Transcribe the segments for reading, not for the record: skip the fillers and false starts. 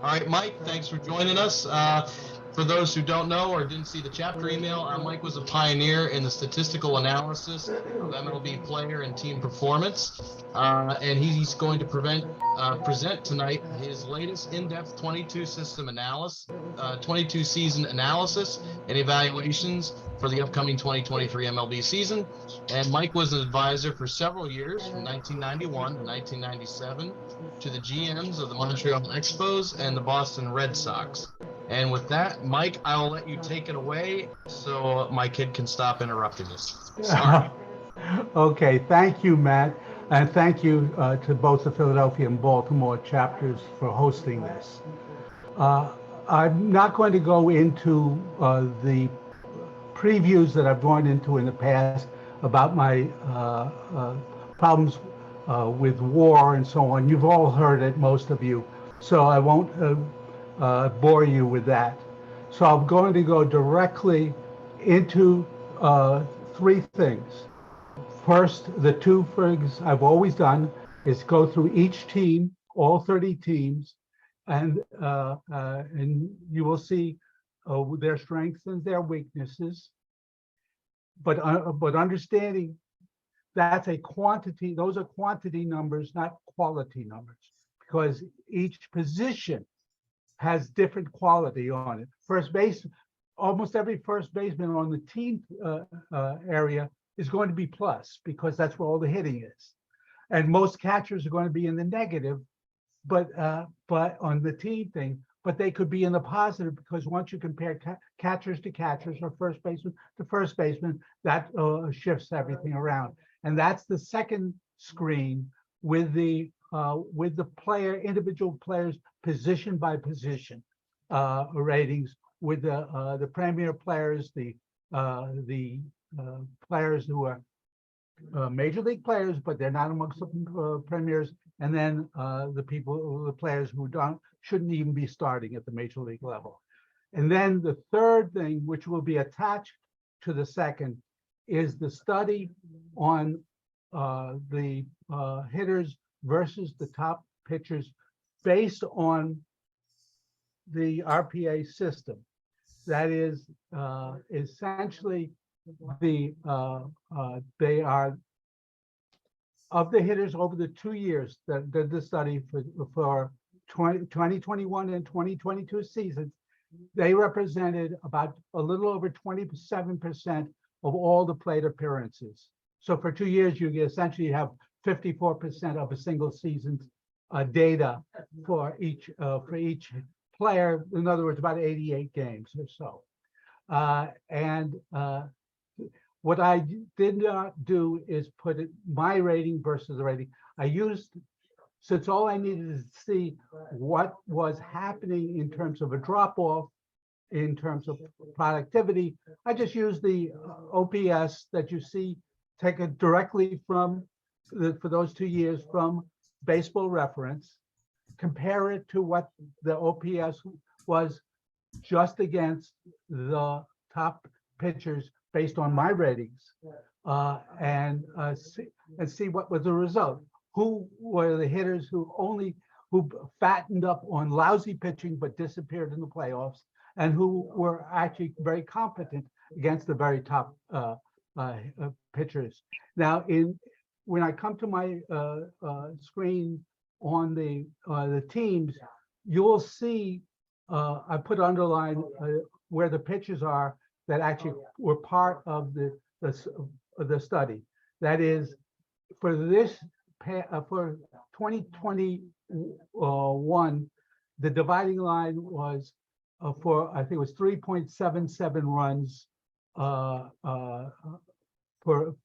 All right, Mike, thanks for joining us. For those who don't know or didn't see the chapter email, Mike was a pioneer in the statistical analysis of MLB player and team performance. And he's going to present tonight his latest in-depth 22 system analysis, 22 season analysis and evaluations for the upcoming 2023 MLB season. And Mike was an advisor for several years, from 1991 to 1997, to the GMs of the Montreal Expos and the Boston Red Sox. And with that, Mike, I'll let you take it away so my kid can stop interrupting us. Sorry. Okay, thank you, Matt, and thank you to both the Philadelphia and Baltimore chapters for hosting this. Uh, I'm not going to go into the previews that I've gone into in the past about my problems with war and so on. You've all heard it, most of you, so I won't bore you with that. So I'm going to go directly into three things. First, the two things I've always done is go through each team, all 30 teams, and you will see their strengths and their weaknesses. But understanding that's a quantity; those are quantity numbers, not quality numbers, because each position has different quality on it. First base, almost every first baseman on the team area is going to be plus because that's where all the hitting is. And most catchers are going to be in the negative, but on the team thing, but they could be in the positive because once you compare catchers to catchers or first baseman to first baseman, that shifts everything around. And that's the second screen with the individual players position by position ratings with the premier players, the players who are major league players, but they're not amongst the premiers, and then the players who shouldn't even be starting at the major league level. And then the third thing, which will be attached to the second, is the study on the hitters versus the top pitchers based on the RPA system. That is essentially they are of the hitters over the 2 years that did the study for 2021 and 2022 seasons. They represented about a little over 27% of all the plate appearances. So for 2 years, you essentially have 54% of a single season's data for each player. In other words, about 88 games or so. What I did not do is put my rating versus the rating. I used, since all I needed to see what was happening in terms of a drop off, in terms of productivity, I just used the OPS that you see taken directly from, for those 2 years, from Baseball Reference, compare it to what the OPS was just against the top pitchers based on my ratings, and see what was the result. Who were the hitters who fattened up on lousy pitching but disappeared in the playoffs, and who were actually very competent against the very top pitchers. Now, when I come to my screen on the teams, you'll see I put underline where the pitchers are that actually were part of the study. That is, for this for 2021, the dividing line was for, I think it was 3.77 runs for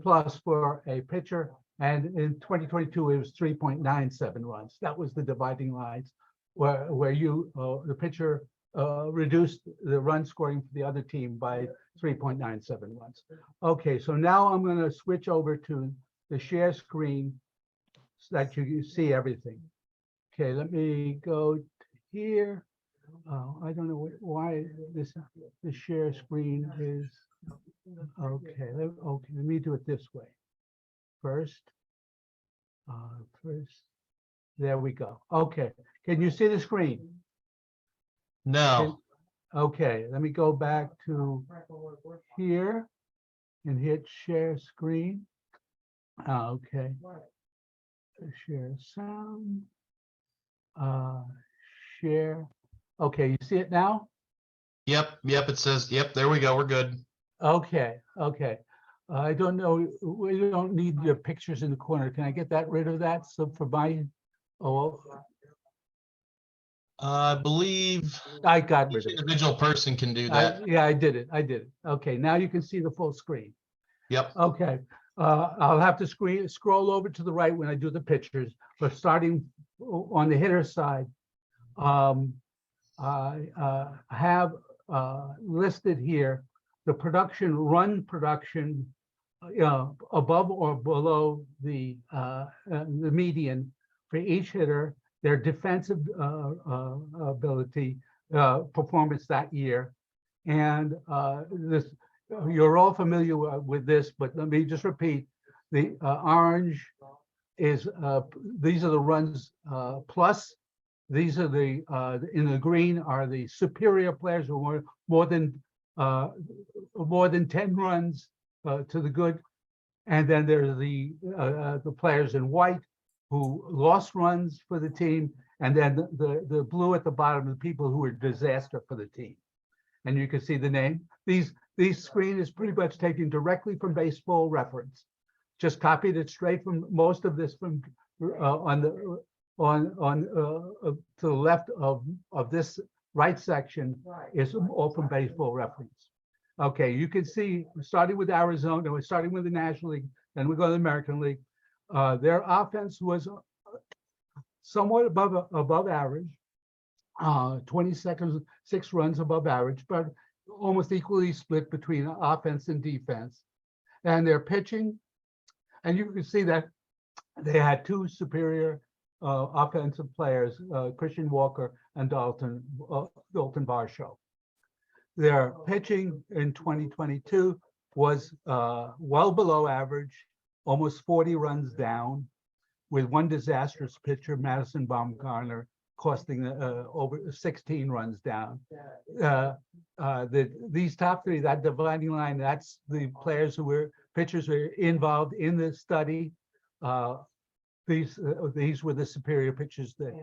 plus for a pitcher, and in 2022 it was 3.97 runs. That was the dividing lines where the pitcher reduced the run scoring for the other team by 3.97 runs. Okay, so now I'm going to switch over to the share screen so that you see everything. Okay, let me go here. I don't know why the share screen is okay. Okay, let me do it this way. First, There we go. Okay. Can you see the screen? No. Okay, let me go back to here and hit share screen. Okay. Share sound. Share. Okay, you see it now? Yep. It says, yep, there we go. We're good. Okay, okay. I don't know, we don't need your pictures in the corner. Can I get rid of that? So for my, oh, I believe I got each rid of it. individual person can do that. Yeah, I did it. Okay, now you can see the full screen. Yep. Okay, I'll have to scroll over to the right when I do the pictures, but starting on the hitter side, I have listed here the run production above or below the median for each hitter, their defensive ability, performance that year. And this, you're all familiar with this, but let me just repeat. The orange is, these are the runs plus. These are the, in the green are the superior players who were more than 10 runs to the good. And then there's the players in white who lost runs for the team. And then the blue at the bottom, the people who were disaster for the team. And you can see the name. These screen is pretty much taken directly from Baseball Reference. Just copied it straight from most of this from to the left of this right section is all from Baseball Reference. Okay, you can see starting with Arizona, we're starting with the National League, then we go to the American League. Their offense was somewhat above average, 6 runs above average, but almost equally split between offense and defense. And their pitching, and you can see that they had 2 superior offensive players, Christian Walker and Dalton Varsho. Their pitching in 2022 was well below average, almost 40 runs down, with one disastrous pitcher, Madison Bumgarner, costing over 16 runs down. These top 3, that dividing line, that's the players pitchers who were involved in the study. These were the superior pitchers that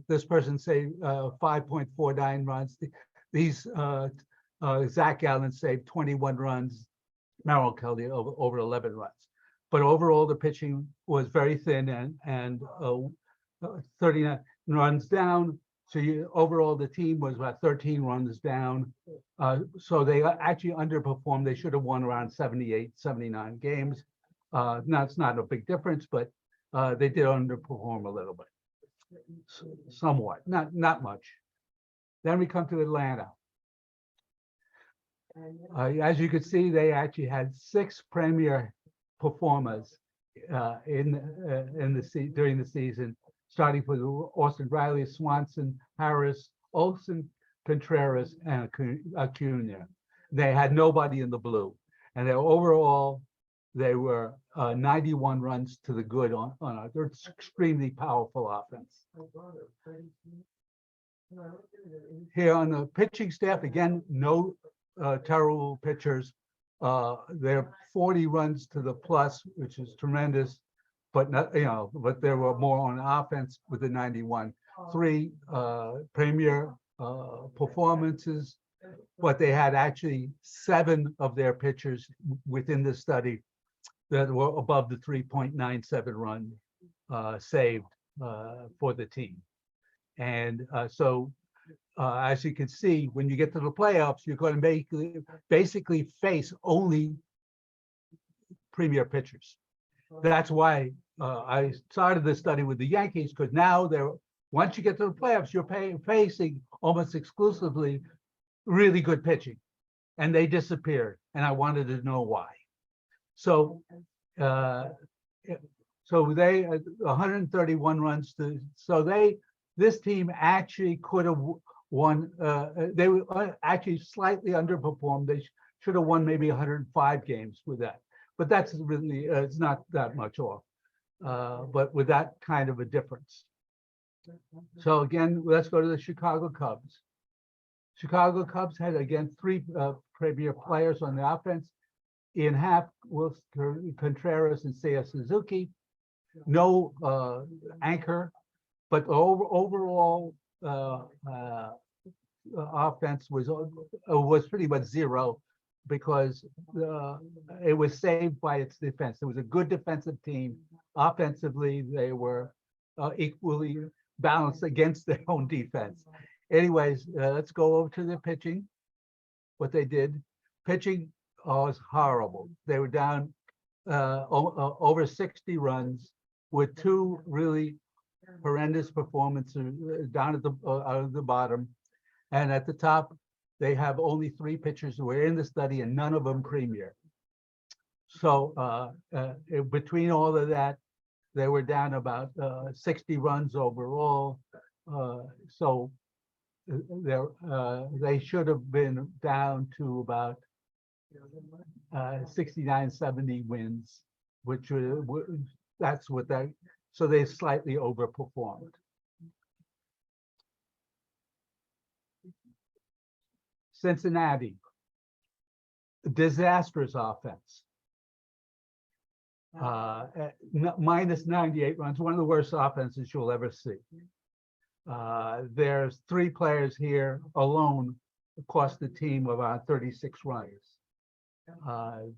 this person say 5.49 runs. These Zach Allen saved 21 runs, Merrill Kelly over 11 runs. But overall, the pitching was very thin and 39 runs down. So overall, the team was about 13 runs down. So they actually underperformed. They should have won around 78, 79 games. Now it's not a big difference, but they did underperform a little bit, somewhat, not much. Then we come to Atlanta. As you can see, they actually had 6 premier performers during the season, starting with Austin Riley, Swanson, Harris, Olson, Contreras, and Acuna. They had nobody in the blue, and overall they were 91 runs to the good on a they're extremely powerful offense. Here on the pitching staff, again, no terrible pitchers. They're 40 runs to the plus, which is tremendous, but not, but there were more on offense with the 91. 3 premier performances, but they had actually 7 of their pitchers within the study that were above the 3.97 run saved for the team. And so as you can see, when you get to the playoffs, you're going to basically face only premier pitchers. That's why I started this study with the Yankees, because now once you get to the playoffs, you're facing almost exclusively really good pitching, and they disappeared. And I wanted to know why. So, they 131 runs to. This team actually could have won. They were actually slightly underperformed. They should have won maybe 105 games with that. But that's really it's not that much off. but with that kind of a difference. So again, let's go to the Chicago Cubs. Chicago Cubs had, again, three premier players on the offense. Ian Happ, Will Contreras, and Seiya Suzuki. No anchor, but overall offense was pretty much zero, because it was saved by its defense. It was a good defensive team. Offensively, they were equally balanced against their own defense. Anyways, let's go over to the pitching. What they did, pitching was horrible. They were down over 60 runs with two really horrendous performances down at the out of the bottom, and at the top they have only three pitchers who were in the study, and none of them premier. So between all of that, they were down about 60 runs overall. So they should have been down to about 69, 70 wins, which that's what they, so they slightly overperformed. Cincinnati, disastrous offense. Minus 98 runs, one of the worst offenses you'll ever see. There's three players here alone cost the team about 36 runs.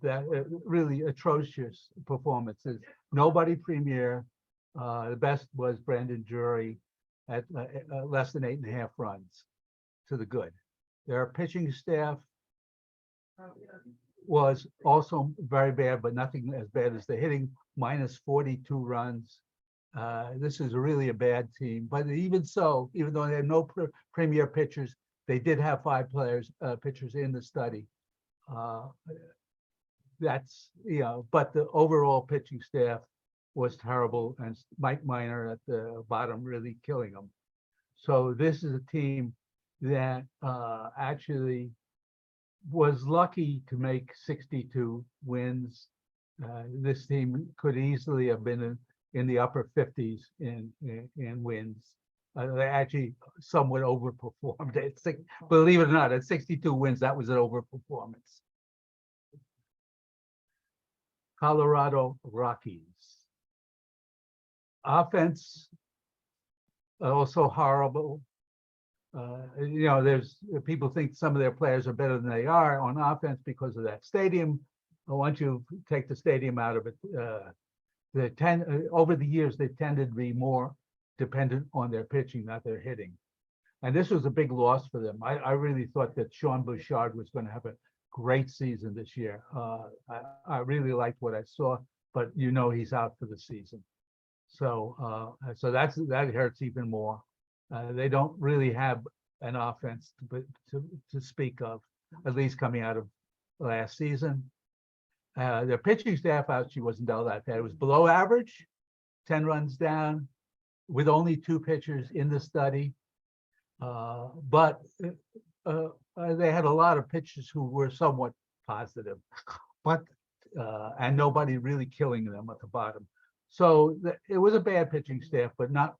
That really atrocious performances. Nobody premier. The best was Brandon Drury at less than 8.5 runs to the good. Their pitching staff was also very bad, but nothing as bad as the hitting, minus 42 runs. This is really a bad team, but even so, even though they had no premier pitchers, they did have 5 pitchers in the study. That's, but the overall pitching staff was terrible, and Mike Minor at the bottom really killing them. So this is a team that actually was lucky to make 62 wins. This team could easily have been in the upper 50s in wins. They actually somewhat overperformed. Believe it or not, at 62 wins, that was an overperformance. Colorado Rockies. Offense, also horrible. There's people think some of their players are better than they are on offense because of that stadium. Once you take the stadium out of it, over the years, they tended to be more dependent on their pitching, not their hitting. And this was a big loss for them. I really thought that Sean Bouchard was going to have a great season this year. I really liked what I saw, but he's out for the season. So that hurts even more. They don't really have an offense to speak of, at least coming out of last season. Their pitching staff actually wasn't all that bad. It was below average, 10 runs down, with only 2 pitchers in the study. But they had a lot of pitchers who were somewhat positive, but and nobody really killing them at the bottom. So it was a bad pitching staff, but not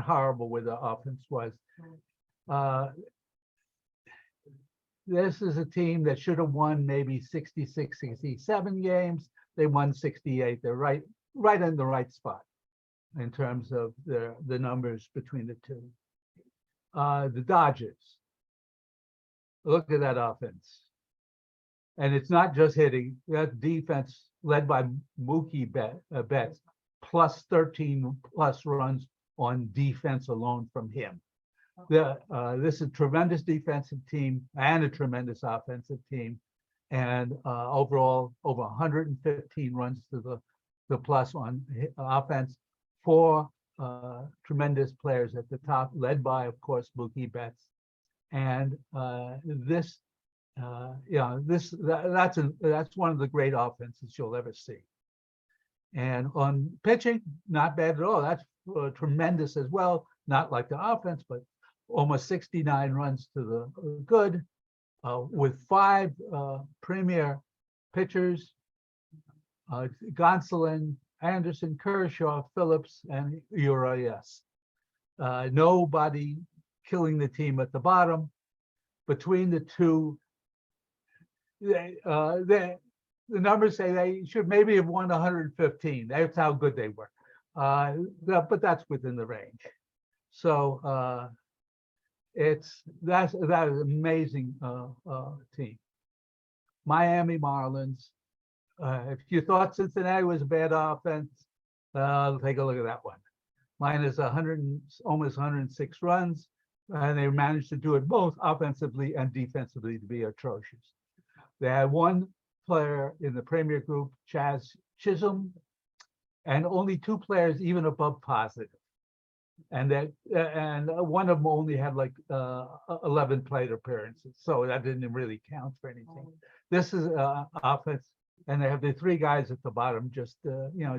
horrible where the offense was. This is a team that should have won maybe 66, 67 games. They won 68. They're right in the right spot in terms of the numbers between the two. The Dodgers. Look at that offense. And it's not just hitting. That defense led by Mookie Betts, plus 13 plus runs on defense alone from him. This is a tremendous defensive team and a tremendous offensive team. And overall, over 115 runs to the plus on offense. 4 tremendous players at the top, led by, of course, Mookie Betts. And that's one of the great offenses you'll ever see. And on pitching, not bad at all. That's tremendous as well. Not like the offense, but almost 69 runs to the good, with 5 premier pitchers: Gonsolin, Anderson, Kershaw, Phillips, and Urias. Nobody killing the team at the bottom. Between the two, the numbers say they should maybe have won 115. That's how good they were. But that's within the range. So that is an amazing team. Miami Marlins. If you thought Cincinnati was a bad offense, take a look at that one. Minus 100, almost 106 runs, and they managed to do it both offensively and defensively to be atrocious. They had one player in the Premier Group, Chaz Chisholm, and only two players even above positive. And one of them only had like 11 plate appearances, so that didn't really count for anything. This is offense, and they have the three guys at the bottom, just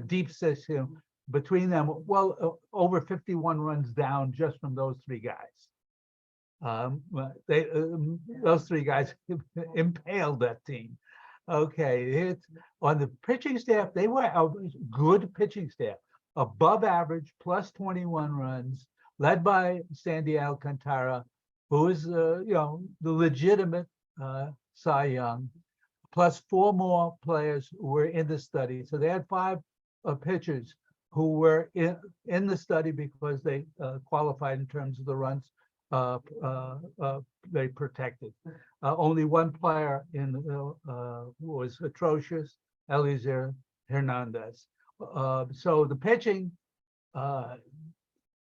deep system between them. Well, over 51 runs down just from those three guys. Those three guys impaled that team. Okay, it's on the pitching staff. They were a good pitching staff, above average, plus 21 runs, led by Sandy Alcantara, who is the legitimate Cy Young, plus four more players who were in the study. So they had five pitchers who were in the study because they qualified in terms of the runs they protected. Only one player was atrocious, Eliezer Hernandez. So the pitching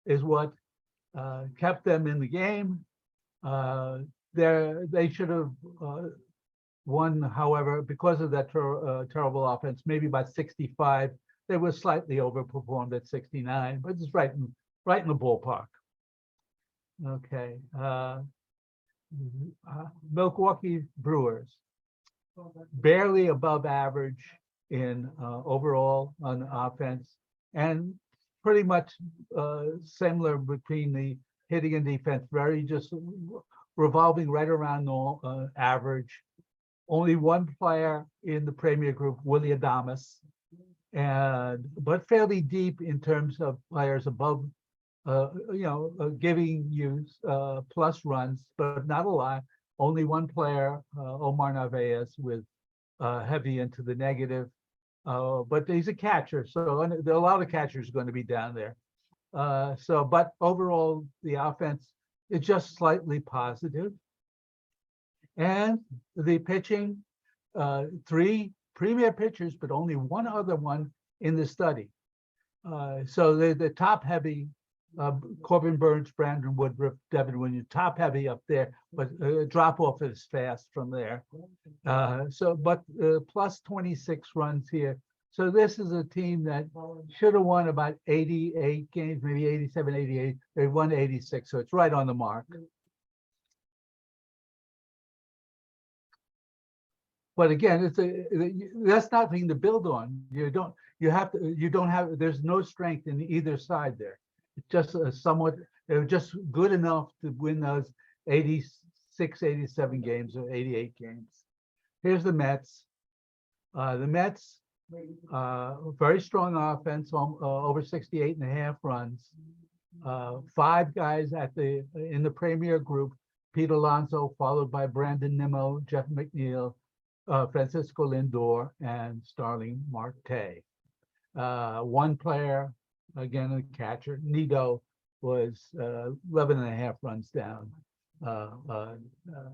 is what kept them in the game. They should have won, however, because of that terrible offense, maybe by 65. They were slightly overperformed at 69, but it's right in the ballpark. Okay. Milwaukee Brewers, barely above average in overall on offense, and pretty much similar between the hitting and defense, very just revolving right around average. Only one player in the Premier Group, Willie Adames, but fairly deep in terms of players above, giving you plus runs, but not a lot. Only one player, Omar Narvaez, with heavy into the negative, but he's a catcher, so there are a lot of catchers going to be down there. But overall, the offense is just slightly positive. And the pitching, three premier pitchers, but only one other one in the study. So the top heavy, Corbin Burns, Brandon Woodruff, Devin Williams, top heavy up there, but drop off is fast from there. But plus 26 runs here. So this is a team that should have won about 88 games, maybe 87, 88. They won 86, so it's right on the mark. But again, that's nothing to build on. There's no strength in either side there. It's just they're just good enough to win those 86, 87 games or 88 games. Here's the Mets. The Mets, very strong offense, over 68 and a half runs. Five guys in the Premier Group, Pete Alonso, followed by Brandon Nimmo, Jeff McNeil, Francisco Lindor, and Starling Marte. One player, again, a catcher, Nido, was 11 and a half runs down.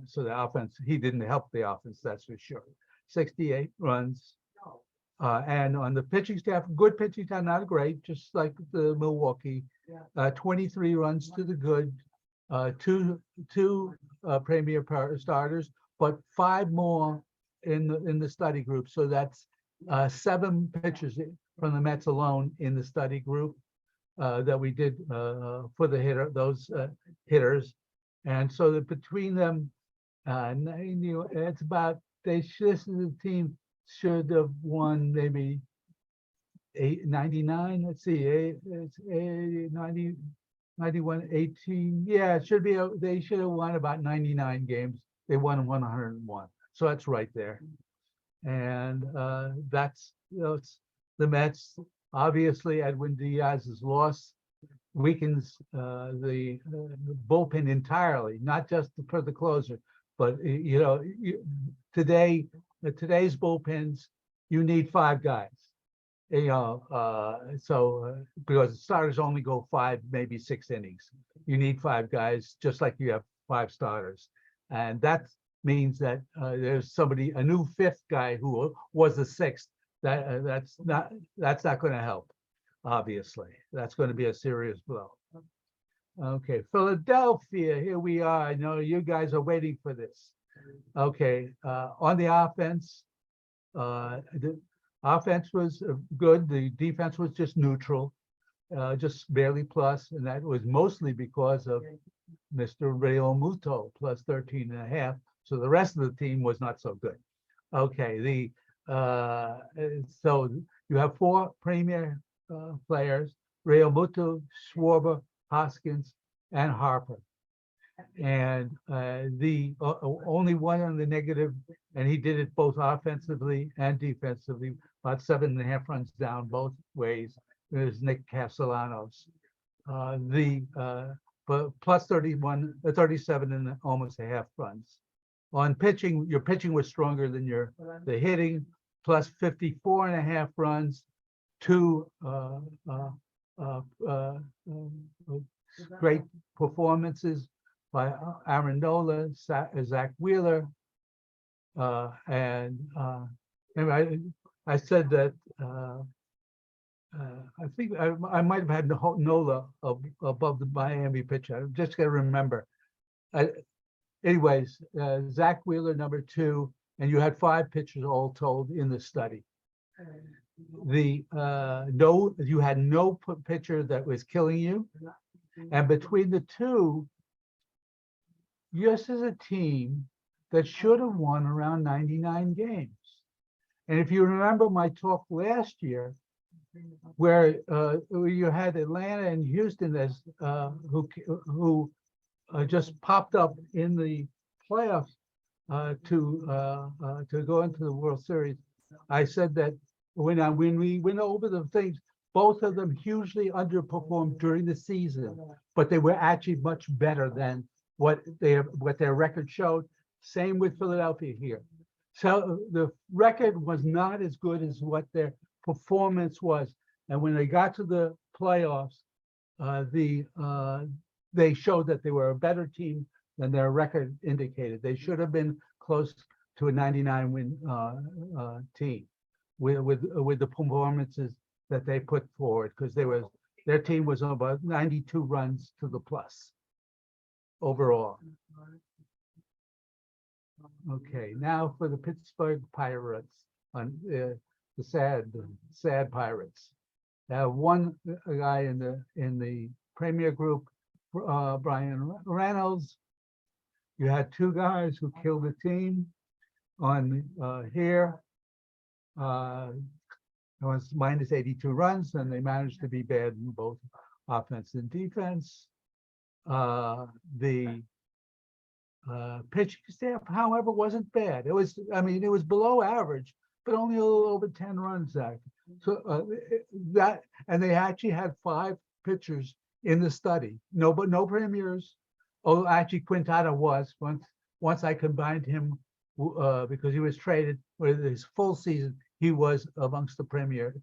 So the offense, he didn't help the offense, that's for sure. 68 runs. And on the pitching staff, good pitching staff, not great, just like the Milwaukee. 23 runs to the good, two premier starters, but five more in the study group. So that's 7 pitchers from the Mets alone in the study group that we did for those hitters. And so that between them, it's about, this is a team should have won maybe 99. Let's see, it's 90, 91, 18. Yeah, it should be. They should have won about 99 games. They won 101. So that's right there. And that's the Mets. Obviously, Edwin Diaz's loss weakens the bullpen entirely, not just for the closer, but today's bullpens, you need five guys. Because starters only go five, maybe 6 innings. You need five guys, just like you have five starters, and that means that there's a new fifth guy who was the sixth. That's not going to help. Obviously, that's going to be a serious blow. Okay, Philadelphia, here we are. I know you guys are waiting for this. Okay, on the offense, the offense was good. The defense was just neutral, just barely plus, and that was mostly because of Mr. Real Muto, plus 13.5. So the rest of the team was not so good. Okay, so you have four premier players: Real Muto, Schwarber, Hoskins, and Harper. And the only one on the negative, and he did it both offensively and defensively, about 7.5 runs down both ways, is Nick Castellanos. But plus 37 and almost a half runs. On pitching, your pitching was stronger than the hitting, plus 54.5 runs, two great performances by Aaron Nola, Zach Wheeler, and I said that I think I might have had Nola above the Miami pitcher. I'm just got to remember. Anyways, Zach Wheeler number 2, and you had 5 pitchers all told in the study. You had no pitcher that was killing you, and between the two, this is a team that should have won around 99 games. And if you remember my talk last year, where you had Atlanta and Houston as who just popped up in the playoffs to go into the World Series, I said that when we went over the things, both of them hugely underperformed during the season, but they were actually much better than what their record showed. Same with Philadelphia here. So the record was not as good as what their performance was. And when they got to the playoffs, they showed that they were a better team than their record indicated. They should have been close to a 99 win team with the performances that they put forward, because their team was about 92 runs to the plus overall. Okay, now for the Pittsburgh Pirates, on the sad Pirates. One guy in the Premier Group, Brian Reynolds. You had 2 guys who killed the team on here. It was minus 82 runs, and they managed to be bad in both offense and defense. The pitching staff, however, wasn't bad. It was below average, but only a little over 10 runs, Zach. So and they actually had 5 pitchers in the study. No premiers. Oh, actually, Quintana was once I combined him because he was traded with his full season. He was amongst the premier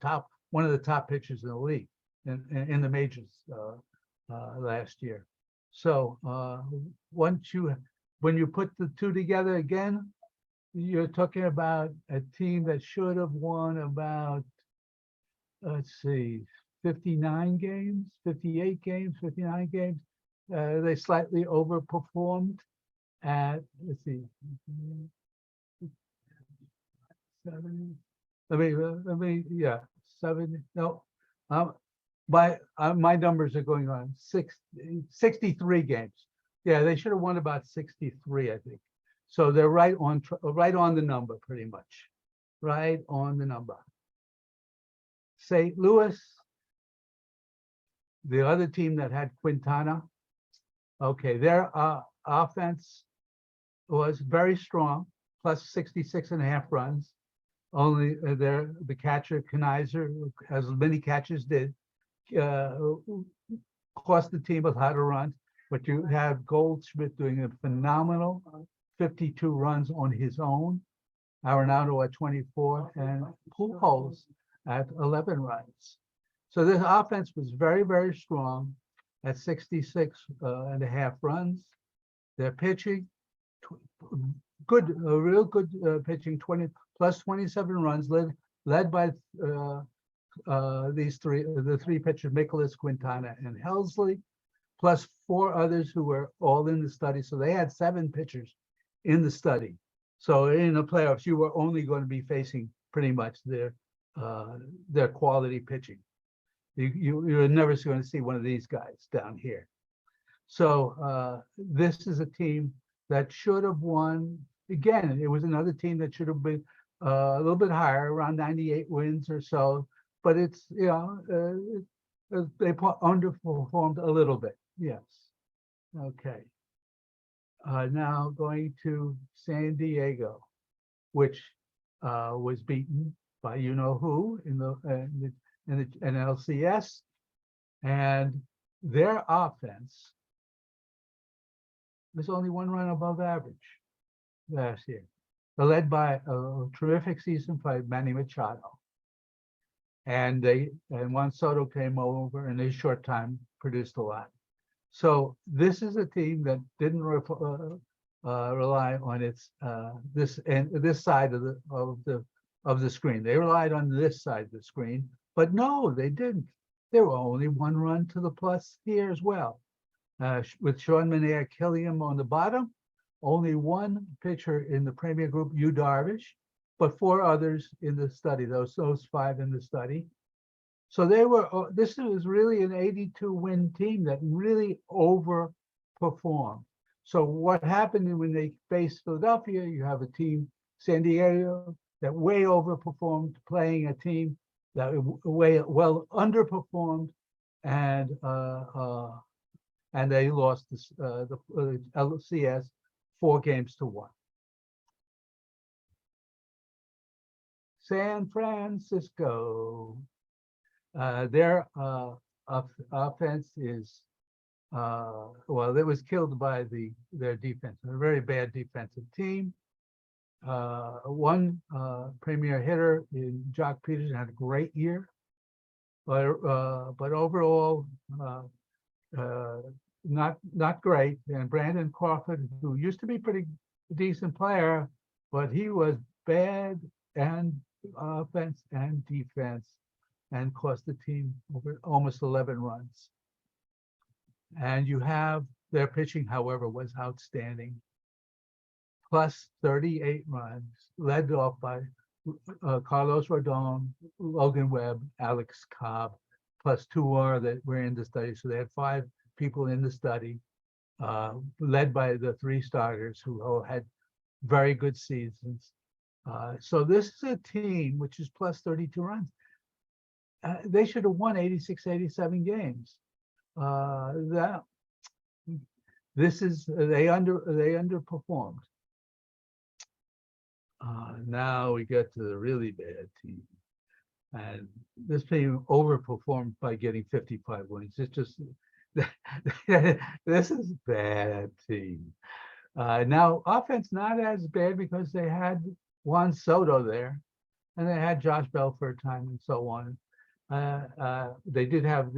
one of the top pitchers in the league in the majors last year. So when you put the two together again, you're talking about a team that should have won about, let's see, 59 games, 58 games, 59 games. They slightly overperformed at, let's see, 7. Yeah, 7. No, my numbers are going on 63 games. Yeah, they should have won about 63, I think. So they're right on the number, pretty much, right on the number. St. Louis, the other team that had Quintana. Okay, their offense was very strong, plus 66.5 runs. only the catcher Kenizer, as many catchers did, cost the team a lot of runs. But you have Goldschmidt doing a phenomenal 52 runs on his own, Arenado at 24, and Pujols at 11 runs. So this offense was very, very strong at 66 and a half runs. Their pitching, good, real good pitching, 20 plus 27 runs, led by the three pitchers, Nicholas, Quintana, and Helsley, plus 4 others who were all in the study. So they had 7 pitchers in the study. So in the playoffs, you were only going to be facing pretty much their quality pitching. You're never going to see one of these guys down here. So this is a team that should have won. Again, it was another team that should have been a little bit higher, around 98 wins or so. But it's, you know, they underperformed a little bit. Yes. Okay. Now going to San Diego, which was beaten by you know who in the NLCS, and their offense was only 1 run above average last year. They're led by a terrific season by Manny Machado, and Juan Soto came over and in a short time produced a lot. So this is a team that didn't rely on its this side of the screen. They relied on this side of the screen, but no, they didn't. There were only 1 run to the plus here as well. With Sean Manaea killing him on the bottom, only 1 pitcher in the Premier Group, Yu Darvish, but 4 others in the study. Those 5 in the study. So they were. This was really an 82-win team that really overperformed. So what happened when they faced Philadelphia? You have a team, San Diego, that way overperformed, playing a team that way well underperformed, and they lost the LCS 4-1. San Francisco. Their offense is well, it was killed by their defense, a very bad defensive team. One premier hitter in Jock Peterson had a great year, but overall not great. And Brandon Crawford, who used to be pretty decent player, but he was bad and offense and defense, and cost the team over almost 11 runs. And you have their pitching, however, was outstanding. Plus 38 runs, led off by Carlos Rodon, Logan Webb, Alex Cobb, plus 2 more that were in the study. So they had 5 people in the study, led by the 3 starters who all had very good seasons. So this is a team which is plus 32 runs. They should have won 86, 87 games. They underperformed. Now we get to the really bad team, and this team overperformed by getting 55 wins. It's just this is a bad team. Now offense not as bad because they had Juan Soto there, and they had Josh Bell for a time and so on. They did have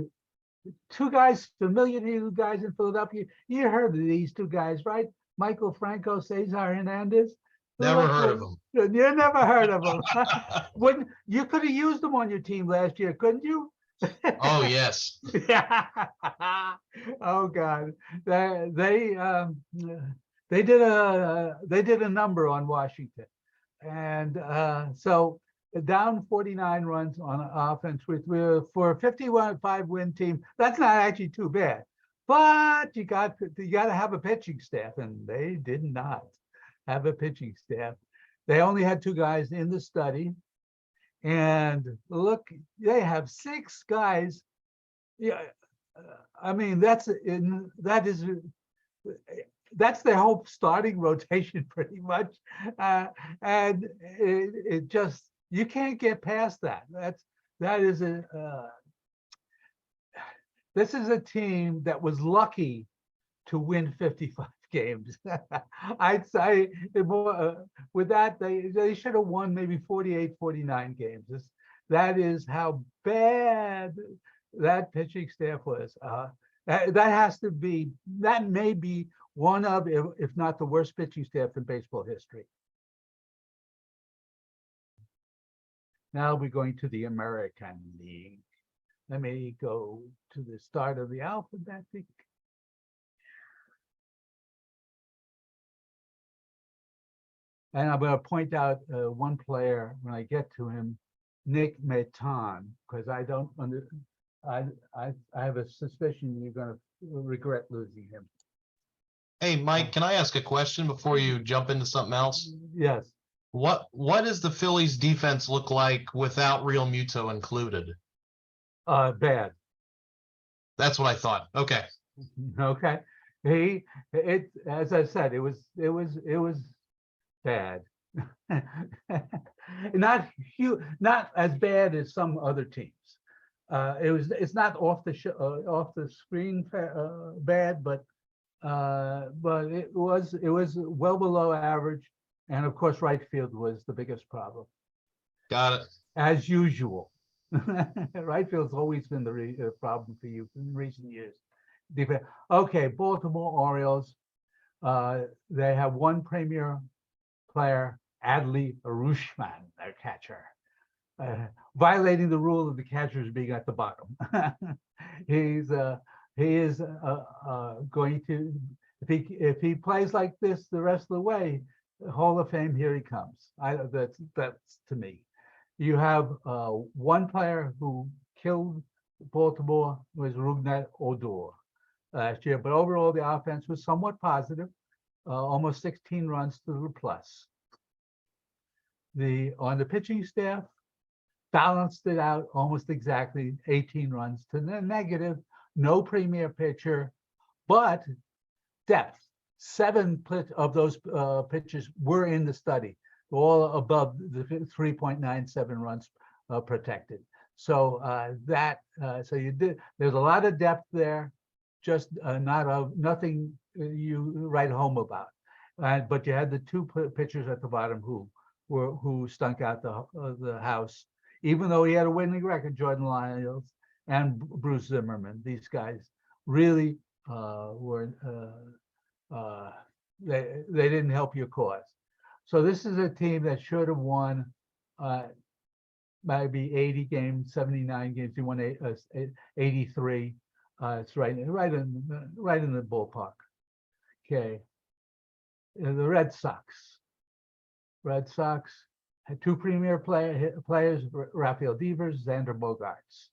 2 guys, familiar to you guys in Philadelphia. You heard of these 2 guys, right? Michael Franco, Cesar Hernandez. Never heard of them. You never heard of them. When you could have used them on your team last year, couldn't you? Oh yes. Oh God, they did a number on Washington, and so down 49 runs on offense for a 51-5 team. That's not actually too bad, but you got to have a pitching staff, and they did not have a pitching staff. They only had 2 guys in the study, and look, they have 6 guys. Yeah, I mean that's their whole starting rotation pretty much, and it just You can't get past that. That is a this is a team that was lucky to win 55 games. I'd say with that, they should have won maybe 48, 49 games. That is how bad that pitching staff was. That may be one of, if not the worst pitching staff in baseball history. Now we're going to the American League. Let me go to the start of the alphabetic. And I'm going to point out one player when I get to him, Nick Meton, because I have a suspicion you're going to regret losing him. Hey, Mike, can I ask a question before you jump into something else? Yes. What does the Phillies defense look like without Real Muto included? Bad. That's what I thought. Okay. Okay. As I said, it was bad. Not as bad as some other teams. It's not off the screen bad, but it was well below average, and of course right field was the biggest problem. Got it. As usual. Right field's always been the problem for you in recent years. Okay, Baltimore Orioles. They have one premier player, Adley Rutschman, their catcher, violating the rule of the catchers being at the bottom. He is going to, if he plays like this the rest of the way, Hall of Fame, here he comes. That's to me. You have one player who killed Baltimore, was Rougned Odor last year, but overall the offense was somewhat positive, almost 16 runs to the plus. On the pitching staff, balanced it out almost exactly, 18 runs to the negative, no premier pitcher, but depth. 7 of those pitchers were in the study, all above the 3.97 runs protected. So there's a lot of depth there, just nothing you write home about. But you had the 2 pitchers at the bottom who stunk out the house, even though he had a winning record, Jordan Lyles and Bruce Zimmerman. These guys really were they didn't help your cause. So this is a team that should have won maybe 80 games, 79 games. He won 83. It's right in the ballpark. Okay. The Red Sox. Red Sox had 2 premier players, Rafael Devers, Xander Bogaerts.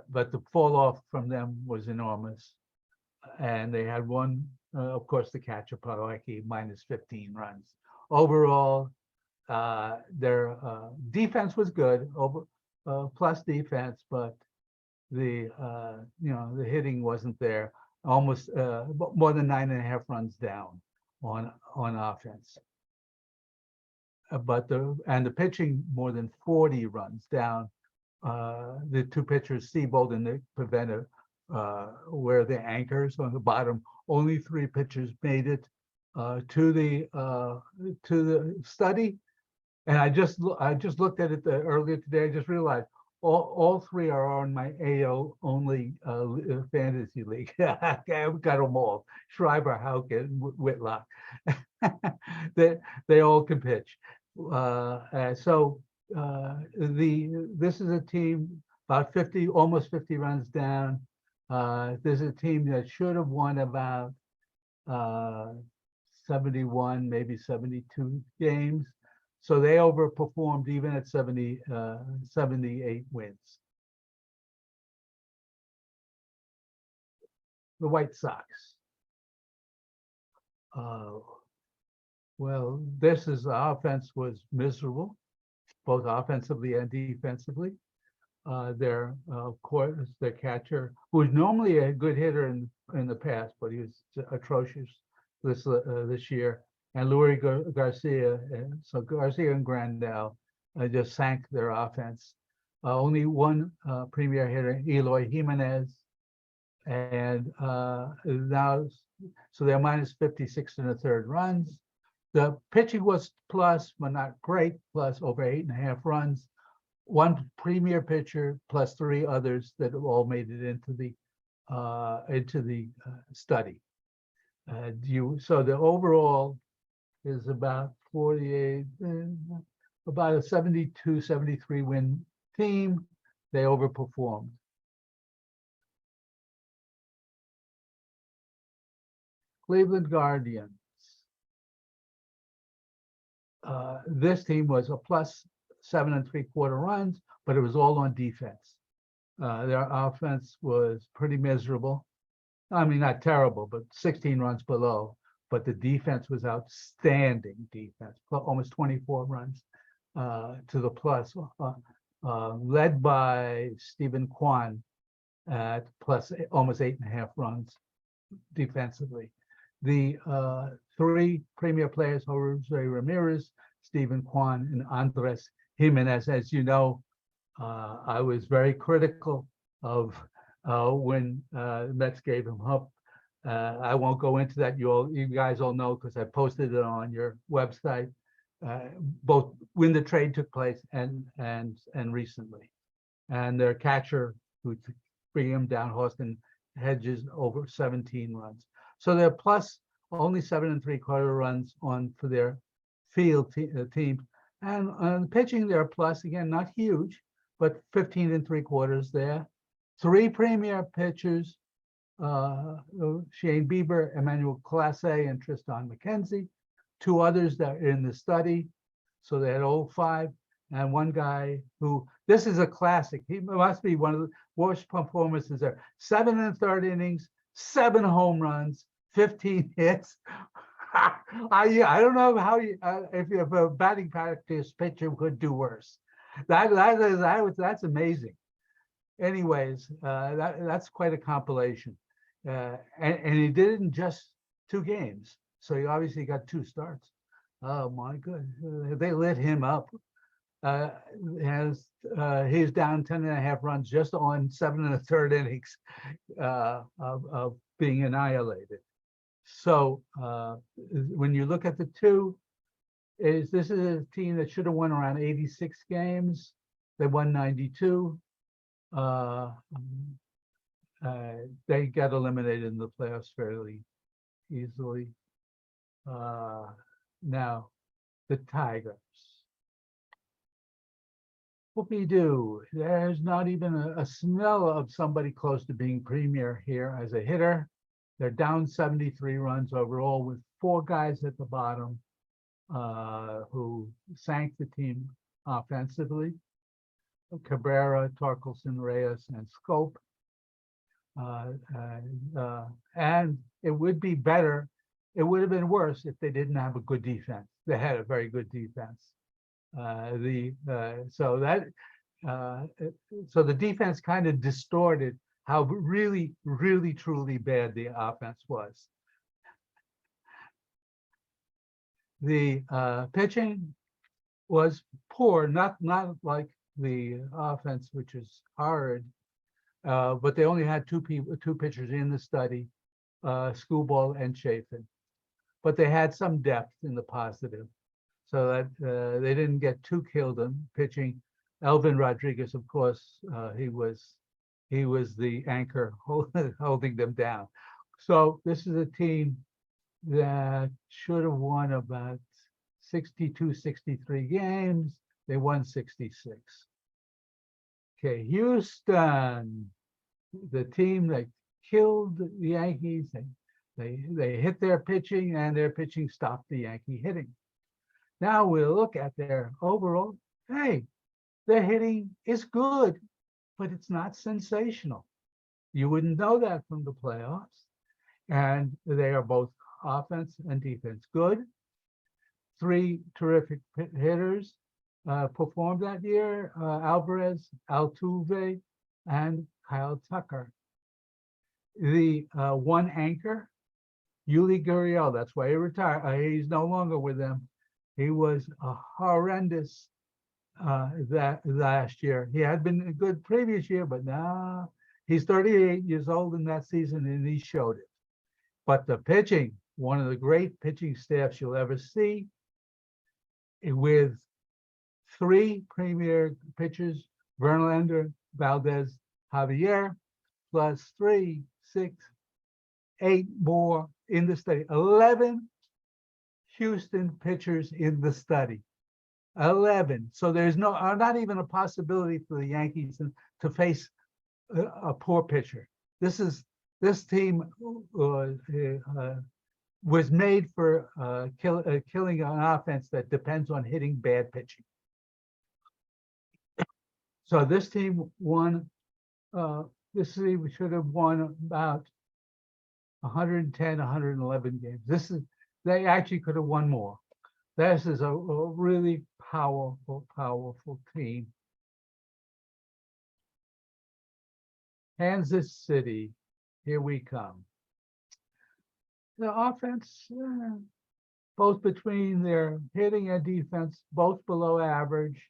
But the fall off from them was enormous. And they had one, of course, the catcher, Plawecki, minus 15 runs. Overall, their defense was good, plus defense, but the hitting wasn't there. Almost more than 9.5 runs down on offense. But the pitching more than 40 runs down. The 2 pitchers, Seabold and Nick Pivetta, were the anchors on the bottom. Only 3 pitchers made it to the study, and I just looked at it earlier today. I just realized all 3 are on my AL only fantasy league. I've got them all: Schreiber, Houck, and Whitlock. They all can pitch. This is a team about 50, almost 50 runs down. There's a team that should have won about 71, maybe 72 games. So they overperformed even at 78 wins. The White Sox. Well, offense was miserable, both offensively and defensively. Of course, their catcher, who was normally a good hitter in the past, but he was atrocious this year, and Luis Garcia, so Garcia and Grandal, just sank their offense. Only one premier hitter, Eloy Jimenez, and now, so they're minus 56 and a third runs. The pitching was plus, but not great, plus over 8.5 runs. One premier pitcher plus 3 others that all made it into the study. So the overall is about 48, about a 72, 73 win team. They overperformed. Cleveland Guardians. This team was a plus 7 3/4 runs, but it was all on defense. Their offense was pretty miserable. I mean, not terrible, but 16 runs below. But the defense was outstanding defense, almost 24 runs to the plus, led by Stephen Kwan at plus almost 8.5 runs defensively. The 3 premier players, Jose Ramirez, Stephen Kwan, and Andres Jimenez. As you know, I was very critical of when Mets gave him up. I won't go into that. You guys all know because I posted it on your website. Both when the trade took place and recently, and their catcher who bring him down, Austin Hedges, over 17 runs. So they're plus only 7 3/4 runs on for their field teams, and pitching they're plus again, not huge, but 15 3/4 there. 3 premier pitchers, Shane Bieber, Emmanuel Clase, and Tristan McKenzie. 2 others that are in the study. So they had 5, and one guy who, this is a classic. He must be one of the worst performances there. 7 1/3 innings, 7 home runs, 15 hits. I don't know how you, if a batting practice pitcher could do worse. That's amazing. Anyways, that's quite a compilation. And he did it in just 2 games. So he obviously got 2 starts. Oh my goodness, they lit him up. He's down 10.5 runs just on 7 1/3 innings of being annihilated. So when you look at the 2, this is a team that should have won around 86 games. They won 92. They got eliminated in the playoffs fairly easily. Now, the Tigers. Whoopie-doo. There's not even a smell of somebody close to being premier here as a hitter. They're down 73 runs overall with 4 guys at the bottom who sank the team offensively. Cabrera, Torkelson, Reyes, and Scope. And it would be better, it would have been worse if they didn't have a good defense. They had a very good defense. So the defense kind of distorted how really, really, truly bad the offense was. The pitching was poor, not like the offense, which is hard, but they only had 2 pitchers in the study, Schoolball and Chafin. But they had some depth in the positive, so that they didn't get too killed in pitching. Elvin Rodriguez, of course, he was the anchor holding them down. So this is a team that should have won about 62, 63 games. They won 66. Okay, Houston, the team that killed the Yankees. They hit their pitching, and their pitching stopped the Yankee hitting. Now we'll look at their overall. Hey, their hitting is good, but it's not sensational. You wouldn't know that from the playoffs. And they are both offense and defense good. 3 terrific hitters performed that year: Alvarez, Altuve, and Kyle Tucker. The 1 anchor, Yuli Gurriel, that's why he retired. He's no longer with them. He was a horrendous that last year. He had been a good previous year, but now he's 38 years old in that season, and he showed it. But the pitching, one of the great pitching staffs you'll ever see, with three premier pitchers, Verlander, Valdez, Javier, plus 3, 6, 8 more in the study. 11 Houston pitchers in the study. 11. So there's not even a possibility for the Yankees to face a poor pitcher. This team was made for killing an offense that depends on hitting bad pitching. So this team won. This team should have won about 110, 111 games. They actually could have won more. This is a really powerful team. Kansas City, here we come. The offense, both between their hitting and defense, both below average,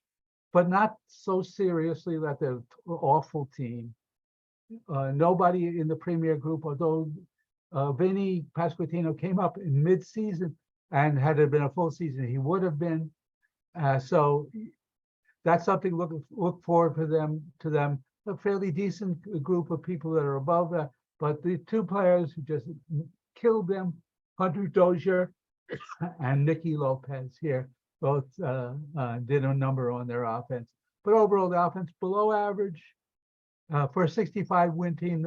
but not so seriously that they're an awful team. Nobody in the premier group, although Vinny Pasquantino came up in mid-season, and had it been a full season, he would have been. So that's something look forward to them. A fairly decent group of people that are above that, but the two players who just killed them, Hunter Dozier and Nicky Lopez here, both did a number on their offense. But overall, the offense below average. For a 65-win team,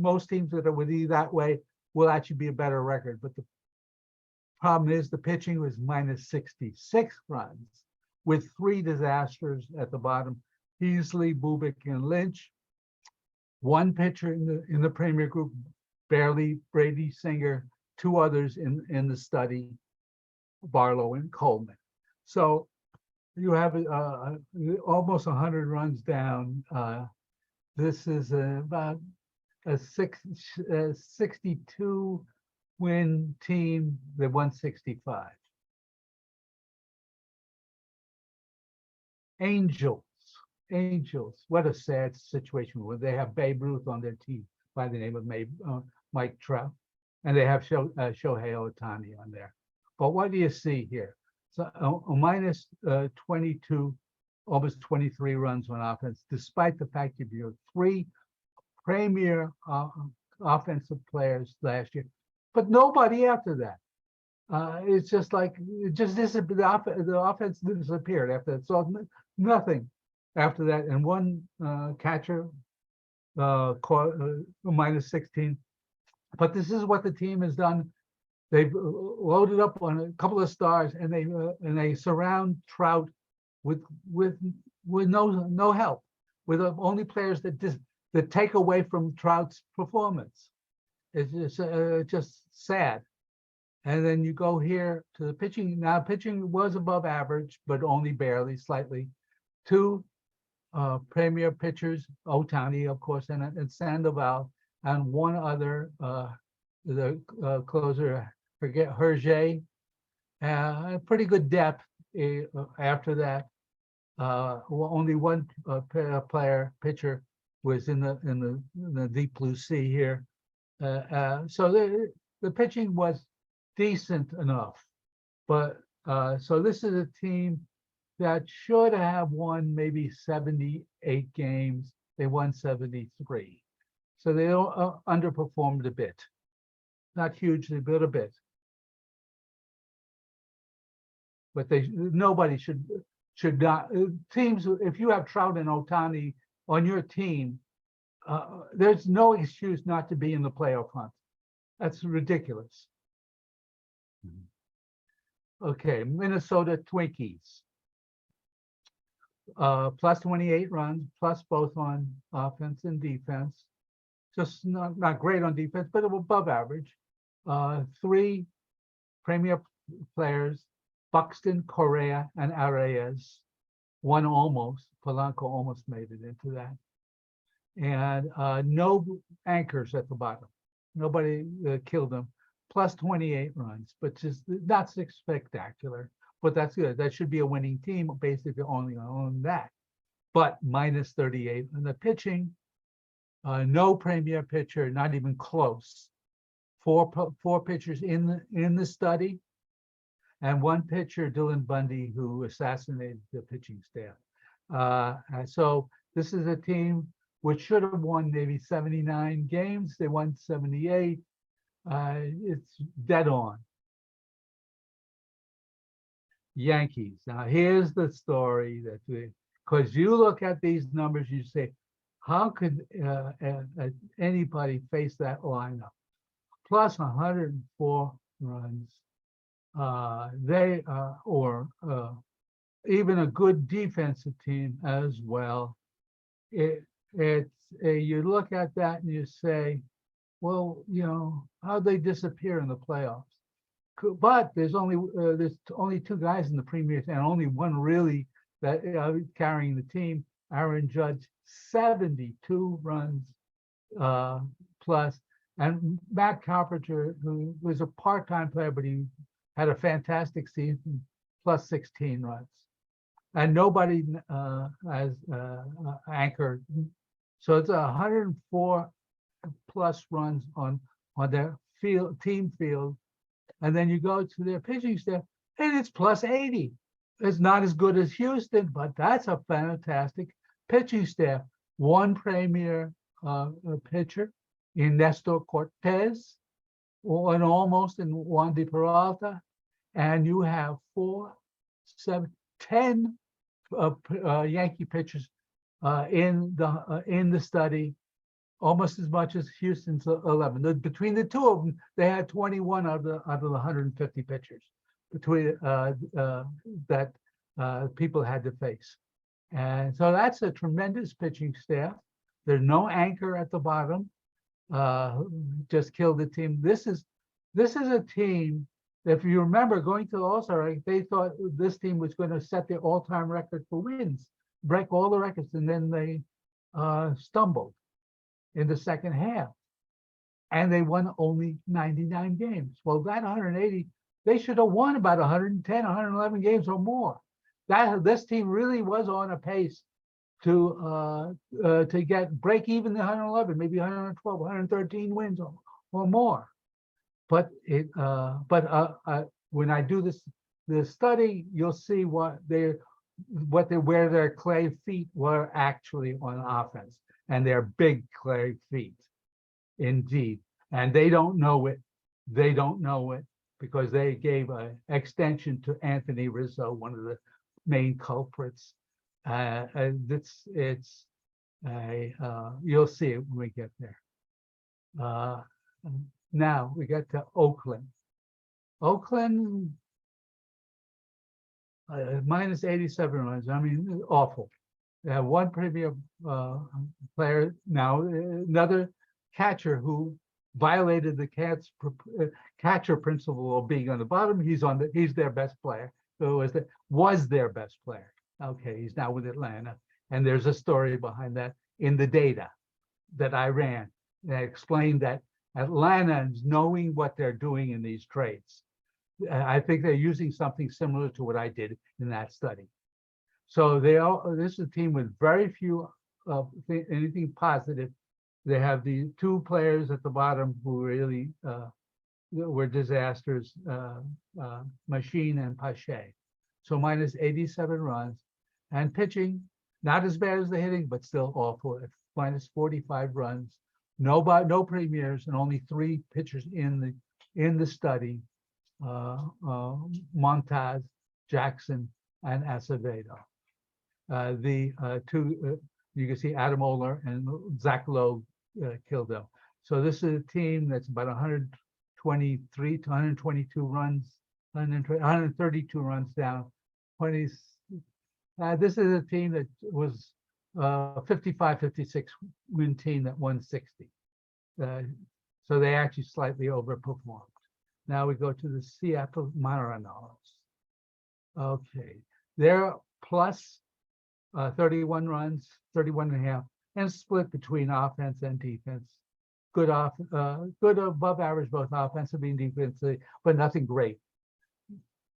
most teams that are with you that way will actually be a better record. But the problem is the pitching was minus 66 runs with 3 disasters at the bottom: Heasley, Bubik, and Lynch. One pitcher in the premier group, barely, Brady Singer. 2 others in the study, Barlow and Coleman. So you have almost 100 runs down. This is about a 62 win team that won 65. Angels, what a sad situation where they have Babe Ruth on their team by the name of Mike Trout, and they have Shohei Ohtani on there. But what do you see here? So a minus 22, almost 23 runs on offense, despite the fact that you have 3 premier offensive players last year, but nobody after that. It's just like it just disappeared. The offense disappeared after that. So nothing after that, and one catcher minus 16. But this is what the team has done. They've loaded up on a couple of stars, and they surround Trout with no help, with only players that take away from Trout's performance. It's just sad. And then you go here to the pitching. Now pitching was above average, but only barely, slightly. 2 premier pitchers, Ohtani, of course, and Sandoval, and one other, the closer, forget, Hergé. Pretty good depth after that. Only one pitcher was in the deep blue sea here. So the pitching was decent enough, but so this is a team that should have won maybe 78 games. They won 73. So they underperformed a bit. Not hugely, but a bit. But nobody should not, teams, if you have Trout and Ohtani on your team, there's no excuse not to be in the playoff hunt. That's ridiculous. Okay, Minnesota Twinkies. Plus 28 runs, plus both on offense and defense. Just not great on defense, but above average. 3 premier players, Buxton, Correa, and Arias. One almost, Polanco almost made it into that. And no anchors at the bottom. Nobody killed them. Plus 28 runs, but just not spectacular. but that's good. That should be a winning team basically only on that. But minus 38 in the pitching, no premier pitcher, not even close. Four pitchers in the study, and one pitcher, Dylan Bundy, who assassinated the pitching staff. So this is a team which should have won maybe 79 games. They won 78. It's dead on. Yankees. Now here's the story because you look at these numbers, you say, how could anybody face that lineup? Plus 104 runs. Even a good defensive team as well. You look at that and you say, well, how'd they disappear in the playoffs? But there's only two guys in the premiers and only one really that carrying the team. Aaron Judge, 72 runs plus, and Matt Carpenter, who was a part-time player, but he had a fantastic season, plus 16 runs, and nobody has anchored. So it's 104 plus runs on their team field. And then you go to their pitching staff, and it's plus 80. It's not as good as Houston, but that's a fantastic pitching staff. One premier pitcher in Nestor Cortez, and almost in Juan de Peralta, and you have 10 Yankee pitchers in the study, almost as much as Houston's 11. Between the two of them, they had 21 out of the 150 pitchers between that people had to face. And so that's a tremendous pitching staff. There's no anchor at the bottom. Just killed the team. This is a team, if you remember going to the All-Star, they thought this team was going to set the all-time record for wins, break all the records, and then they stumbled in the second half, and they won only 99 games. Well, that 180, they should have won about 110, 111 games or more. This team really was on a pace to break even the 111, maybe 112, 113 wins or more. But when I do this study, you'll see where their clay feet were actually on offense. And they're big clay feet, indeed. And they don't know it. They don't know it because they gave an extension to Anthony Rizzo, one of the main culprits. You'll see it when we get there. Now we get to Oakland. Oakland, minus 87 runs. I mean, awful. They have one premier player now, another catcher who violated the catcher principle of being on the bottom. He's their best player. So was their best player. Okay, he's now with Atlanta, and there's a story behind that in the data that I ran. That explained that Atlanta is knowing what they're doing in these trades. I think they're using something similar to what I did in that study. So this is a team with very few anything positive. They have the two players at the bottom who really were disasters, Machine and Pache. So minus 87 runs, and pitching not as bad as the hitting, but still awful at minus 45 runs. No premiers, and only 3 pitchers in the study: Montaz, Jackson, and Acevedo. The two, you can see Adam Oler and Zach Lowe killed them. So this is a team that's about 123 to 122 runs, 132 runs down. This is a team that was 55-56 win team that won 60. So they actually slightly overperformed. Now we go to the Seattle Mariners. Okay, they're plus 31 runs, 31 and a half, and split between offense and defense. Good above average, both offensively and defensively, but nothing great.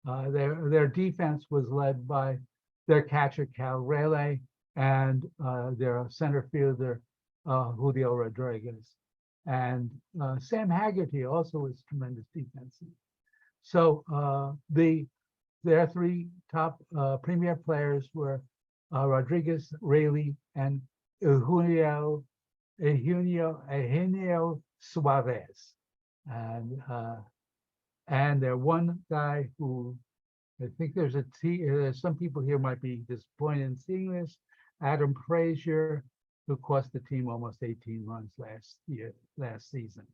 Their defense was led by their catcher Cal Raleigh and their center fielder Julio Rodriguez, and Sam Haggerty also was tremendous defensive. So their three top premier players were Rodriguez, Raleigh, and Eugenio Suarez, and their one guy who I think there's some people here might be disappointed in seeing this, Adam Frazier, who cost the team almost 18 runs last season.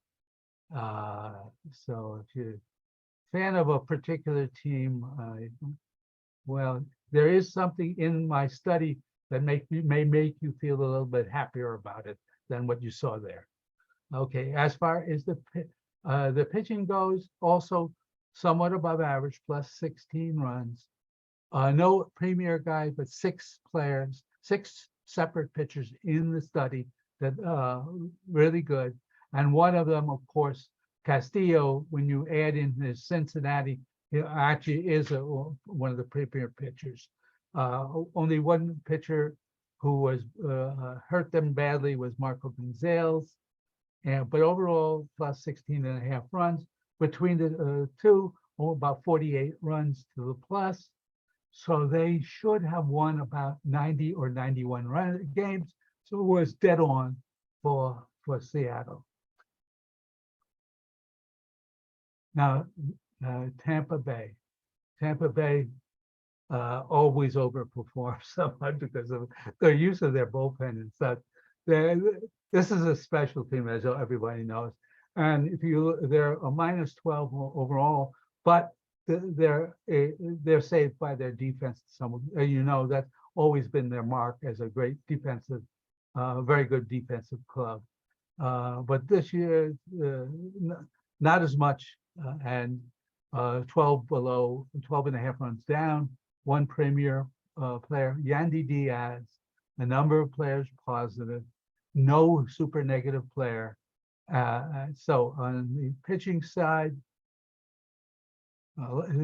So if you're a fan of a particular team, well, there is something in my study that may make you feel a little bit happier about it than what you saw there. Okay, as far as the pitching goes, also somewhat above average, plus 16 runs. No premier guy, but 6 players, 6 separate pitchers in the study that really good. And one of them, of course, Castillo, when you add in his Cincinnati, he actually is one of the premier pitchers. Only one pitcher who was hurt them badly was Marco Gonzalez. But overall, plus 16 and a half runs. Between the two, about 48 runs to the plus. So they should have won about 90 or 91 games. So it was dead on for Seattle. Now, Tampa Bay. Tampa Bay always overperforms somewhat because of their use of their bullpen and such. This is a special team, as everybody knows. And if they're a minus 12 overall, but they're saved by their defense. That's always been their mark as a great defensive, very good defensive club. But this year, not as much, and 12 and a half runs down, one premier player, Yandy Diaz, a number of players positive, no super negative player. So on the pitching side,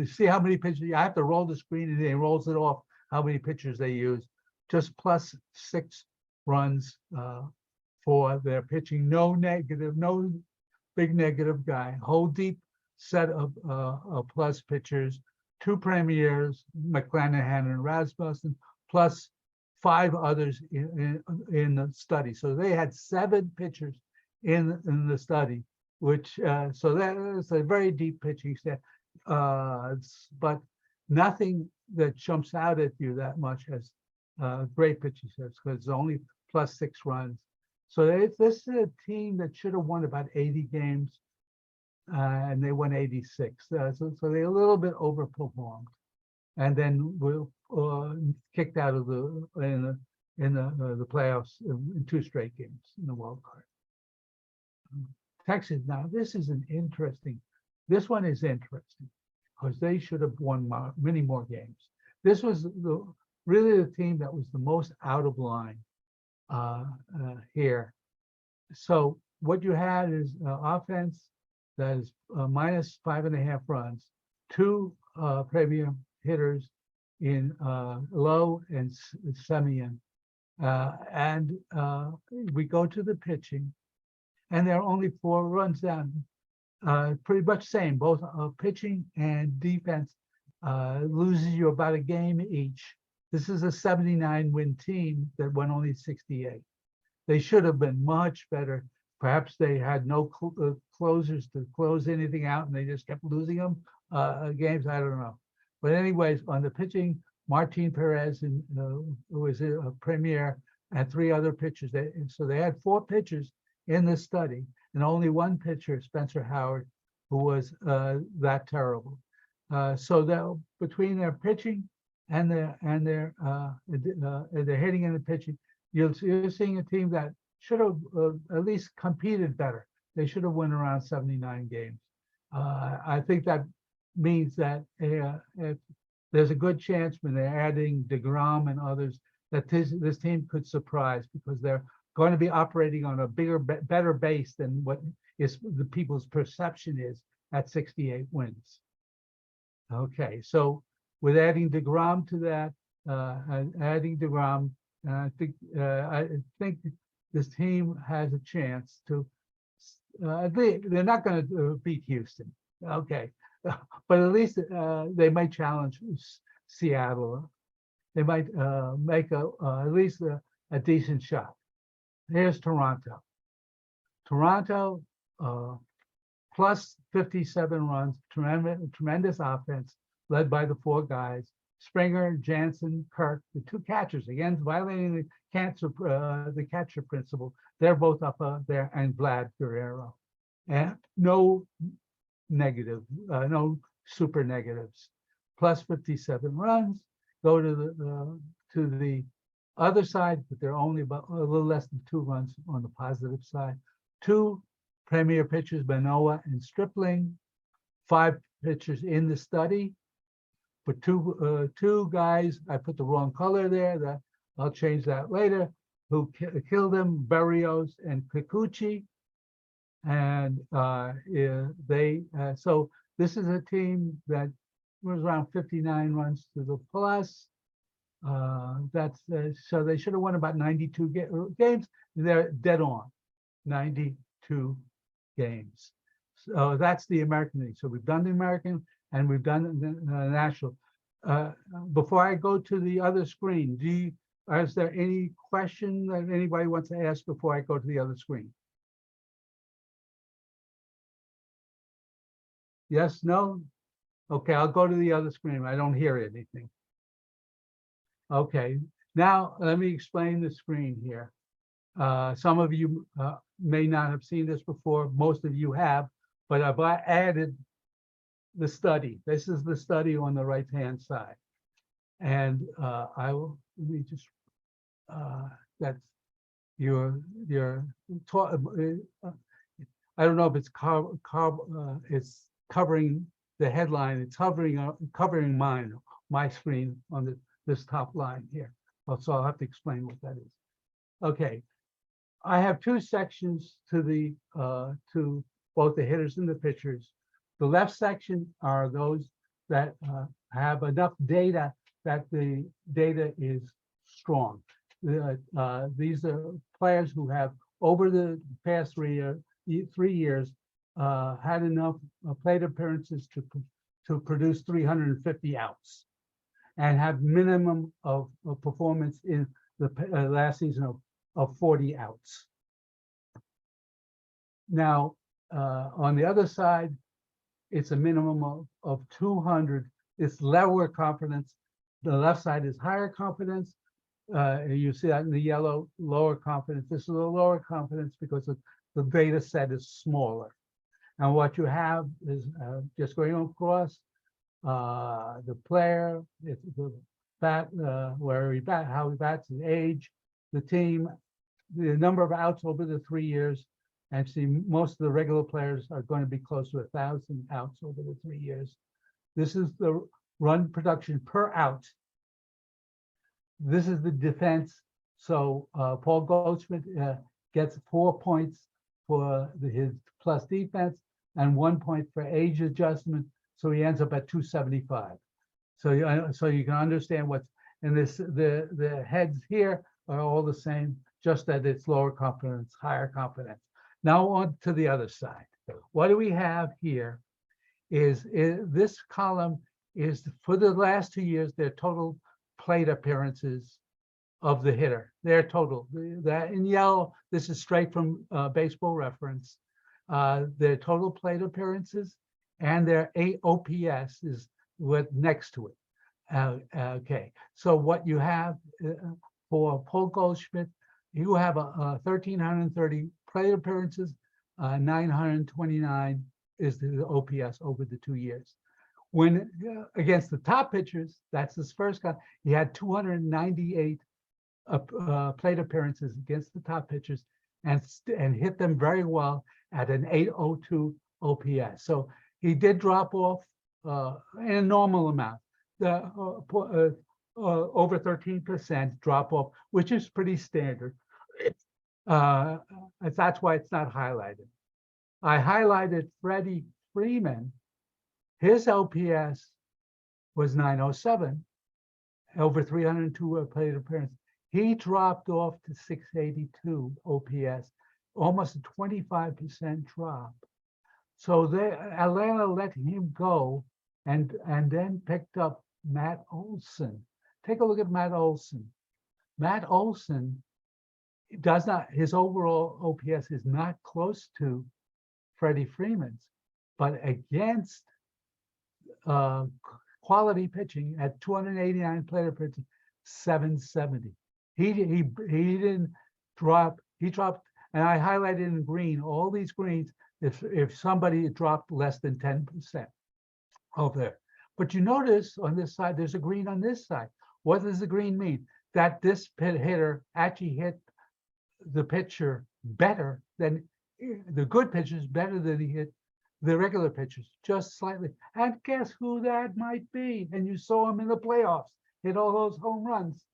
see how many pitchers. I have to roll the screen and it rolls it off how many pitchers they use. Just plus 6 runs for their pitching. No negative, no big negative guy. Whole deep set of plus pitchers. 2 premiers, McClanahan and Rasmussen, plus 5 others in the study. So they had 7 pitchers in the study, which so that is a very deep pitching staff, but nothing that jumps out at you that much as great pitching staffs, because it's only plus 6 runs. So this is a team that should have won about 80 games, and they won 86. So they a little bit overperformed, and then we're kicked out of the playoffs in 2 straight games in the wild card. Texas, now this is this one is interesting because they should have won many more games. This was really the team that was the most out of line here. So what you had is offense that is minus 5.5 runs, 2 premier hitters in Lowe and Semien. And we go to the pitching, and there are only 4 runs down. Pretty much same, both pitching and defense loses you about a game each. This is a 79 win team that won only 68. They should have been much better. Perhaps they had no closers to close anything out, and they just kept losing them games. I don't know. But anyways, on the pitching, Martin Perez, who was a premier, and 3 other pitchers. So they had 4 pitchers in the study, and only 1 pitcher, Spencer Howard, who was that terrible. So that between their pitching and their hitting and the pitching, you're seeing a team that should have at least competed better. They should have won around 79 games. I think that means that if there's a good chance when they're adding DeGrom and others that this team could surprise, because they're going to be operating on a bigger, better base than what is the people's perception is at 68 wins. Okay, so with adding DeGrom to that, and adding DeGrom, I think this team has a chance to. They're not going to beat Houston, okay, but at least they might challenge Seattle. They might make at least a decent shot. Here's Toronto. Toronto plus 57 runs, tremendous offense, led by the four guys, Springer, Jansen, Kirk, the two catchers, again, violating the catcher principle. They're both up there, and Vlad Guerrero. And no no super negatives. Plus 57 runs, go to the other side, but they're only about a little less than 2 runs on the positive side. Two premier pitchers, Manoah and Stripling. 5 pitchers in the study, but two guys, I put the wrong color there, that I'll change that later, who killed them, Berrios and Kikuchi. And so this is a team that was around 59 runs to the plus. So they should have won about 92 games. They're dead on, 92 games. So that's the American League. So we've done the American and we've done the national. Before I go to the other screen, is there any question that anybody wants to ask before I go to the other screen? Yes, no? Okay, I'll go to the other screen. I don't hear anything. Okay, now let me explain the screen here. Some of you may not have seen this before. Most of you have, but I've added the study. This is the study on the right-hand side. And I will, let me just, that's I don't know if it's it's covering the headline. It's covering my screen on this top line here. So I'll have to explain what that is. Okay, I have 2 sections to both the hitters and the pitchers. The left section are those that have enough data that the data is strong. These are players who have, over the past 3 years, had enough plate appearances to produce 350 outs, and have minimum of performance in the last season of 40 outs. Now, on the other side, it's a minimum of 200. It's lower confidence. The left side is higher confidence. You see that in the yellow, lower confidence. This is a lower confidence because the data set is smaller. And what you have is just going across the player, the bat, where he bat, how he bats, his age, the team, the number of outs over the 3 years. Actually, most of the regular players are going to be close to 1,000 outs over the 3 years. This is the run production per out. This is the defense. So Paul Goldschmidt gets 4 points for his plus defense and 1 point for age adjustment. So he ends up at 275. So you can understand what's in this. The heads here are all the same, just that it's lower confidence, higher confidence. Now on to the other side. What do we have here is this column is for the last 2 years, their total plate appearances of the hitter. Their total. That in yellow, this is straight from Baseball Reference. Their total plate appearances and their OPS is what next to it. Okay, so what you have for Paul Goldschmidt, you have 1,330 plate appearances, 929 is the OPS over the 2 years. When against the top pitchers, that's his first guy, he had 298 plate appearances against the top pitchers and hit them very well at an 802 OPS. So he did drop off in a normal amount, over 13% drop off, which is pretty standard. That's why it's not highlighted. I highlighted Freddie Freeman. His OPS was 907, over 302 plate appearances. He dropped off to 682 OPS, almost a 25% drop. So Atlanta let him go and then picked up Matt Olson. Take a look at Matt Olson. Matt Olson does not, his overall OPS is not close to Freddie Freeman's, but against quality pitching at 289 plate appearances, 770. He didn't drop, he dropped, and I highlighted in green, all these greens, if somebody dropped less than 10% over there. But you notice on this side, there's a green on this side. What does the green mean? That this hitter actually hit the pitcher better than the good pitchers, better than he hit the regular pitchers, just slightly. And guess who that might be? And you saw him in the playoffs, hit all those home runs,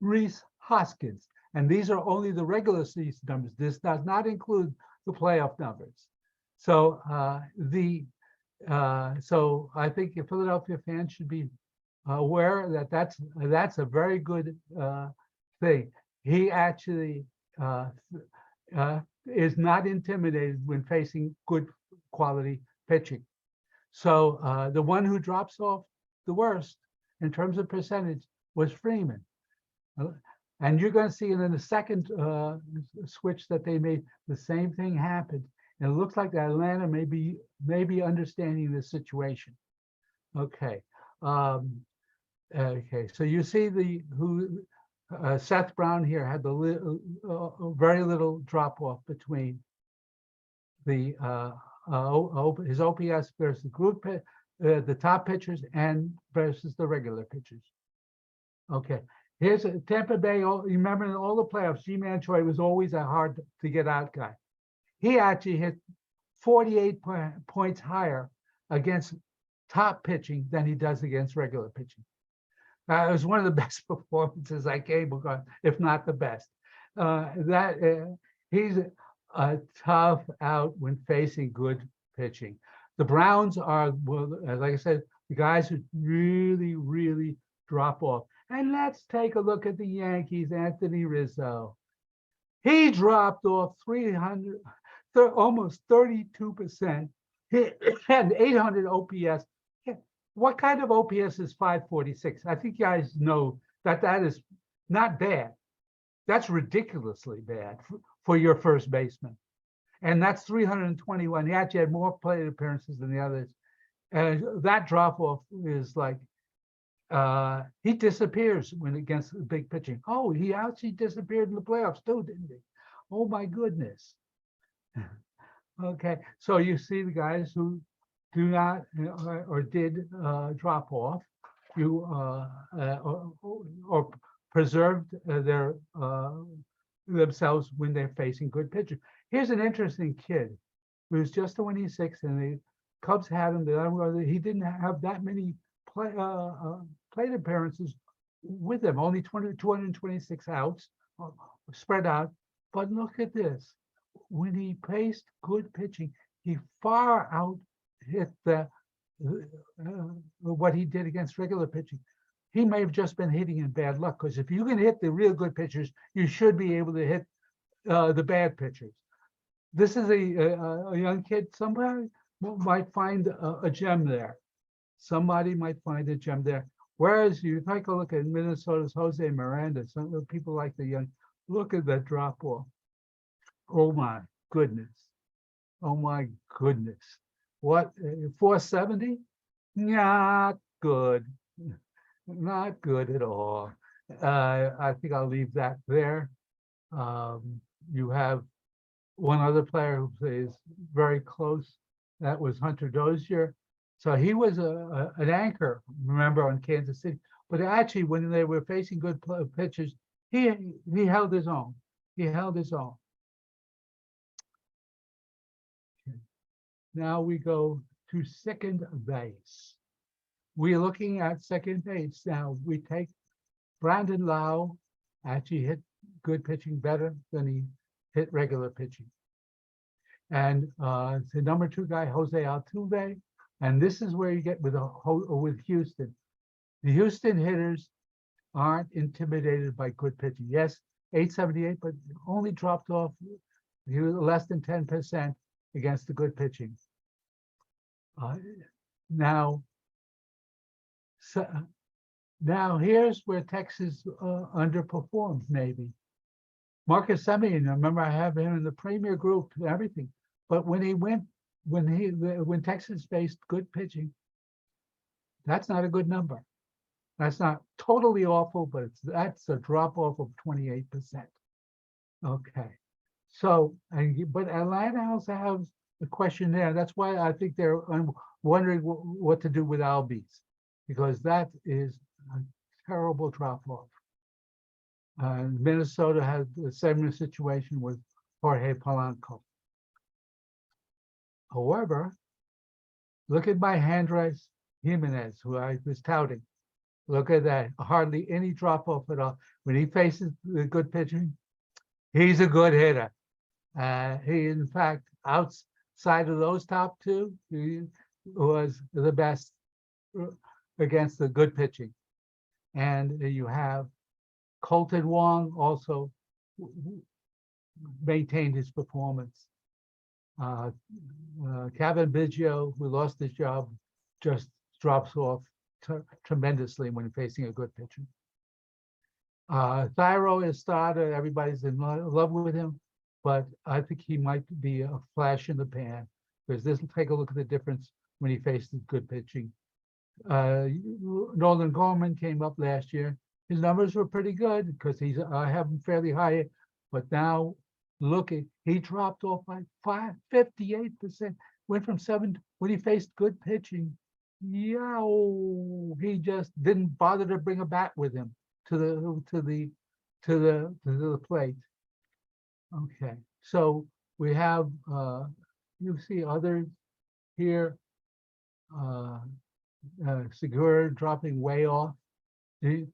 Rhys Hoskins. And these are only the regular season numbers. This does not include the playoff numbers. So so I think Philadelphia fans should be aware that that's a very good thing. He actually is not intimidated when facing good quality pitching. So the one who drops off the worst in terms of percentage was Freeman. And you're going to see in the second switch that they made, the same thing happened. And it looks like Atlanta may be understanding the situation. Okay. Okay. So you see Seth Brown here had the very little drop off between the his OPS versus the top pitchers and versus the regular pitchers. Okay. Here's Tampa Bay. You remember in all the playoffs, G-Man Choi was always a hard to get out guy. He actually hit 48 points higher against top pitching than he does against regular pitching. It was one of the best performances I came across, if not the best. He's a tough out when facing good pitching. The Browns are, well, like I said, the guys who really, really drop off. And let's take a look at the Yankees, Anthony Rizzo. He dropped off 300, almost 32%. He had 800 OPS. What kind of OPS is 546? I think you guys know that is not bad. That's ridiculously bad for your first baseman. And that's 321. He actually had more plate appearances than the others. And that drop off is like, he disappears when against the big pitching. Oh, he actually disappeared in the playoffs too, didn't he? Oh my goodness. Okay, so you see the guys who do not or did drop off, or preserved their themselves when they're facing good pitchers. Here's an interesting kid who's just 26, and the Cubs had him. He didn't have that many plate appearances with them, only 226 outs spread out. But look at this. When he faced good pitching, he far out hit what he did against regular pitching. He may have just been hitting in bad luck, because if you can hit the real good pitchers, you should be able to hit the bad pitchers. This is a young kid. Somebody might find a gem there. Somebody might find a gem there. Whereas you take a look at Minnesota's Jose Miranda, some people like the young, look at that drop off. Oh my goodness. Oh my goodness. What, 470? Not good. Not good at all. I think I'll leave that there. You have one other player who plays very close. That was Hunter Dozier. So he was an anchor, remember, on Kansas City. But actually, when they were facing good pitchers, he held his own. He held his own. Okay. Now we go to second base. We're looking at second base. Now we take Brandon Lau, actually hit good pitching better than he hit regular pitching. And the number 2 guy, Jose Altuve. And this is where you get with Houston. The Houston hitters aren't intimidated by good pitching. Yes, 878, but only dropped off less than 10% against the good pitching. Now, so, now here's where Texas underperformed, maybe. Marcus Semien, remember I have him in the premier group and everything, but when Texas faced good pitching, that's not a good number. That's not totally awful, but that's a drop off of 28%. Okay, so but Atlanta also has a question there. That's why I think they're wondering what to do with Albies, because that is a terrible drop off. Minnesota has a similar situation with Jorge Polanco. However, look at my Andres Jimenez, who I was touting. Look at that, hardly any drop off at all. When he faces the good pitching, he's a good hitter. He, in fact, outside of those top two, he was the best against the good pitching. And you have Colton Wong also maintained his performance. Kevin Biggio, who lost his job, just drops off tremendously when facing a good pitcher. Thyro is started. Everybody's in love with him, but I think he might be a flash in the pan, because this, take a look at the difference when he faces good pitching. Nolan Gorman came up last year. His numbers were pretty good because I have him fairly high, but now look at, he dropped off by 58%, went from 7 when he faced good pitching. Yeah, he just didn't bother to bring a bat with him to the plate. Okay, so we have you see others here. Segura dropping way off when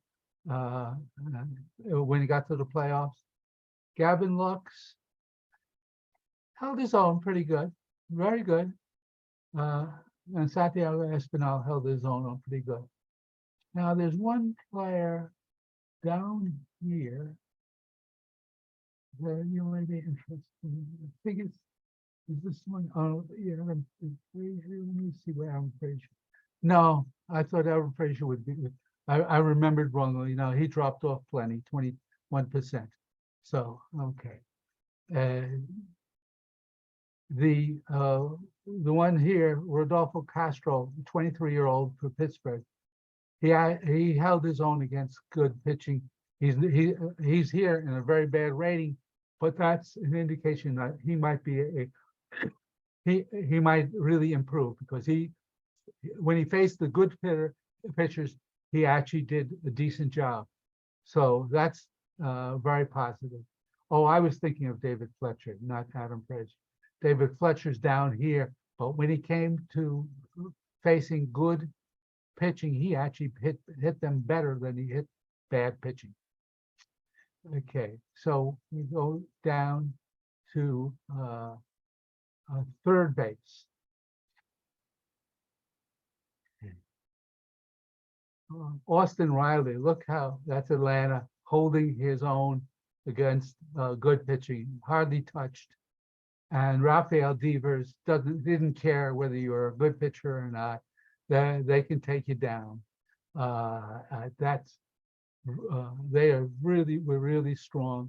he got to the playoffs. Gavin Lux held his own pretty good, very good. And Santiago Espinal held his own on pretty good. Now there's one player down here that you may be interested in. I think is this one? Oh, yeah. Let me see where Aaron Frazier. No, I thought Aaron Frazier would be. I remembered wrongly. No, he dropped off plenty, 21%. So okay. The one here, Rodolfo Castro, 23-year-old for Pittsburgh, he held his own against good pitching. He's here in a very bad rating, but that's an indication that he might be he might really improve, because when he faced the good pitchers, he actually did a decent job. So that's very positive. Oh, I was thinking of David Fletcher, not Adam Frazier. David Fletcher's down here, but when he came to facing good pitching, he actually hit them better than he hit bad pitching. Okay, so we go down to third base. Austin Riley, look how that's Atlanta holding his own against good pitching, hardly touched. And Rafael Devers didn't care whether you were a good pitcher or not. They can take you down. They were really strong.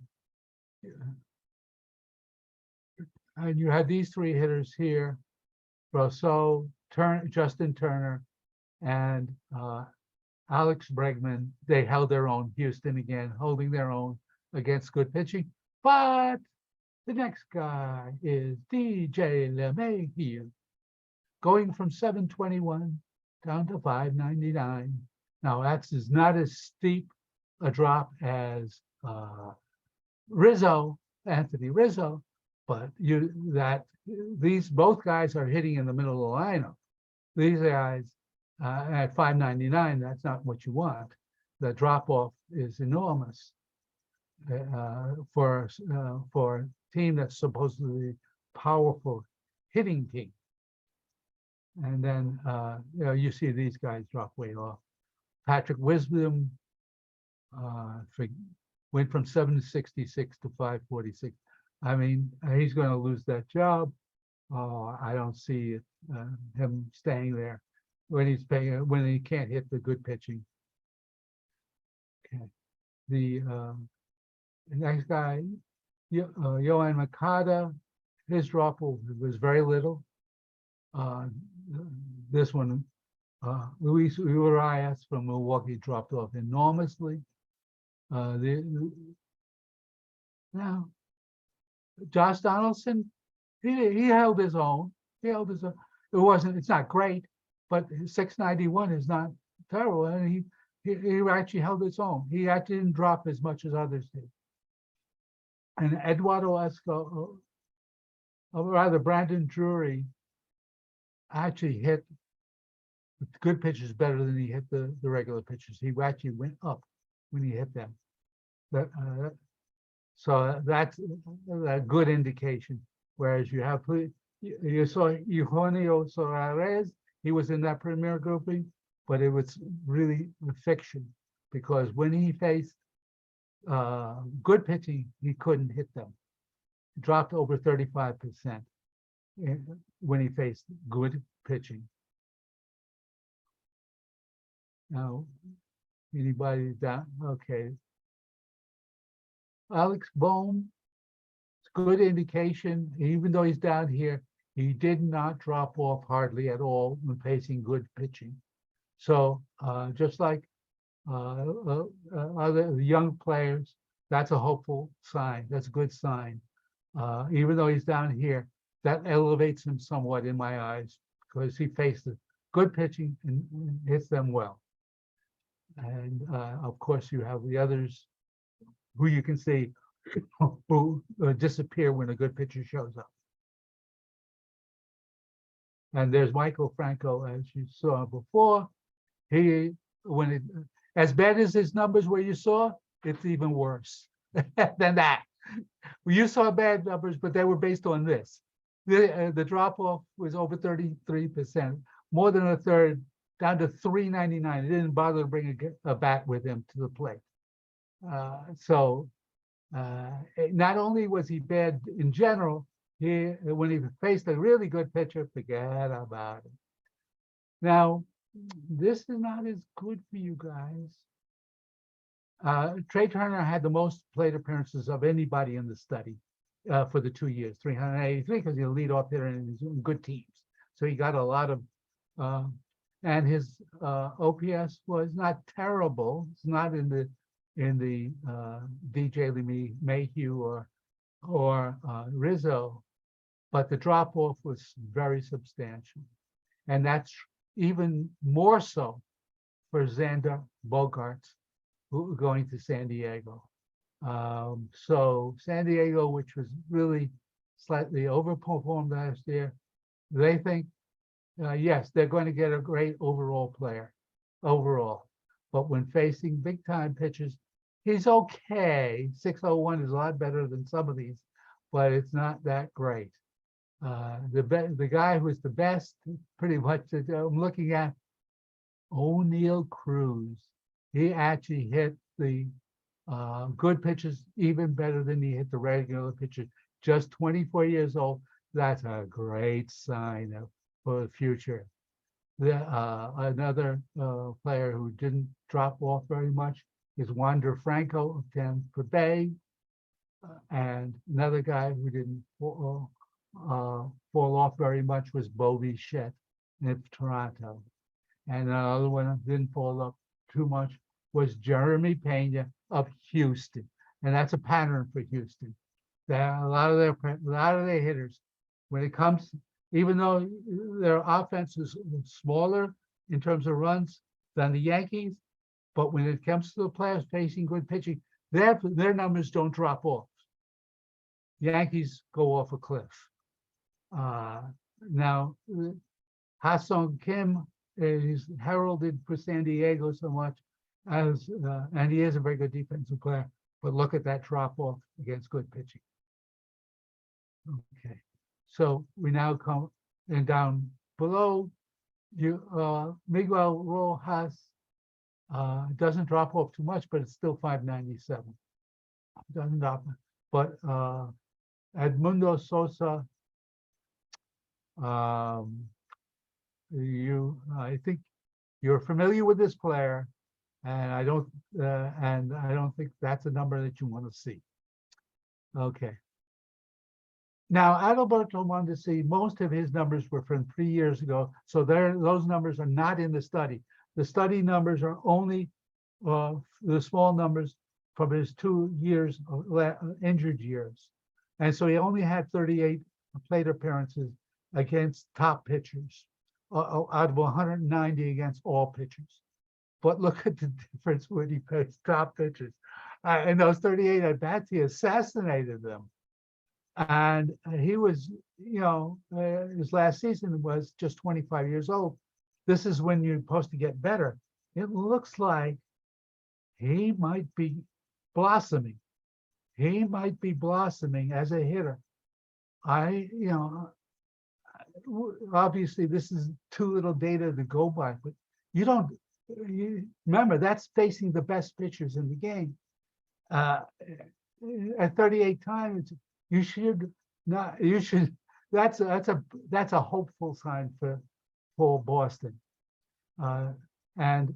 And you had these three hitters here: Rousseau, Justin Turner, and Alex Bregman. They held their own. Houston again holding their own against good pitching, but the next guy is DJ LeMahieu, going from 721 down to 599. Now that's not as steep a drop as Anthony Rizzo, but these both guys are hitting in the middle of the lineup. These guys at 599, that's not what you want. The drop off is enormous for a team that's supposedly powerful hitting team. And then you see these guys drop way off. Patrick Wisdom went from 766 to 546. I mean, he's going to lose that job. I don't see him staying there when he can't hit the good pitching. Okay. The next guy, Yohan Makata, his drop was very little. This one, Luis Urias from Milwaukee dropped off enormously. Now, Josh Donaldson, he held his own. He held his own. It's not great, but 691 is not terrible. And he actually held his own. He actually didn't drop as much as others did. And Eduardo Esco, or rather Brandon Drury, actually hit good pitches better than he hit the regular pitches. He actually went up when he hit them. So that's a good indication. Whereas you saw Eugenio Suarez, he was in that premier grouping, but it was really a fiction because when he faced good pitching, he couldn't hit them. He dropped over 35% when he faced good pitching. Now, anybody down? Okay. Alex Bohm, it's a good indication. Even though he's down here, he did not drop off hardly at all when facing good pitching. So just like other young players, that's a hopeful sign. That's a good sign. Even though he's down here, that elevates him somewhat in my eyes because he faced good pitching and hits them well. And of course, you have the others who you can see who disappear when a good pitcher shows up. And there's Michael Franco, as you saw before. As bad as his numbers where you saw, it's even worse than that. You saw bad numbers, but they were based on this. The drop-off was over 33%, more than a third, down to 399. He didn't bother to bring a bat with him to the plate. Not only was he bad in general, when he faced a really good pitcher, forget about it. Now, this is not as good for you guys. Trey Turner had the most plate appearances of anybody in the study for the 2 years, 383, because he's a leadoff hitter and he's in good teams. So he got a lot of, and his OPS was not terrible. It's not in the DJ Mayhew or Rizzo, but the drop off was very substantial, and that's even more so for Xander Bogaerts, who going to San Diego. So San Diego, which was really slightly overperformed last year, they think, yes, they're going to get a great overall player, but when facing big time pitchers, he's okay. 601 is a lot better than some of these, but it's not that great. The guy who's the best, pretty much, I'm looking at O'Neill Cruz. He actually hit the good pitches even better than he hit the regular pitches. Just 24 years old. That's a great sign for the future. Another player who didn't drop off very much is Wander Franco of Tampa Bay, and another guy who didn't fall off very much was Bo Bichette in Toronto, and another one that didn't fall off too much was Jeremy Pena of Houston, and that's a pattern for Houston. A lot of their hitters, when it comes, even though their offense is smaller in terms of runs than the Yankees, but when it comes to the players facing good pitching, their numbers don't drop off. Yankees go off a cliff. Now, Ha-Sung Kim is heralded for San Diego so much as, and he is a very good defensive player, but look at that drop off against good pitching. Okay, so we now come and down below you, Miguel Rojas It doesn't drop off too much, but it's still 597. It doesn't drop, but Edmundo Sosa, I think you're familiar with this player, and I don't think that's a number that you want to see. Okay. Now, Adalberto Mondesi, most of his numbers were from 3 years ago, so those numbers are not in the study. The study numbers are only the small numbers from his 2 years injured years, and so he only had 38 plate appearances against top pitchers out of 190 against all pitchers. But look at the difference when he faced top pitchers. In those 38 at bats, he assassinated them. And he was, his last season was just 25 years old. This is when you're supposed to get better. It looks like he might be blossoming. He might be blossoming as a hitter. Obviously this is too little data to go by, but remember that's facing the best pitchers in the game. At 38 times, that's a hopeful sign for Boston. And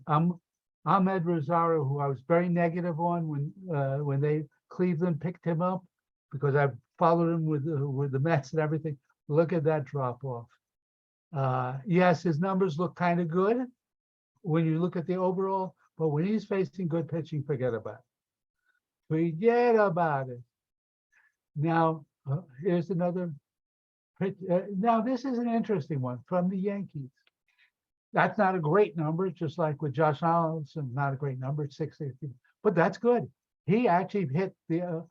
Ahmed Rosario, who I was very negative on when Cleveland picked him up, because I followed him with the Mets and everything. Look at that drop off. Yes, his numbers look kind of good when you look at the overall, but when he's facing good pitching, forget about it. Forget about it. Now, here's another pitch. Now, this is an interesting one from the Yankees. That's not a great number, just like with Josh Donaldson, not a great number, 660, but that's good. He actually hit the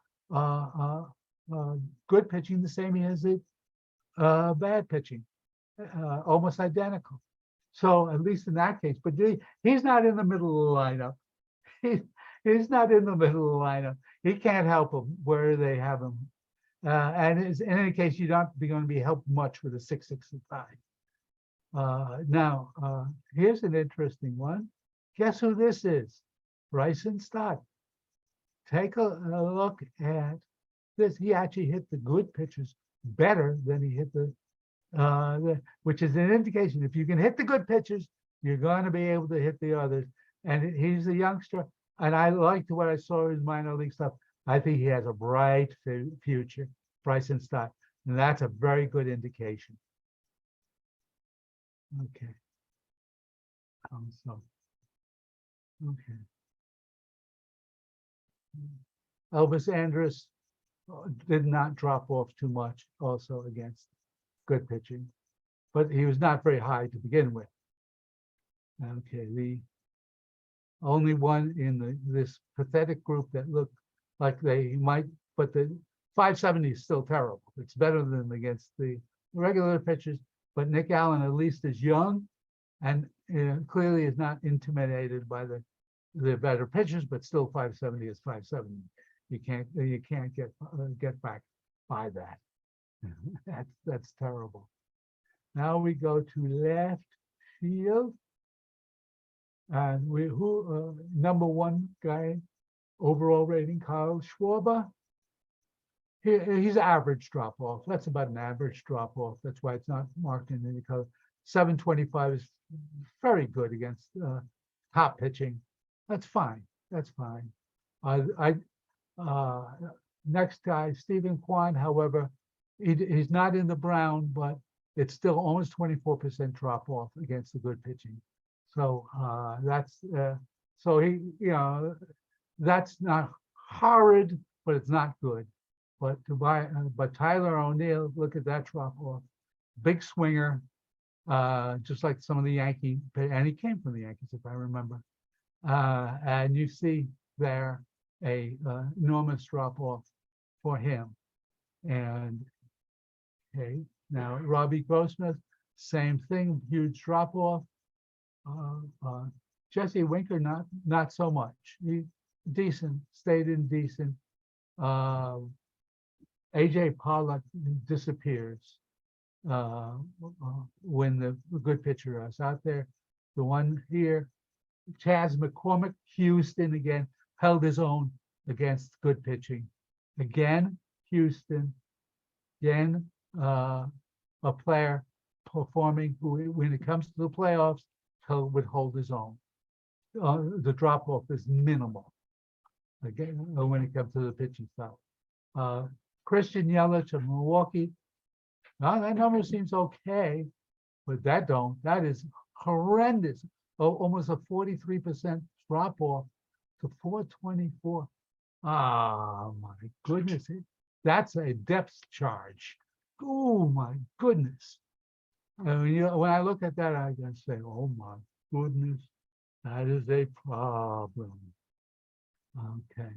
good pitching the same as it bad pitching, almost identical. So at least in that case, but he's not in the middle of the lineup. He's not in the middle of the lineup. He can't help him where they have him. And in any case, you're not going to be helped much with a 665. Now, here's an interesting one. Guess who this is? Bryson Stott. Take a look at this. He actually hit the good pitches better than he hit which is an indication if you can hit the good pitches, you're going to be able to hit the others. And he's a youngster, and I liked what I saw in his minor league stuff. I think he has a bright future, Bryson Stott, and that's a very good indication. Okay. Okay. Elvis Andrus did not drop off too much also against good pitching, but he was not very high to begin with. Okay, the only one in this pathetic group that looked like they might, but the 570 is still terrible. It's better than against the regular pitchers, but Nick Allen at least is young and clearly is not intimidated by the better pitchers, but still 570 is 570. You can't get back by that. That's terrible. Now we go to left field, and number one guy, overall rating, Kyle Schwarber. He's average drop off. That's about an average drop off. That's why it's not marked in any color. 725 is very good against top pitching. That's fine. That's fine. Next guy, Stephen Kwan, however, he's not in the brown, but it's still almost 24% drop off against the good pitching. So so he, that's not horrid, but it's not good. But Tyler O'Neill, look at that drop off, big swinger, just like some of the Yankees, and he came from the Yankees if I remember. And you see there a enormous drop off for him. And okay, now Robbie Grossman, same thing, huge drop off. Jesse Winker, not so much. He decent, stayed in decent. AJ Pollock disappears when the good pitcher is out there. The one here, Chas McCormick, Houston again, held his own against good pitching. Again, Houston, again, a player performing who, when it comes to the playoffs, would hold his own. The drop off is minimal. Again, when it comes to the pitching style. Christian Yelich of Milwaukee, that number seems okay, but that is horrendous. Almost a 43% drop off to 424. Ah, my goodness. That's a depth charge. Oh, my goodness. When I look at that, I can say, oh, my goodness, that is a problem. Okay.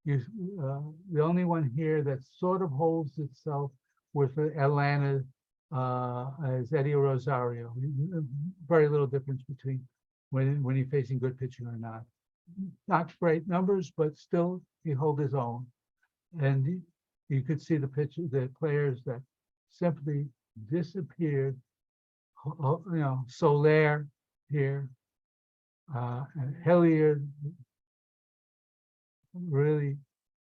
The only one here that sort of holds itself with Atlanta is Eddie Rosario. Very little difference between when he's facing good pitching or not. Not great numbers, but still he holds his own. And you could see the players that simply disappeared. Soler here, and Hilliard really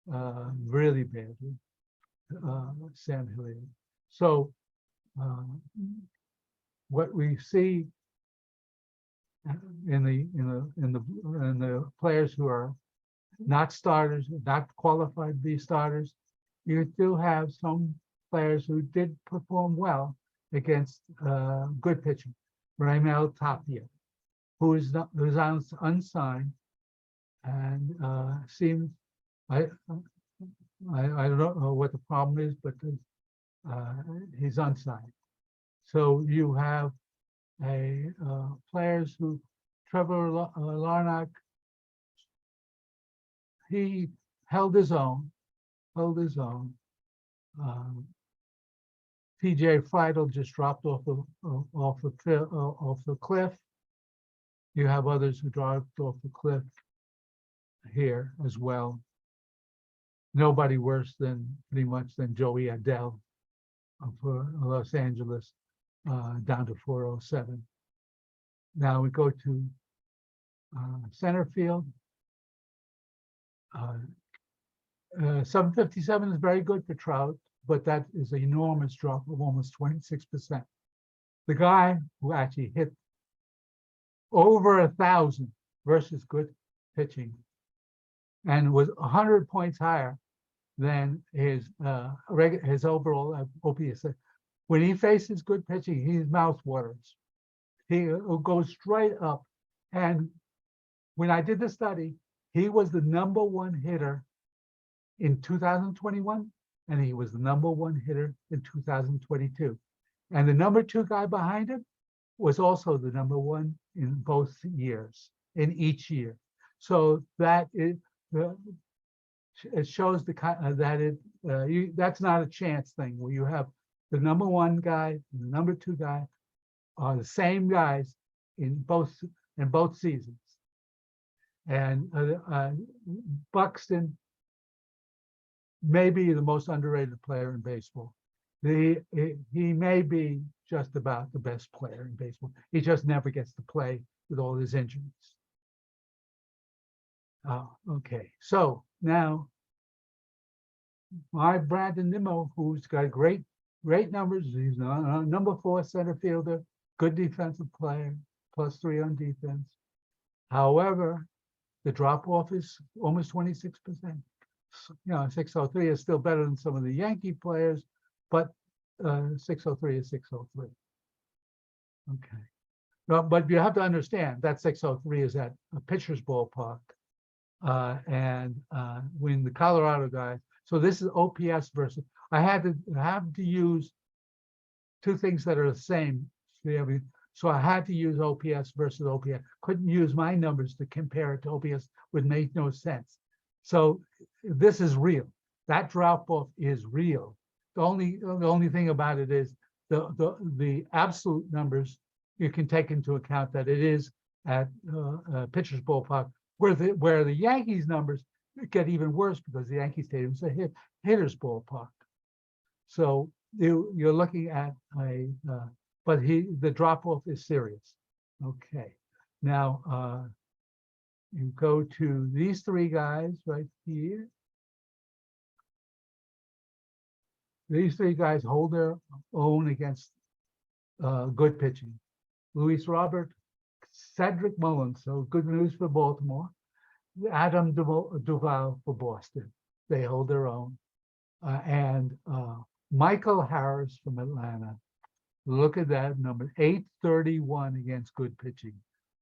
badly. Sam Hilliard. So what we see in the players who are not starters, not qualified to be starters, you do have some players who did perform well against good pitching. Raimel Tapia, who's unsigned and seems I don't know what the problem is, but he's unsigned. So you have players who Trevor Larnach, he held his own. TJ Friedel just dropped off the cliff. You have others who dropped off the cliff here as well. Nobody worse than pretty much than Joey Adell for Los Angeles, down to 407. Now we go to center field. 757 is very good for Trout, but that is an enormous drop of almost 26%. The guy who actually hit over 1,000 versus good pitching and was 100 points higher than his overall OPS. When he faces good pitching, his mouth waters. He goes straight up. And when I did the study, he was the #1 hitter in 2021, and he was the #1 hitter in 2022. And the #2 guy behind him was also the #1 in both years, in each year. So that is it shows that's not a chance thing where you have the #1 guy and the #2 guy are the same guys in both seasons. And Buxton may be the most underrated player in baseball. He may be just about the best player in baseball. He just never gets to play with all his injuries. Okay, so now my Brandon Nimmo, who's got great numbers. He's a #4 center fielder, good defensive player, +3 on defense. However, the drop off is almost 26%. 603 is still better than some of the Yankee players, but 603 is 603. Okay. But you have to understand that 603 is at a pitcher's ballpark. And when the Colorado guys, so this is OPS versus, I had to use two things that are the same. So I had to use OPS versus OPS. Couldn't use my numbers to compare it to OPS, would make no sense. So this is real. That drop off is real. The only thing about it is the absolute numbers. You can take into account that it is at pitcher's ballpark, where the Yankees numbers get even worse because the Yankee Stadium is a hitter's ballpark. So you're looking at the drop off is serious. Okay, Now, you go to these three guys right here. These three guys hold their own against good pitching. Luis Robert, Cedric Mullins, so good news for Baltimore. Adam Duvall for Boston. They hold their own. And Michael Harris from Atlanta. Look at that number, 831 against good pitching.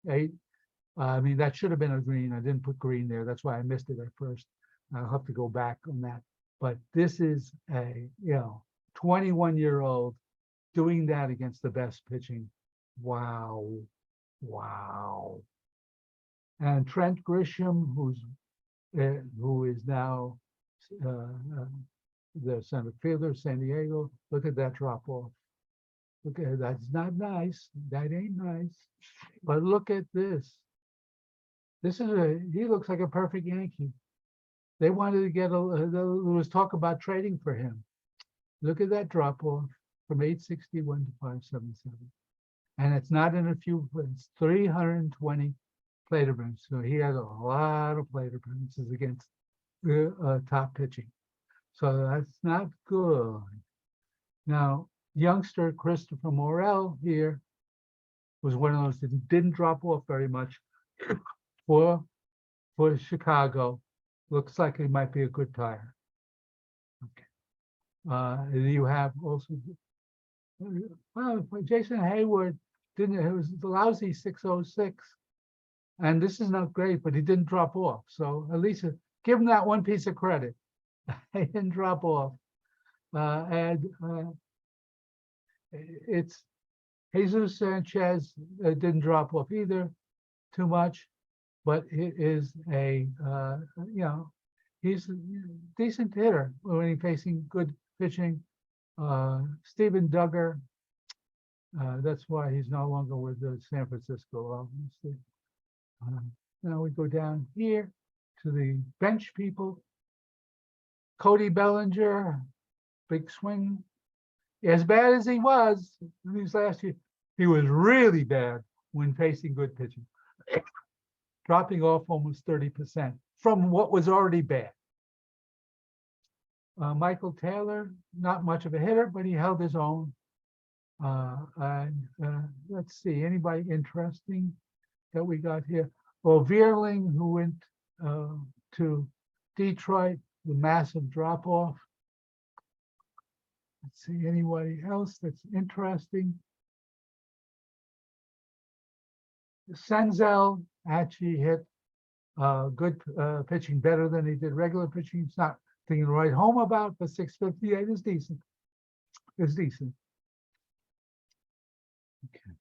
I mean, that should have been a green. I didn't put green there. That's why I missed it at first. I'll have to go back on that. But this is a 21-year-old doing that against the best pitching. Wow. Wow. And Trent Grisham, who is now the center fielder, San Diego. Look at that drop off. Look at that's not nice. That ain't nice. But look at this. This is he looks like a perfect Yankee. They wanted to get there was talk about trading for him. Look at that drop off from 861 to 577. And it's not in a few, it's 320 plate appearances. So he has a lot of plate appearances against top pitching. So that's not good. Now, youngster Christopher Morel here was one of those that didn't drop off very much for Chicago. Looks like he might be a good tire. Okay. You have also, well, Jason Hayward didn't, it was the lousy 606. And this is not great, but he didn't drop off. So at least give him that one piece of credit. He didn't drop off. It's Jesus Sanchez didn't drop off either too much, but it is a, he's a decent hitter when he's facing good pitching. Steven Duggar, that's why he's no longer with the San Francisco, obviously. Now we go down here to the bench people. Cody Bellinger, big swing. As bad as he was in these last year, he was really bad when facing good pitching, dropping off almost 30% from what was already bad. Michael Taylor, not much of a hitter, but he held his own. Let's see, anybody interesting that we got here? Well, Veerling, who went to Detroit, the massive drop off. Let's see, anybody else that's interesting? Senzel actually hit good pitching, better than he did regular pitching. It's not thing to write home about, but 658 is decent. It's decent. Okay.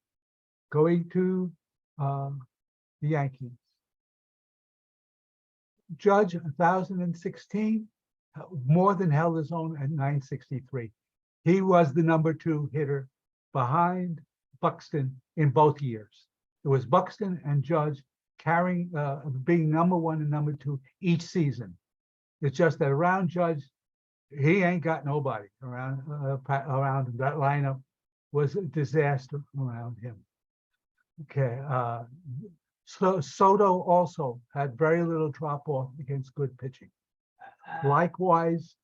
Going to the Yankees. Judge 1,016, more than held his own at 963. He was the number 2 hitter behind Buxton in both years. It was Buxton and Judge carrying, being number 1 and number 2 each season. It's just that around Judge, he ain't got nobody around him. That lineup was a disaster around him. Okay. So Soto also had very little drop off against good pitching. Likewise,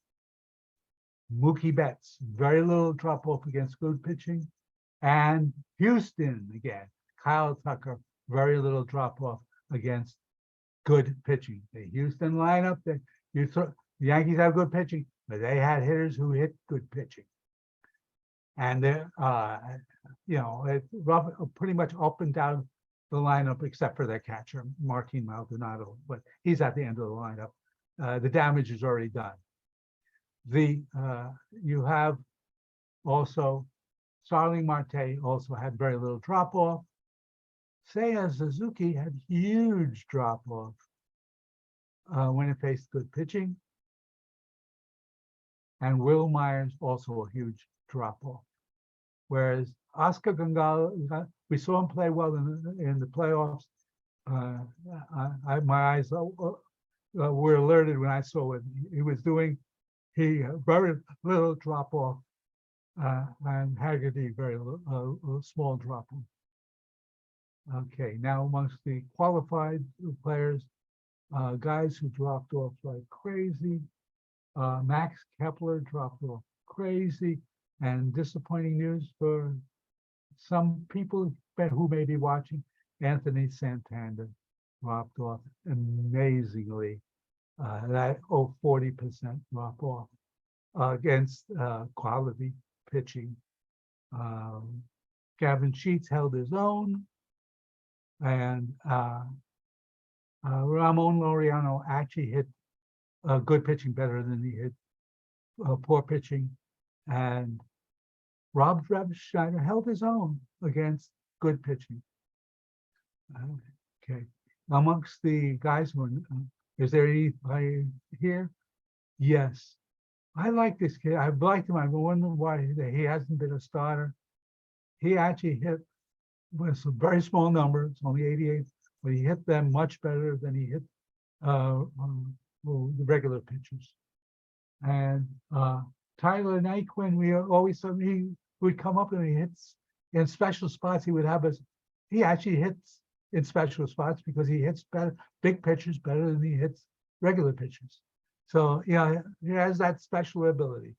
Mookie Betts, very little drop off against good pitching. And Houston again, Kyle Tucker, very little drop off against good pitching. The Houston lineup that the Yankees have good pitching, but they had hitters who hit good pitching. And they're, it's pretty much up and down the lineup, except for their catcher, Martin Maldonado, but he's at the end of the lineup. The damage is already done. You have also Starling Marte also had very little drop off. Seiya Suzuki had huge drop off when it faced good pitching. And Will Myers also a huge drop off. Whereas Oscar Gonzalez, we saw him play well in the playoffs. My eyes were alerted when I saw what he was doing. He very little drop off, and Haggerty very small drop off. Okay, now amongst the qualified players, guys who dropped off like crazy. Max Kepler dropped off crazy, and disappointing news for some people who may be watching. Anthony Santander dropped off amazingly. That 40% drop off against quality pitching. Um, Gavin Sheets held his own, and Ramon Laureano actually hit good pitching better than he hit poor pitching, and Rob Schneider held his own against good pitching. Okay, amongst the guys who is there anybody here? Yes, I like this kid. I've liked him. I've wondered why he hasn't been a starter. He actually hit with some very small numbers, only 88, but he hit them much better than he hit the regular pitchers. And Tyler Naquin, we always thought he would come up and he hits in special spots. He actually hits in special spots because he hits better, big pitchers better than he hits regular pitchers. So yeah, he has that special ability.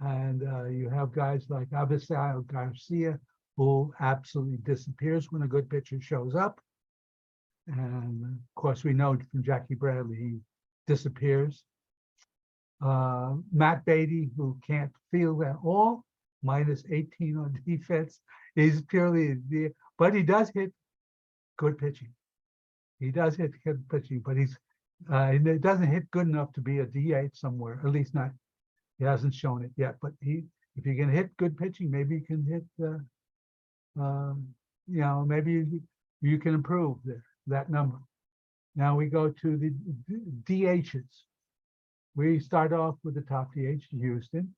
And you have guys like Abisail Garcia, who absolutely disappears when a good pitcher shows up. And of course, we know from Jackie Bradley, he disappears. Matt Beatty, who can't field at all, minus 18 on defense. He's purely but he does hit good pitching. He does hit good pitching, but it doesn't hit good enough to be a DH somewhere. At least not. He hasn't shown it yet. But if you can hit good pitching, maybe you can hit. Maybe you can improve that number. Now we go to the DHs. We start off with the top DH, Houston,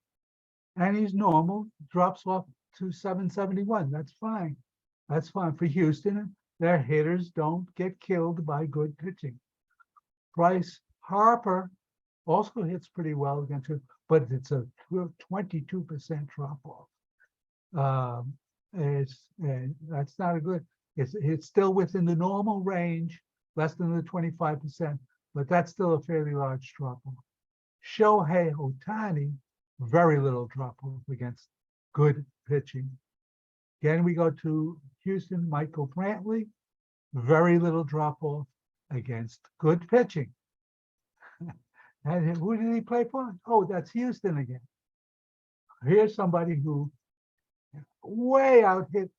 and he's normal, drops off to 771. That's fine. That's fine for Houston. Their hitters don't get killed by good pitching. Bryce Harper also hits pretty well against it, but it's a 22% drop off. That's not a good. It's still within the normal range, less than the 25%, but that's still a fairly large drop off. Shohei Ohtani, very little drop off against good pitching. Again, we go to Houston, Michael Brantley, very little drop off against good pitching. And who did he play for? Oh, that's Houston again. Here's somebody who way out hit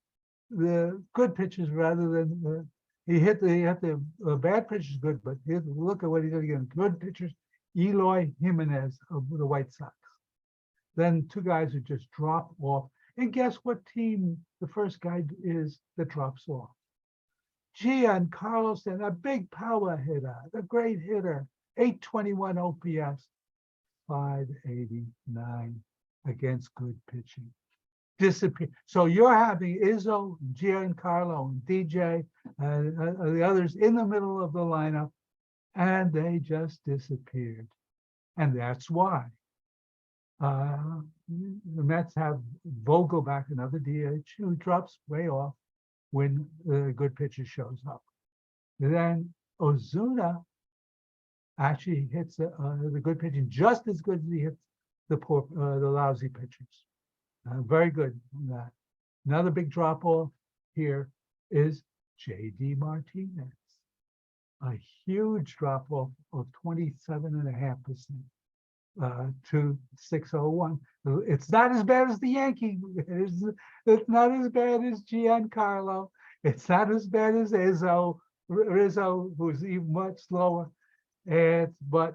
the good pitchers rather than he hit the bad pitchers good, but look at what he did against good pitchers. Eloy Jimenez of the White Sox. Then two guys who just drop off. And guess what team the first guy is that drops off? Giancarlo Stanton, a big power hitter, a great hitter, 821 OPS, 589 against good pitching. Disappear. So you're having Izzo, Giancarlo, and DJ, and the others in the middle of the lineup, and they just disappeared. And that's why the Mets have Vogelbach, another DH, who drops way off when the good pitcher shows up. Then Ozuna actually hits the good pitching just as good as he hits the lousy pitchers. Very good on that. Another big drop off here is J.D. Martinez. A huge drop off of 27.5% to 601. It's not as bad as the Yankees. It's not as bad as Giancarlo. It's not as bad as Rizzo, who's even much lower. But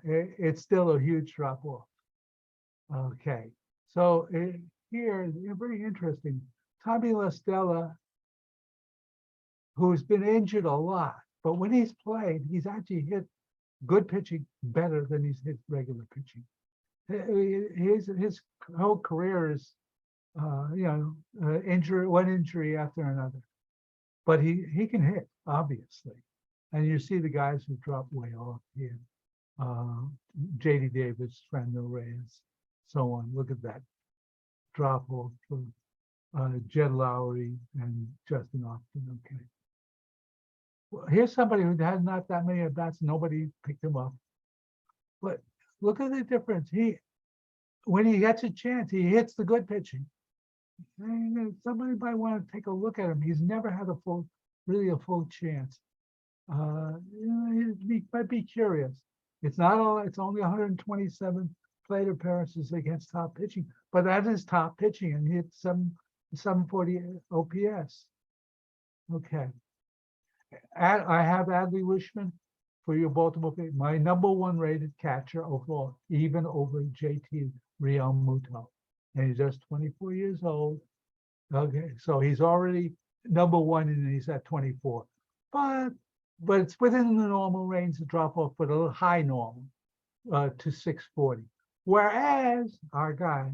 it's still a huge drop off. Okay, so here, very interesting. Tommy La Stella, who's been injured a lot, but when he's played, he's actually hit good pitching better than he's hit regular pitching. His whole career is, one injury after another. But he can hit, obviously. And you see the guys who drop way off here. J.D. Davis, Fernando Reyes, so on. Look at that drop off. Jed Lowry and Justin Austin. Okay. Well, here's somebody who has not that many at bats. Nobody picked him up. But look at the difference. When he gets a chance, he hits the good pitching. And somebody might want to take a look at him. He's never had really a full chance. He might be curious. It's only 127 plate appearances against top pitching, but that is top pitching, and he hit 740 OPS. Okay. I have Adley Wishman for your Baltimore, my #1 rated catcher overall, even over JT Realmuto. And he's just 24 years old. Okay, so he's already #1 and he's at 24. But it's within the normal range to drop off, but a little high normal to 640. Whereas our guy,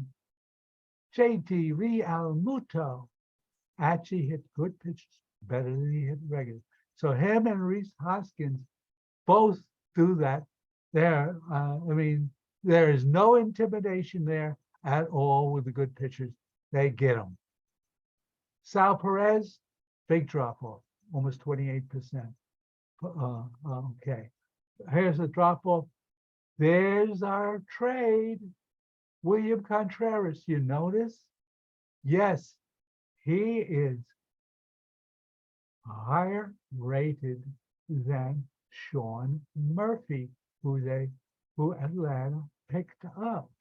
JT Realmuto, actually hit good pitches better than he hit regular. So him and Reese Hoskins both do that there. There is no intimidation there at all with the good pitchers. They get them. Sal Perez, big drop off, almost 28%. Okay, here's a drop off. There's our trade. William Contreras, you notice? Yes, he is higher rated than Sean Murphy, who Atlanta picked up.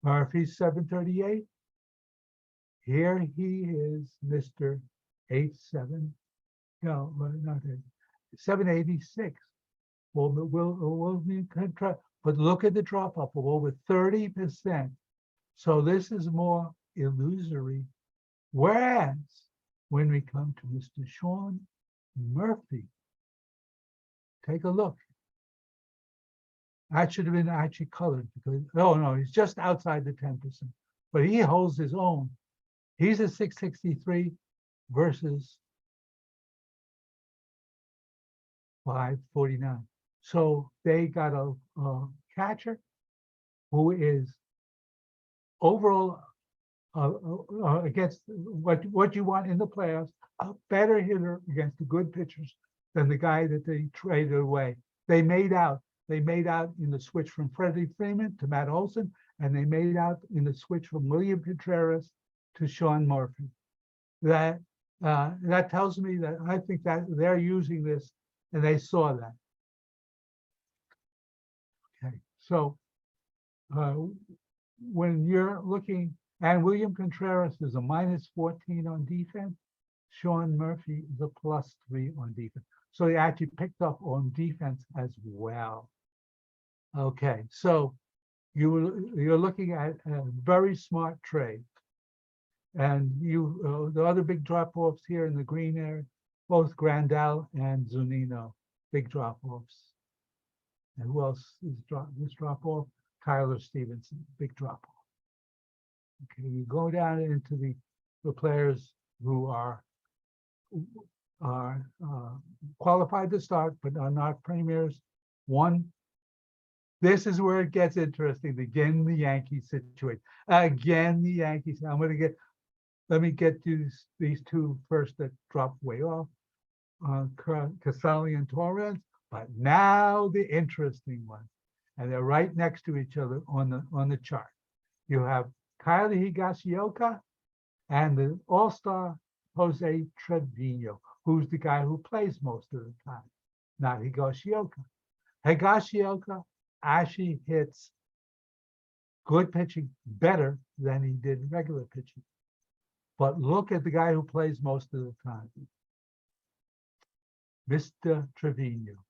Murphy's 738. Here he is, Mr. 87. No, not 786. But look at the drop off of over 30%. So this is more illusory. Whereas when we come to Mr. Sean Murphy, take a look. That should have been actually colored because, oh no, he's just outside the 10%, but he holds his own. He's a 663 versus 549. So they got a catcher who is overall against what you want in the playoffs, a better hitter against the good pitchers than the guy that they traded away. They made out in the switch from Freddie Freeman to Matt Olson, and they made out in the switch from William Contreras to Sean Murphy. That tells me that I think that they're using this and they saw that. Okay, so when you're looking, and William Contreras is a -14 on defense, Sean Murphy is a +3 on defense. So he actually picked up on defense as well. Okay, so you're looking at a very smart trade. And the other big drop-offs here in the green area, both Grandal and Zunino, big drop-offs. And who else is this drop-off? Tyler Stevenson, big drop-off. Okay, you go down into the players who are qualified to start, but are not premiers. This is where it gets interesting. Again, the Yankees situation. Again, the Yankees. Let me get to these two first that dropped way off. Casali and Torres, but now the interesting one. And they're right next to each other on the chart. You have Kylie Higashioka and the all-star Jose Trevino, who's the guy who plays most of the time, not Higashioka. Higashioka actually hits good pitching better than he did regular pitching. But look at the guy who plays most of the time. Mr. Trevino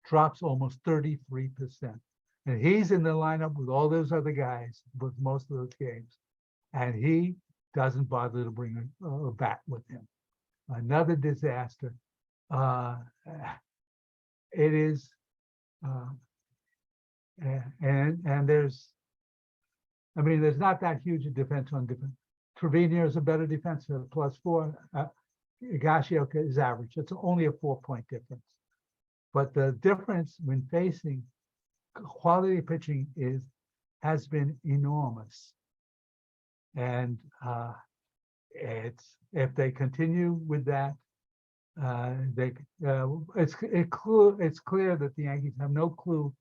drops almost 33%. And he's in the lineup with all those other guys with most of those games. And he doesn't bother to bring a bat with him. Another disaster. It is, and there's not that huge a difference on different. Trevino is a better defensive, +4. Higashioka is average. It's only a 4-point difference. But the difference when facing quality pitching has been enormous. And if they continue with that, it's clear that the Yankees have no clue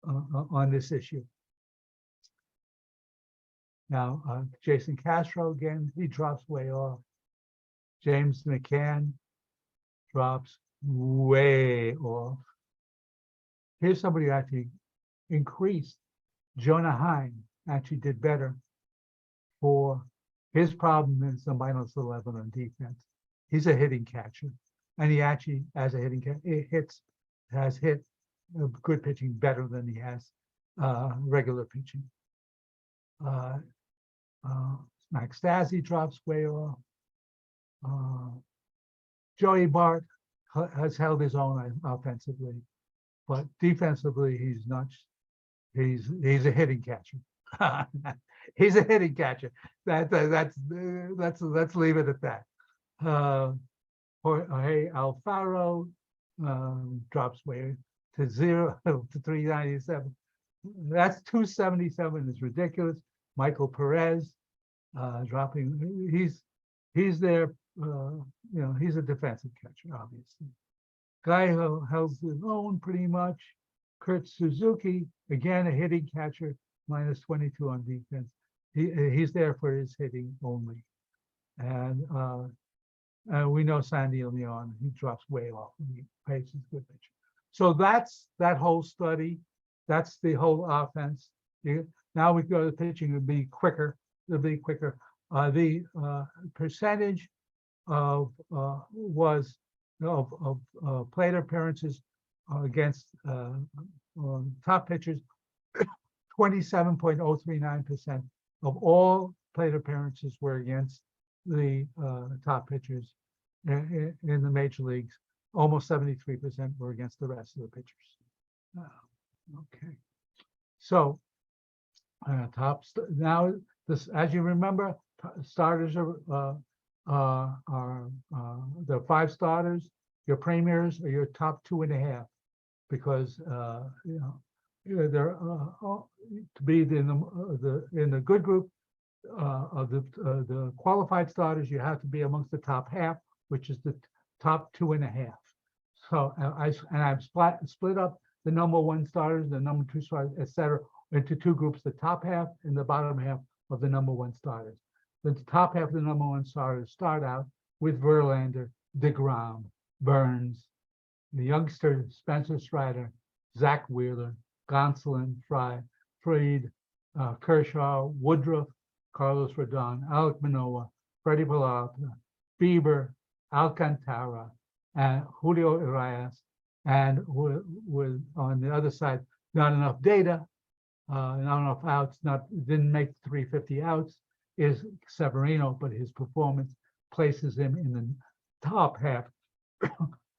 on this issue. Now, Jason Castro again, he drops way off. James McCann drops way off. Here's somebody who actually increased. Jonah Heim actually did better. For his problem is the -11 on defense. He's a hitting catcher, and he actually, as a hitting catcher, has hit good pitching better than he has regular pitching. Max Stassi drops way off. Joey Bart has held his own offensively, but defensively he's not. He's a hitting catcher. He's a hitting catcher. Let's leave it at that. Jorge Alfaro drops way to 0 to 397. That's 277 is ridiculous. Michael Perez dropping. He's there. He's a defensive catcher, obviously. Guy who held his own pretty much. Kurt Suzuki, again a hitting catcher, -22 on defense. He's there for his hitting only. And we know Sandy Leon, he drops way off when he plays his good pitcher. So that's that whole study. That's the whole offense. Now we go to pitching, it'll be quicker. The percentage of plate appearances against top pitchers, 27.039% of all plate appearances were against the top pitchers in the major leagues. Almost 73% were against the rest of the pitchers. Okay, so now this, as you remember, starters are the 5 starters. Your premiers are your top 2.5, because they're to be in the good group of the qualified starters. You have to be amongst the top half, which is the top 2.5. So I've split up the number 1 starters, the number 2 starters, etc., into 2 groups: the top half and the bottom half of the number 1 starters. The top half of the number 1 starters start out with Verlander, DeGrom, Burns, the youngster Spencer Strider, Zach Wheeler, Gonsolin, Fried, Kershaw, Woodruff, Carlos Rodon, Alek Manoah, Freddie Peralta, Bieber, Alcantara, and Julio Urias. And with on the other side, not enough data, not enough outs, didn't make 350 outs, is Severino, but his performance places him in the top half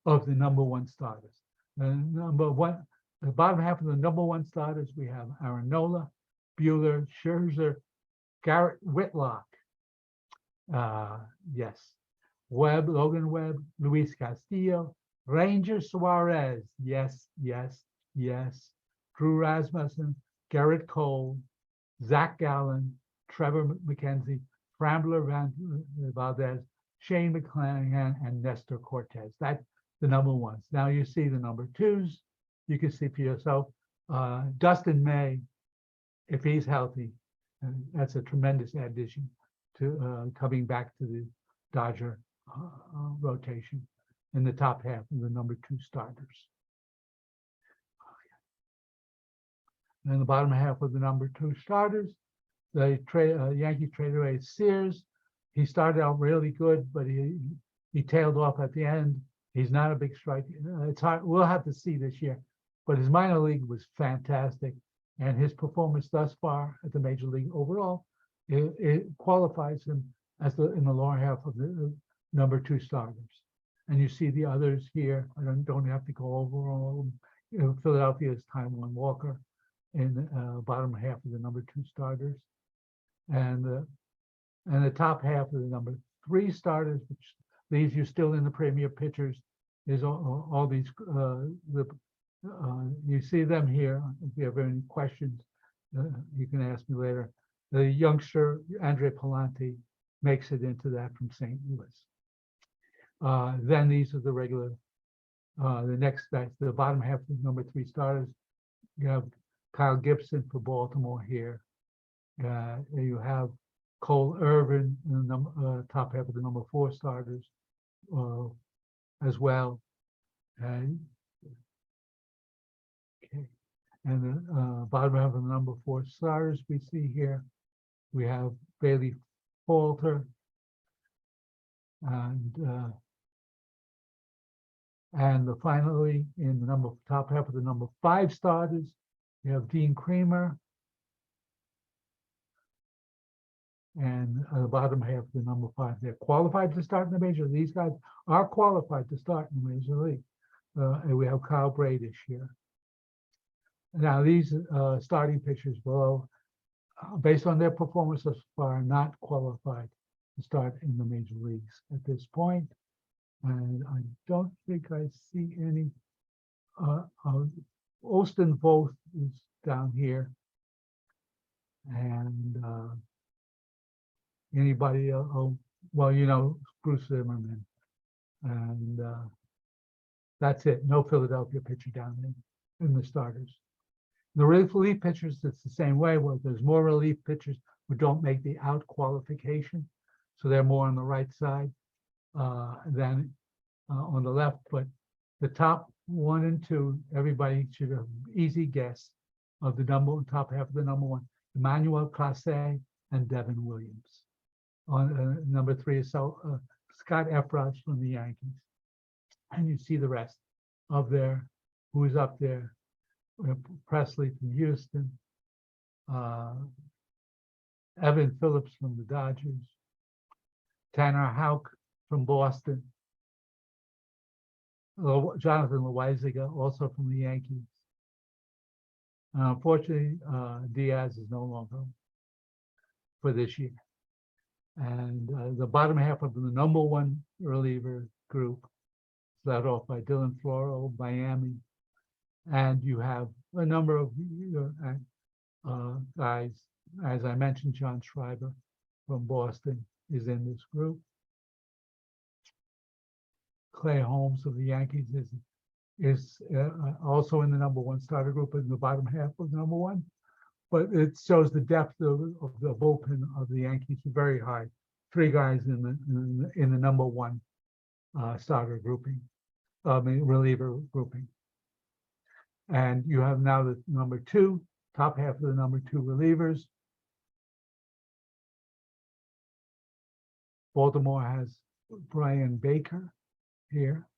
of the number 1 starters. The bottom half of the number 1 starters, we have Aaron Nola, Buehler, Scherzer, Garrett Whitlock, yes, Logan Webb, Luis Castillo, Ranger Suarez, yes, Drew Rasmussen, Garrett Cole, Zach Gallen, Trevor McKenzie, Framber Valdez, Shane McClanahan, and Nestor Cortez. That's the number 1s. Now you see the number 2s. You can see for yourself. Dustin May, if he's healthy, that's a tremendous addition to coming back to the Dodger rotation in the top half of the number 2 starters. And the bottom half of the number 2 starters, the Yankees traded away Sears. He started out really good, but he tailed off at the end. He's not a big strike. It's hard. We'll have to see this year. But his minor league was fantastic, and his performance thus far at the major league overall, it qualifies him as in the lower half of the number 2 starters. And you see the others here. I don't have to go over all of them. Philadelphia's Taijuan Walker in the bottom half of the number 2 starters, and the top half of the number 3 starters, which leaves you still in the premier pitchers, is all these. You see them here. If you have any questions, you can ask me later. The youngster Andre Palante, makes it into that from St. Louis. Then these are the regular, the next, that's the bottom half of the number 3 starters. You have Kyle Gibson for Baltimore here. You have Cole Irvin in the top half of the number 4 starters as well. And okay, and the bottom half of the number 4 starters we see here, we have Bailey Falter and finally in the top half of the number 5 starters, we have Dean Creamer. And the bottom half of the number 5, they're qualified to start in the major league. These guys are qualified to start in the major league. And we have Kyle Bradish here. Now these starting pitchers below, based on their performance thus far, are not qualified to start in the major leagues at this point. And I don't think I see any. Austin Voth is down here. And anybody else? Oh, well, you know, Bruce Zimmerman. And that's it. No Philadelphia pitcher down in the starters. The relief pitchers, it's the same way. Well, there's more relief pitchers who don't make the out qualification. So they're more on the right side than on the left. But the top 1 and 2, everybody should have an easy guess of the top half of the number 1, Emmanuel Clase and Devin Williams. On number 3 is Scott Efros from the Yankees. And you see the rest of who is up there. Presley from Houston, Evan Phillips from the Dodgers, Tanner Houck from Boston, Jonathan Loaiziga, also from the Yankees. Unfortunately, Diaz is no longer for this year. And the bottom half of the number 1 reliever group is led off by Dylan Floro, Miami. And you have a number of guys, as I mentioned, John Schreiber from Boston is in this group. Clay Holmes of the Yankees is also in the number 1 starter group in the bottom half of number 1. But it shows the depth of the bullpen of the Yankees very high. 3 guys in the number 1 starter grouping, reliever grouping. And you have now the number 2, top half of the number 2 relievers. Baltimore has Brian Baker here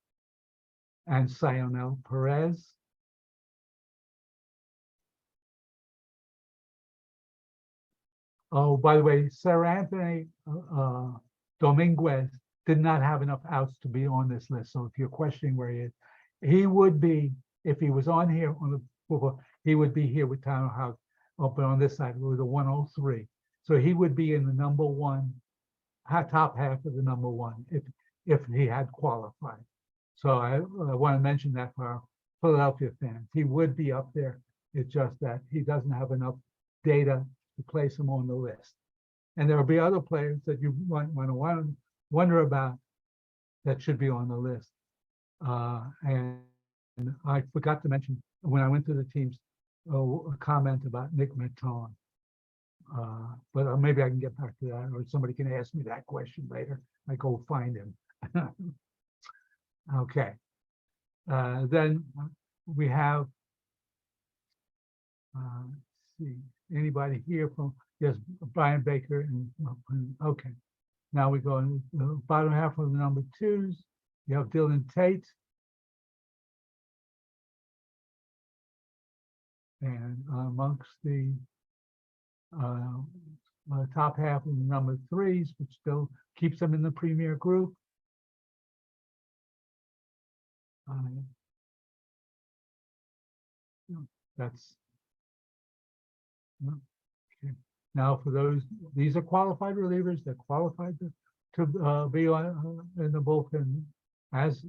and Sionel Perez. Oh, by the way, Sir Anthony Dominguez did not have enough outs to be on this list. So if you're questioning where he is, he would be, if he was on here on the football, he would be here with Tanner Houck up on this side with a 103. So he would be in the number 1, top half of the number 1 if he had qualified. So I want to mention that for our Philadelphia fans. He would be up there. It's just that he doesn't have enough data to place him on the list. And there will be other players that you might want to wonder about that should be on the list. And I forgot to mention when I went to the teams a comment about Nick Maton. But maybe I can get back to that, or somebody can ask me that question later. I go find him. Okay. Then we have, let's see, anybody here from, yes, Brian Baker. Okay. Now we go in the bottom half of the number 2s. You have Dylan Tate. And amongst the top half of the number 3s, which still keeps them in the premier group. That's okay. Now for those, these are qualified relievers. They're qualified to be on in the bullpen. As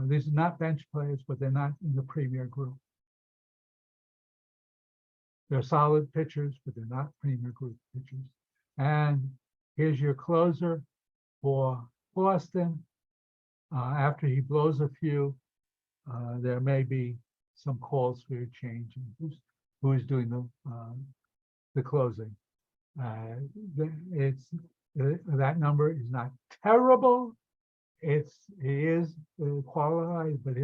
these are not bench players, but they're not in the premier group. They're solid pitchers, but they're not premier group pitchers. And here's your closer for Boston. After he blows a few, there may be some calls for changing. Who's doing the closing? It's that number is not terrible. He is qualified, but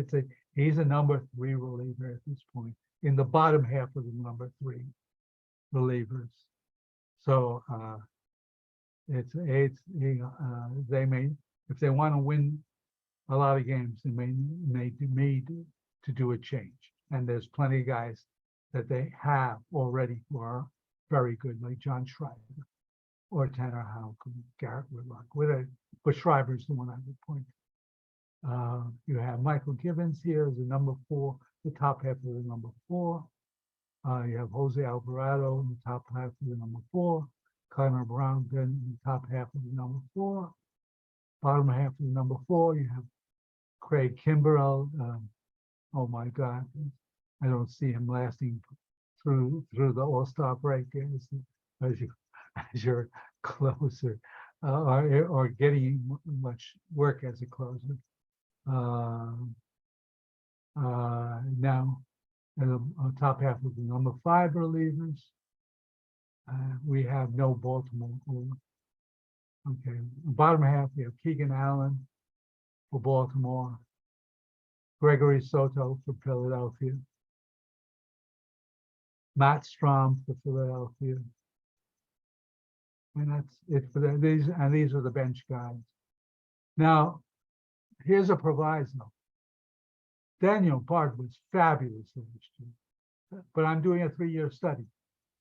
he's a number 3 reliever at this point in the bottom half of the number 3 relievers. So they may, if they want to win a lot of games, they may need to do a change. And there's plenty of guys that they have already who are very good, like John Schreiber or Tanner Houck, Garrett Whitlock, but Schreiber's the one I would point to. You have Michael Givens here as a number 4, the top half of the number 4. You have Jose Alvarado in the top half of the number 4. Connor Brown in the top half of the number 4. Bottom half of the number 4, you have Craig Kimbrell. Oh my God, I don't see him lasting through the All-Star break as your closer, or getting much work as a closer. Now, on top half of the number 5 relievers, we have no Baltimore. Okay, bottom half, we have Keegan Allen for Baltimore, Gregory Soto for Philadelphia, Matt Strom for Philadelphia. And that's it for that. These are the bench guys. Now, here's a proviso. Daniel Bard was fabulous last year, but I'm doing a 3-year study.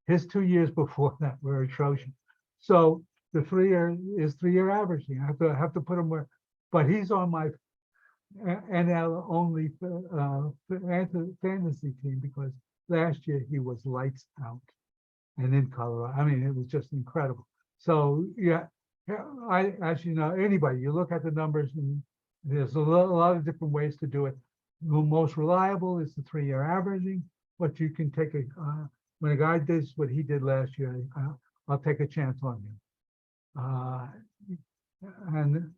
His 2 years before that were atrocious. So the 3-year is 3-year averaging. I have to put him where, but he's on my NL only fantasy team because last year he was lights out, and in Colorado, I mean, it was just incredible. So yeah, as you know, anybody, you look at the numbers, and there's a lot of different ways to do it. The most reliable is the 3-year averaging, but you can take when a guy does what he did last year, I'll take a chance on him. And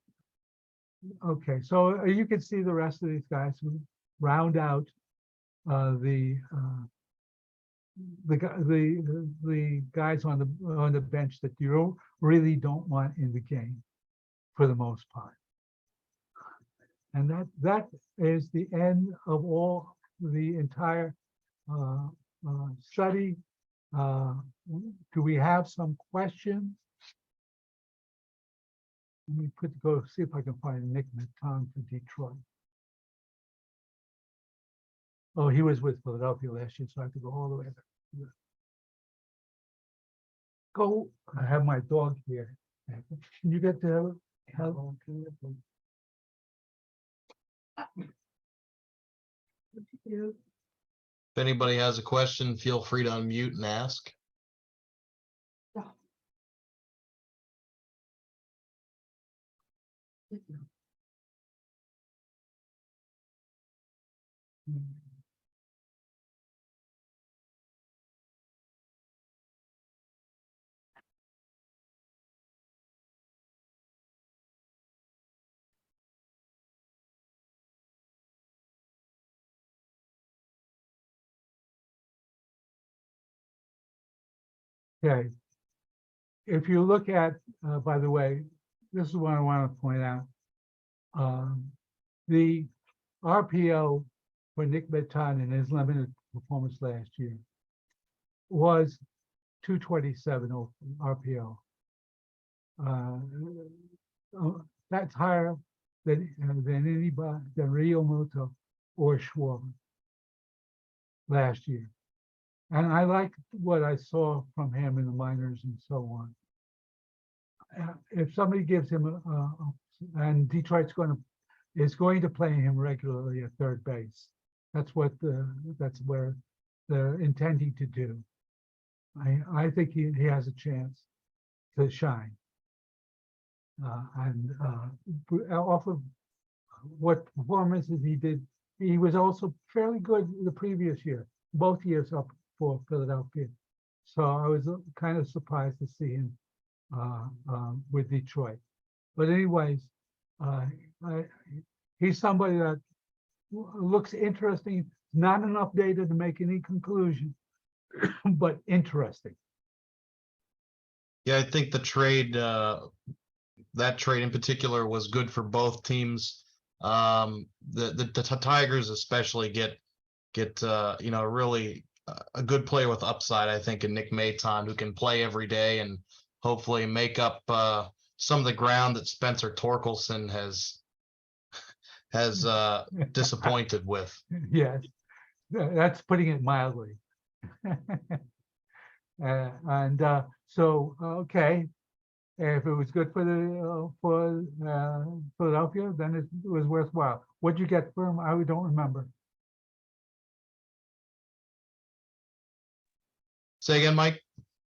okay, so you can see the rest of these guys who round out the guys on the bench that you really don't want in the game for the most part. And that is the end of all the entire study. Do we have some questions? Let me go see if I can find Nick Maton for Detroit. Oh, he was with Philadelphia last year, so I have to go all the way there. Go. I have my dog here. Can you get the help? If anybody has a question, feel free to unmute and ask. Okay. If you look at, by the way, this is what I want to point out. The RPO for Nick Maton in his limited performance last year was 227 RPO. That's higher than anybody, than Rio Muto or Schwarber last year. And I like what I saw from him in the minors and so on. If somebody gives him and Detroit's is going to play him regularly at third base. That's where they're intending to do. I think he has a chance to shine. Off of what performances he did, he was also fairly good the previous year, both years up for Philadelphia. So I was kind of surprised to see him with Detroit. But anyways, uh, I, he's somebody that looks interesting. Not enough data to make any conclusion, but interesting. Yeah, I think the trade, that trade in particular, was good for both teams. The Tigers especially get really a good player with upside, I think, in Nick Maton, who can play every day and hopefully make up some of the ground that Spencer Torkelson has disappointed with. Yes, that's putting it mildly. And so, okay, if it was good for the Philadelphia, then it was worthwhile. What'd you get for him? I don't remember. Say again, Mike?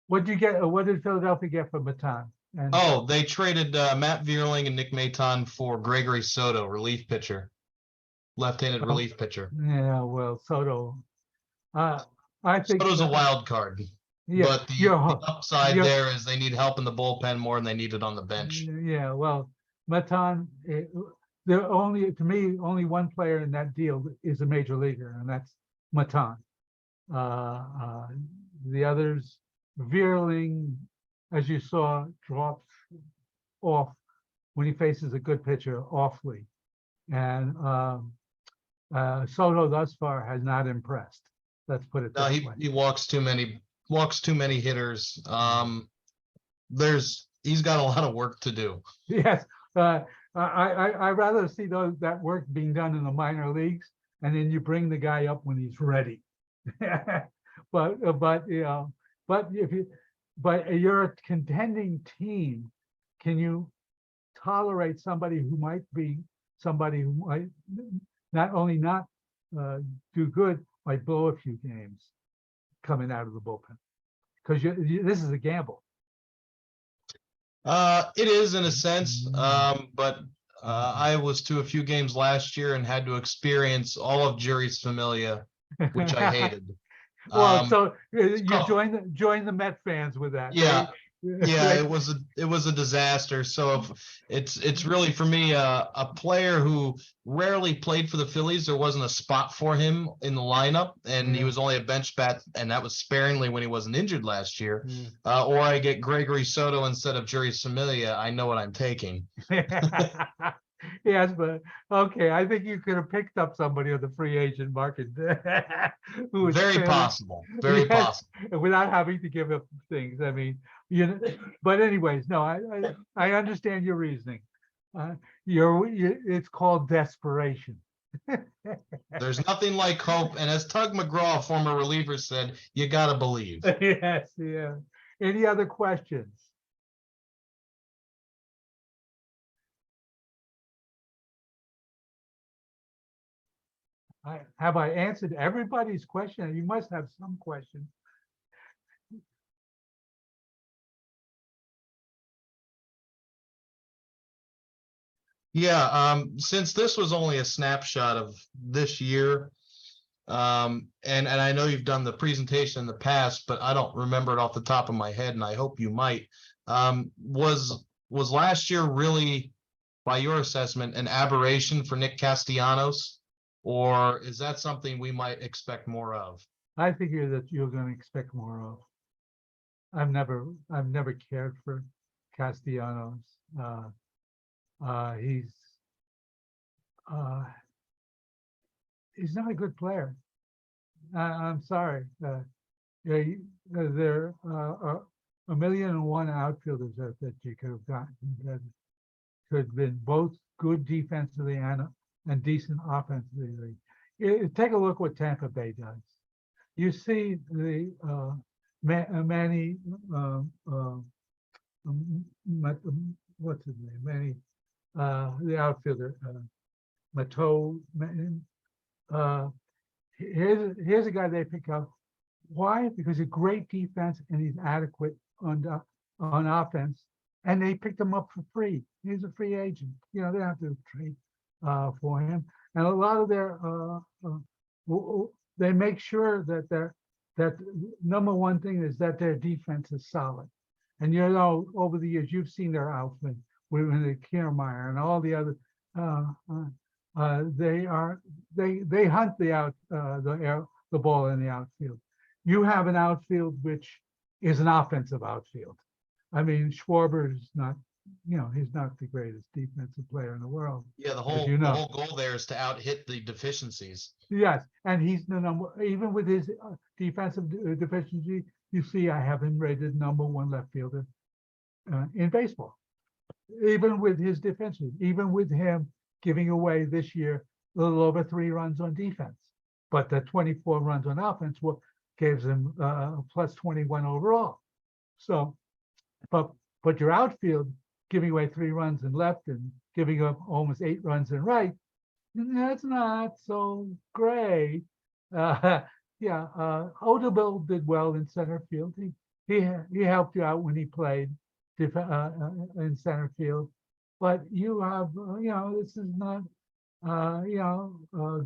What'd you get? What did Philadelphia get for Baton? And Oh, they traded Matt Vierling and Nick Maton for Gregory Soto, relief pitcher, left-handed relief pitcher. yeah, well, Soto. I think Soto's a wild card, yeah, but the upside there is they need help in the bullpen more than they need it on the bench. Yeah, well, Maton, there only to me only one player in that deal is a major leaguer, and that's Maton. The others, Vierling, as you saw, drops off when he faces a good pitcher awfully, and Soto thus far has not impressed. Let's put it No, that way. he walks too many hitters. He's got a lot of work to do. Yes, I rather see that work being done in the minor leagues, and then you bring the guy up when he's ready. but you're a contending team, can you tolerate somebody who might not only not do good, might blow a few games coming out of the bullpen? Because this is a gamble. It is in a sense, but I was to a few games last year and had to experience all of Jerry's Familia, which I hated. Well, so you join the Met fans with that. Yeah, right? yeah, it was a disaster. So if it's really for me a player who rarely played for the Phillies. There wasn't a spot for him in the lineup, and he was only a bench bat, and that was sparingly when he wasn't injured last year. Or I get Gregory Soto instead of Jerry Familia. I know what I'm taking. Yes, but okay, I think you could have picked up somebody on the free agent market who was Very possible, very possible, without having to give up things. I mean, but anyways, no, I understand your reasoning. It's called desperation. There's nothing like hope, and as Tug McGraw, former reliever, said, you gotta believe. Yes, yeah. Any other questions? Have I answered everybody's question? You must have some questions. Yeah, since this was only a snapshot of this year, and I know you've done the presentation in the past, but I don't remember it off the top of my head, and I hope you might. Was last year really, by your assessment, an aberration for Nick Castellanos, or is that something we might expect more of? I figure that you're going to expect more of. I've never cared for Castellanos. He's not a good player. I'm sorry. There are 1,000,001 outfielders that you could have gotten that could have been both good defensively and decent offensively. Take a look what Tampa Bay does. You see the Manny, what's his name? Manny, the outfielder, Mateau. Here's a guy they pick up. Why? Because he's great defense and he's adequate on offense, and they picked him up for free. He's a free agent. They don't have to trade for him. And a lot of their they make sure that number one thing is that their defense is solid. And you know, over the years, you've seen their outfit with the Kiermaier and all the other. They hunt the ball in the outfield. You have an outfield which is an offensive outfield. I mean, Schwarber is not, he's not the greatest defensive player in the world. Yeah, the as whole the whole goal there is to out hit the deficiencies. Yes, and he's the number, even with his defensive deficiency, you see, I have him rated #1 left fielder in baseball. Even with his defenses, even with him giving away this year a little over 3 runs on defense, but the 24 runs on offense gives him plus 21 overall. So, but your outfield giving away 3 runs in left and giving up almost 8 runs in right, that's not so great. Odubel did well in center field. He helped you out when he played in center field, but you have this is not a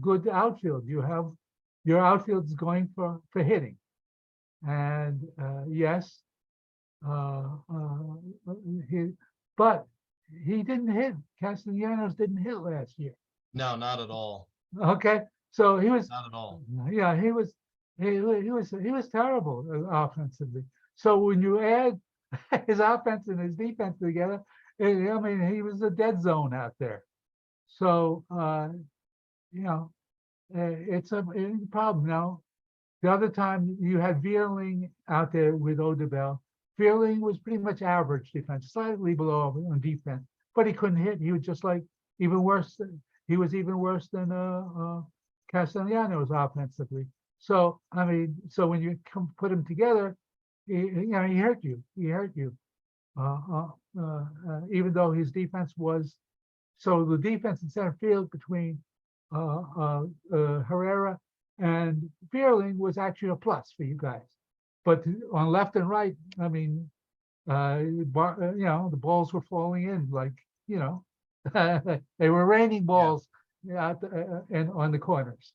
good outfield. You have your outfield is going for hitting, and yes, but he didn't hit. Castellanos didn't hit last year. No, not at all. Okay, so he was not at all. Yeah, he was terrible offensively. So when you add his offense and his defense together, I mean, he was a dead zone out there. So it's a problem. Now, the other time you had Vierling out there with Odubel. Vierling was pretty much average defense, slightly below on defense, but he couldn't hit. He was just like even worse. He was even worse than Castellanos offensively. So I mean, so when you put them together, he hurt you. He hurt you. Even though his defense was, so the defense in center field between Herrera and Vierling was actually a plus for you guys. But on left and right, I mean, the balls were falling in like, they were raining balls out and on the corners.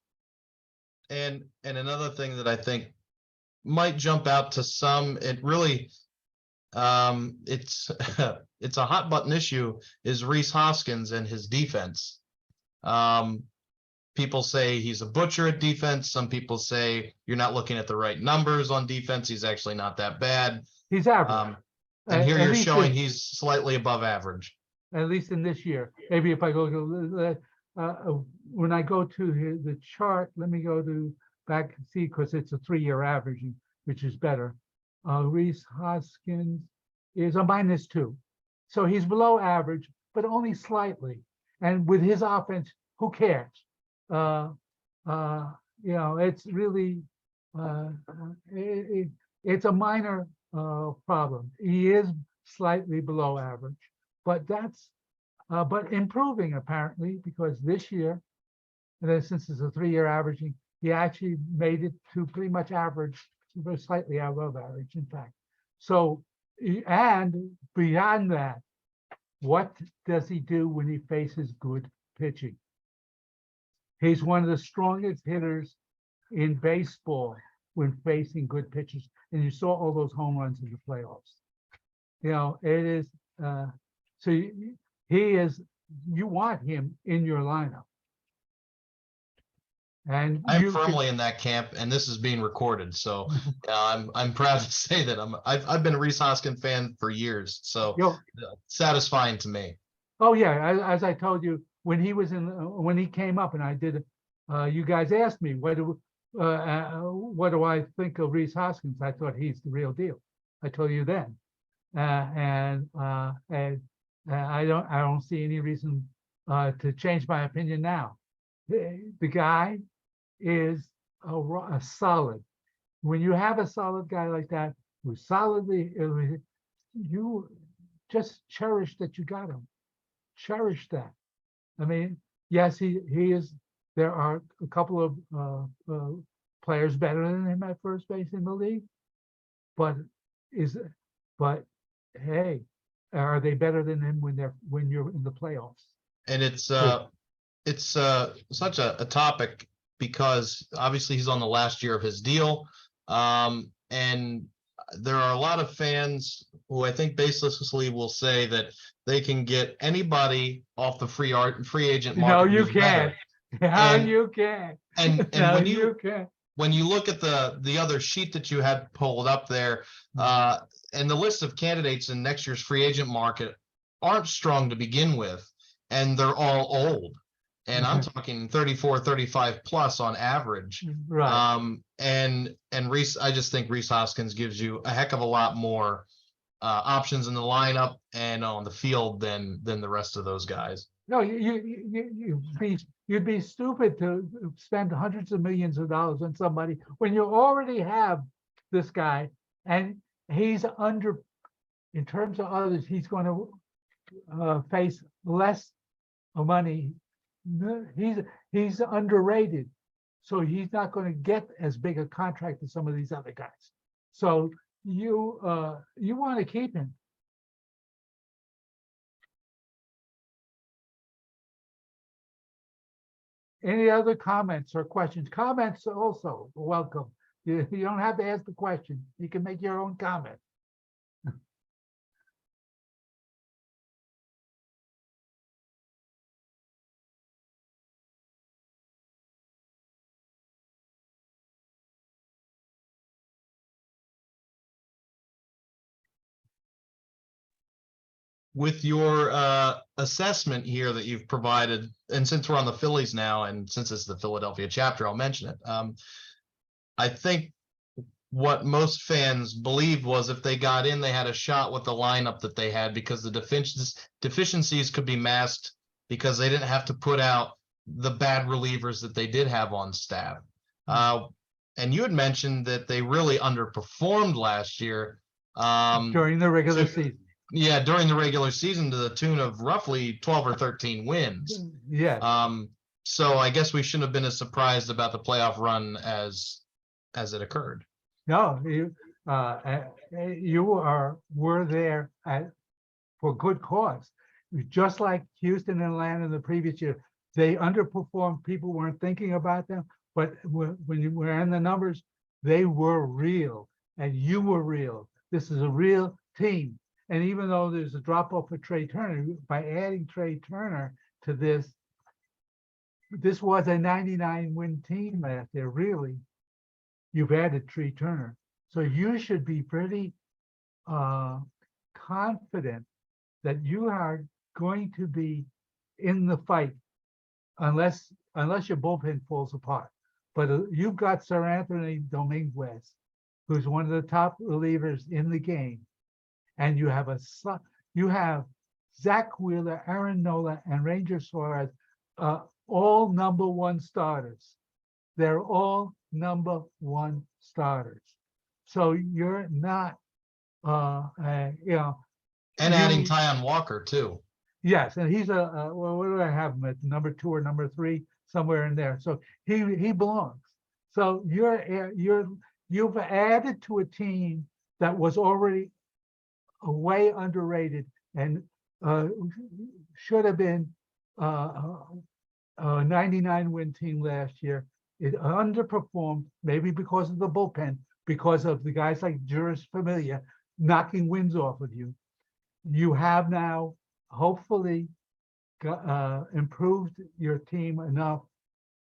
And another thing that I think might jump out to some, it really, it's it's a hot button issue, is Rhys Hoskins and his defense. People say he's a butcher at defense. Some people say you're not looking at the right numbers on defense. He's actually not that bad. He's average. And here you're showing he's slightly above average. At least in this year. Maybe if I go to when I go to the chart, let me go to back and see, because it's a 3-year averaging, which is better. Rhys Hoskins is a -2. So he's below average, but only slightly. And with his offense, who cares? It's really it's a minor problem. He is slightly below average, but that's but improving apparently, because this year, and since it's a 3-year averaging, he actually made it to pretty much average, slightly above average, in fact. So, and beyond that, what does he do when he faces good pitching? He's one of the strongest hitters in baseball when facing good pitchers. And you saw all those home runs in the playoffs. It is, so he is, you want him in your lineup. And I'm firmly in that camp, and this is being recorded. So I'm proud to say that I've been a Rhys Hoskins fan for years. So satisfying to me. Oh yeah, as I told you, when he came up and I did, you guys asked me what do I think of Rhys Hoskins? I thought he's the real deal. I told you then, and I don't see any reason to change my opinion now. The guy is a solid. When you have a solid guy like that, who's solidly, you just cherish that you got him. Cherish that. I mean, yes, he is. There are a couple of players better than him at first base in the league, but hey, are they better than him when you're in the playoffs? And it's such a topic, because obviously he's on the last year of his deal, and there are a lot of fans who I think baselessly will say that they can get anybody off the free agent No, market you who's better. can't. No, And you can't. and No, you can't. when you look at the other sheet that you had pulled up there, and the list of candidates in next year's free agent market aren't strong to begin with, and they're all old. And I'm talking 34, 35 plus on average. Right. And Reese, I just think Reese Hoskins gives you a heck of a lot more options in the lineup and on the field than the rest of those guys. No, you'd be stupid to spend hundreds of millions of dollars on somebody when you already have this guy, and he's under, in terms of others, he's going to face less money. He's underrated, so he's not going to get as big a contract as some of these other guys. So you want to keep him. Any other comments or questions? Comments also welcome. You don't have to ask the question. You can make your own comment. With your assessment here that you've provided, and since we're on the Phillies now, and since it's the Philadelphia chapter, I'll mention it. I think what most fans believed was if they got in, they had a shot with the lineup that they had, because the deficiencies could be masked because they didn't have to put out the bad relievers that they did have on staff. And you had mentioned that they really underperformed last year. During the regular season. Yeah, during the regular season, to the tune of roughly 12 or 13 wins. Yeah. So I guess we shouldn't have been as surprised about the playoff run as it occurred. No, you were there for good cause. Just like Houston and Atlanta in the previous year, they underperformed. People weren't thinking about them, but when you were in the numbers, they were real, and you were real. This is a real team. And even though there's a drop off for Trey Turner, by adding Trey Turner to this was a 99 win team last year. Really, you've added Trey Turner, so you should be pretty confident that you are going to be in the fight, unless your bullpen falls apart. But you've got Sir Anthony Dominguez, who's one of the top relievers in the game. And you have Zach Wheeler, Aaron Nola, and Ranger Suarez, all number one starters. They're all number one starters. So you're not, and adding Tyon Walker too. Yes, and he's well, what do I have him at, number 2 or number 3, somewhere in there. So he belongs. So you've added to a team that was already way underrated and should have been a 99 win team last year. It underperformed, maybe because of the bullpen, because of the guys like Juris Familia knocking wins off of you. You have now hopefully improved your team enough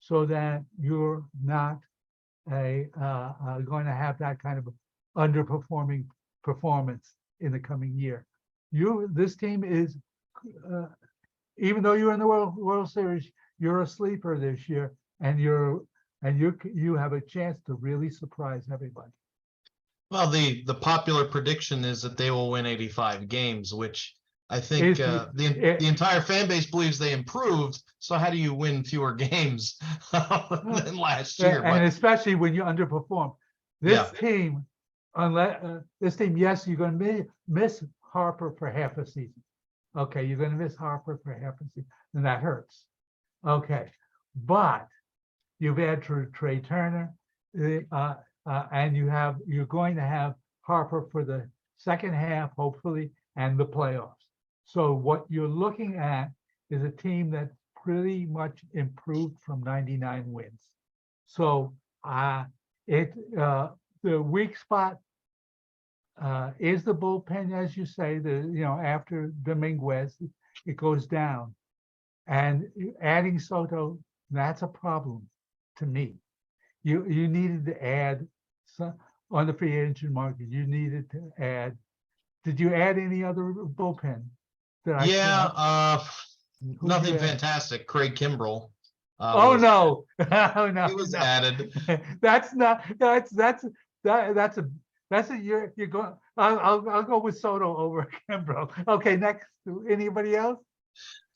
so that you're not going to have that kind of underperforming performance in the coming year. This team is, even though you're in the World Series, you're a sleeper this year, and you have a chance to really surprise everybody. Well, the popular prediction is that they will win 85 games, which I think the entire fan base believes they improved. So how do you win fewer games than last year? And especially when you underperform. This team, yes, you're going to miss Harper for half a season. Okay, you're going to miss Harper for half a season, and that hurts. Okay, but you've had Trey Turner, and you're going to have Harper for the second half, hopefully, and the playoffs. So what you're looking at is a team that pretty much improved from 99 wins. So the weak spot is the bullpen, as you say, after Dominguez, it goes down. And adding Soto, that's a problem to me. You needed to add some on the free agent market. You needed to add. Did you add any other bullpen? Yeah, Who'd nothing you add? fantastic. Craig Kimbrell. Oh Was no, oh no, he was no. added. That's not. That's a you're going. I'll go with Soto over Kimbrough. Okay, next. Anybody else?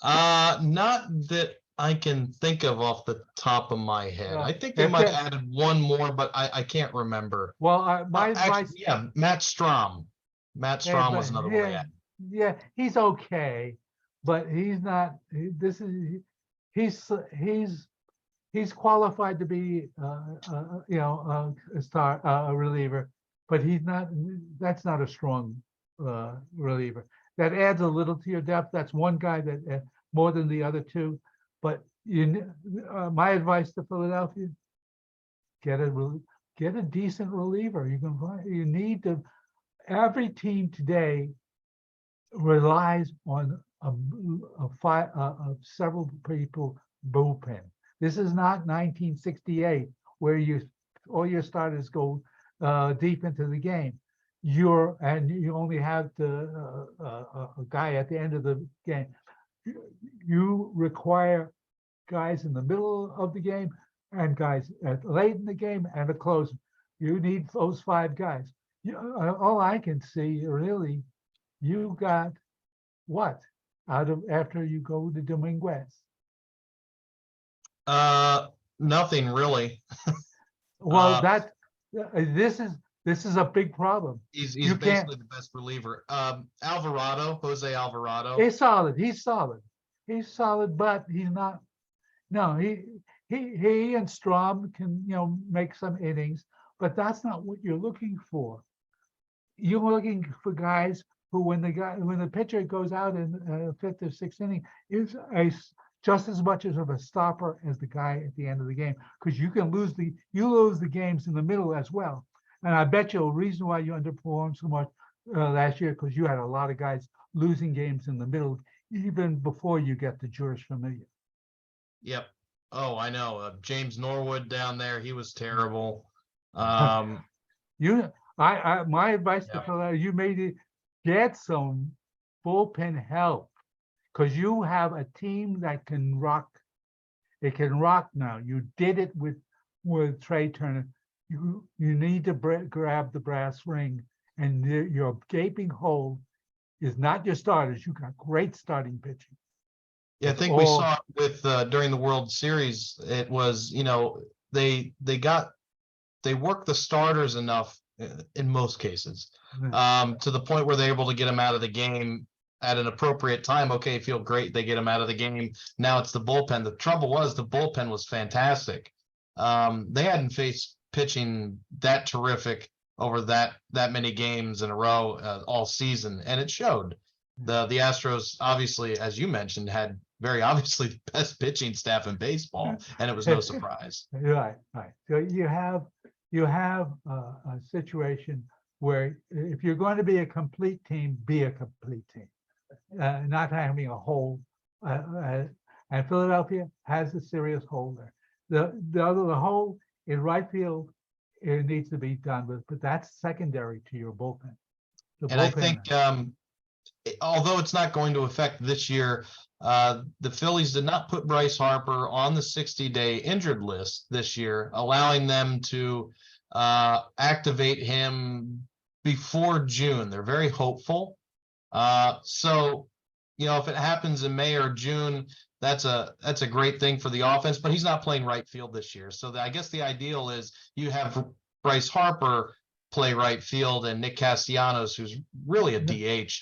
Not that I can think of off the top of my head. I think they If might that, have added one more, but I can't remember. well, my Actually, advice. yeah, Matt Strom. Matt Yeah, Strom but was another one they yeah, added. yeah, he's okay, but he's not. This is he's he's he's qualified to be a star a reliever, but he's not. That's not a strong reliever. That adds a little to your depth. That's one guy that more than the other two. But my advice to Philadelphia: get a decent reliever. You can find. You need to. Every team today relies on several people bullpen. This is not 1968 where all your starters go deep into the game. You only have a guy at the end of the game. You require guys in the middle of the game and guys late in the game and a closer. You need those five guys. All I can see really, you got what out of after you go to Dominguez? Nothing really. Well, Uh, this is a big problem. he's You can't. basically the best reliever. Jose Alvarado. He's solid. He's solid. He's solid, but he's not. No, he and Strom can make some innings, but that's not what you're looking for. You're looking for guys who, when the pitcher goes out in fifth or sixth inning, is just as much as of a stopper as the guy at the end of the game, because you lose the games in the middle as well. And I bet you the reason why you underperformed so much last year, because you had a lot of guys losing games in the middle, even before you get the Juris Familia. Yep. Oh, I know. James Norwood down there, he was terrible. My advice to Yeah. Philadelphia, you made it get some bullpen help, because you have a team that can rock. It can rock now. You did it with Trey Turner. You need to grab the brass ring, and your gaping hole is not your starters. You got great starting pitching. Yeah, I think we saw it with during the World Series. It was, they worked the starters enough in most cases, to the point where they're able to get them out of the game at an appropriate time. Okay, feel great. They get them out of the game. Now it's the bullpen. The trouble was the bullpen was fantastic. They hadn't faced pitching that terrific over that many games in a row all season, and it showed. The Astros, obviously, as you mentioned, had very obviously the best pitching staff in baseball, and it was no surprise. Right. So you have a situation where if you're going to be a complete team, be a complete team, not having a hole. And Philadelphia has a serious hole there. The hole in right field, it needs to be done with, but that's secondary to your bullpen. And I think, although it's not going to affect this year, the Phillies did not put Bryce Harper on the 60-day injured list this year, allowing them to activate him before June. They're very hopeful. So, if it happens in May or June, that's a great thing for the offense, but he's not playing right field this year. So I guess the ideal is you have Bryce Harper play right field and Nick Castellanos, who's really a DH.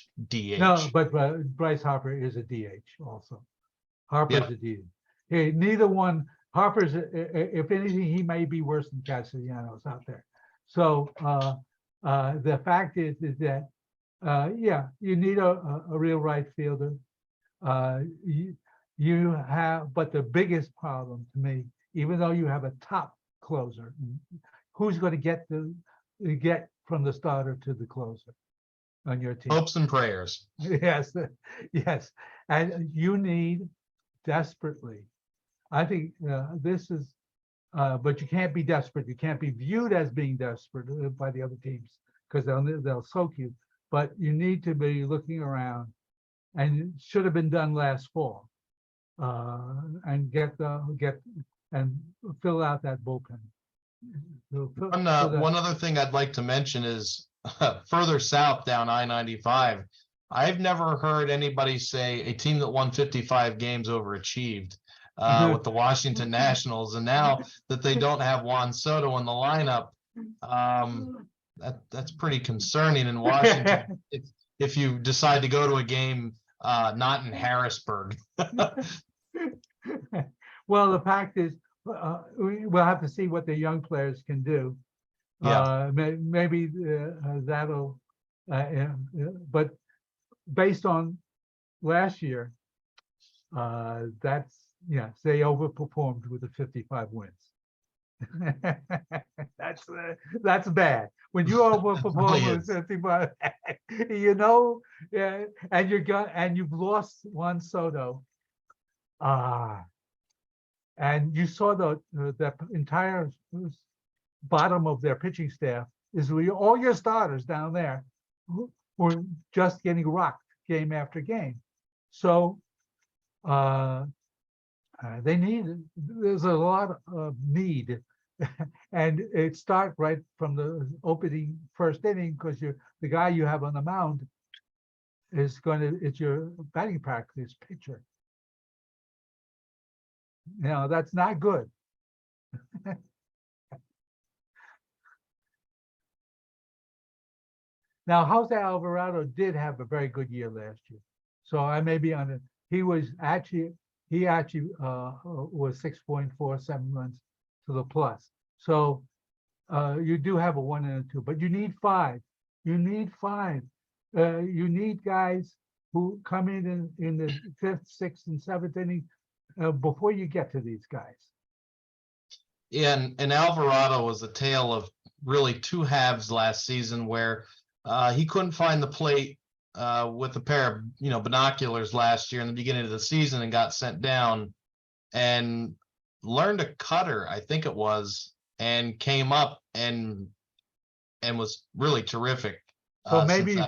No, but Bryce Harper is a DH also. Harper's a DH. Hey, neither one. Harper's, if anything, he may be worse than Castellanos out there. So the fact is that, you need a real right fielder. You have, but the biggest problem to me, even though you have a top closer, who's going to get from the starter to the closer on your team. Hopes and prayers. Yes, yes. And you need desperately. I think this is, but you can't be desperate. You can't be viewed as being desperate by the other teams because they'll soak you. But you need to be looking around, and it should have been done last fall, and get and fill out that bullpen. One other thing I'd like to mention is further south down I-95. I've never heard anybody say a team that won 55 games overachieved with the Washington Nationals, and now that they don't have Juan Soto in the lineup, that's pretty concerning in Washington. if you decide to go to a game not in Harrisburg. Well, the fact is, we'll have to see what the young players can do. Yeah. Maybe that'll, but based on last year, that's, yes, they overperformed with the 55 wins. That's bad. When you overperform with 55, you know, and you've lost Juan Soto. And you saw the entire bottom of their pitching staff is all your starters down there were just getting rocked game after game. So there's a lot of need, and it starts right from the opening first inning because the guy you have on the mound it's your batting practice pitcher. That's not good. Now, Jose Alvarado did have a very good year last year, so I may be on it. He actually was 6.47 runs to the plus. So you do have a 1 and a 2, but you need 5. You need 5. You need guys who come in the 5th, 6th, and 7th inning before you get to these guys. Yeah, and Alvarado was a tale of really two halves last season where he couldn't find the plate with a pair of binoculars last year in the beginning of the season and got sent down, and learned a cutter, I think it was, and came up and was really terrific. So maybe you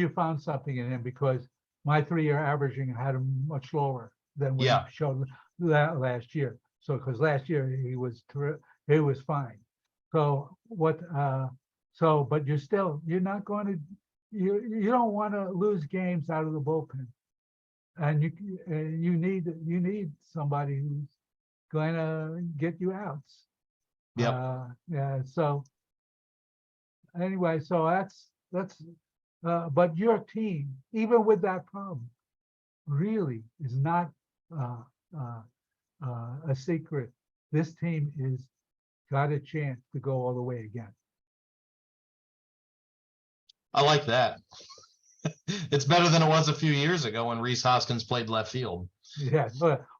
found something in him, because my 3-year averaging had him much lower than what he showed last year. So because last year he was fine. So but you're not going to, you don't want to lose games out of the bullpen, and you need somebody who's going to get you outs. Yeah. So anyway, so that's but your team, even with that problem, really is not a secret. This team is got a chance to go all the way again. I like that. It's better than it was a few years ago when Rhys Hoskins played left field. Yeah,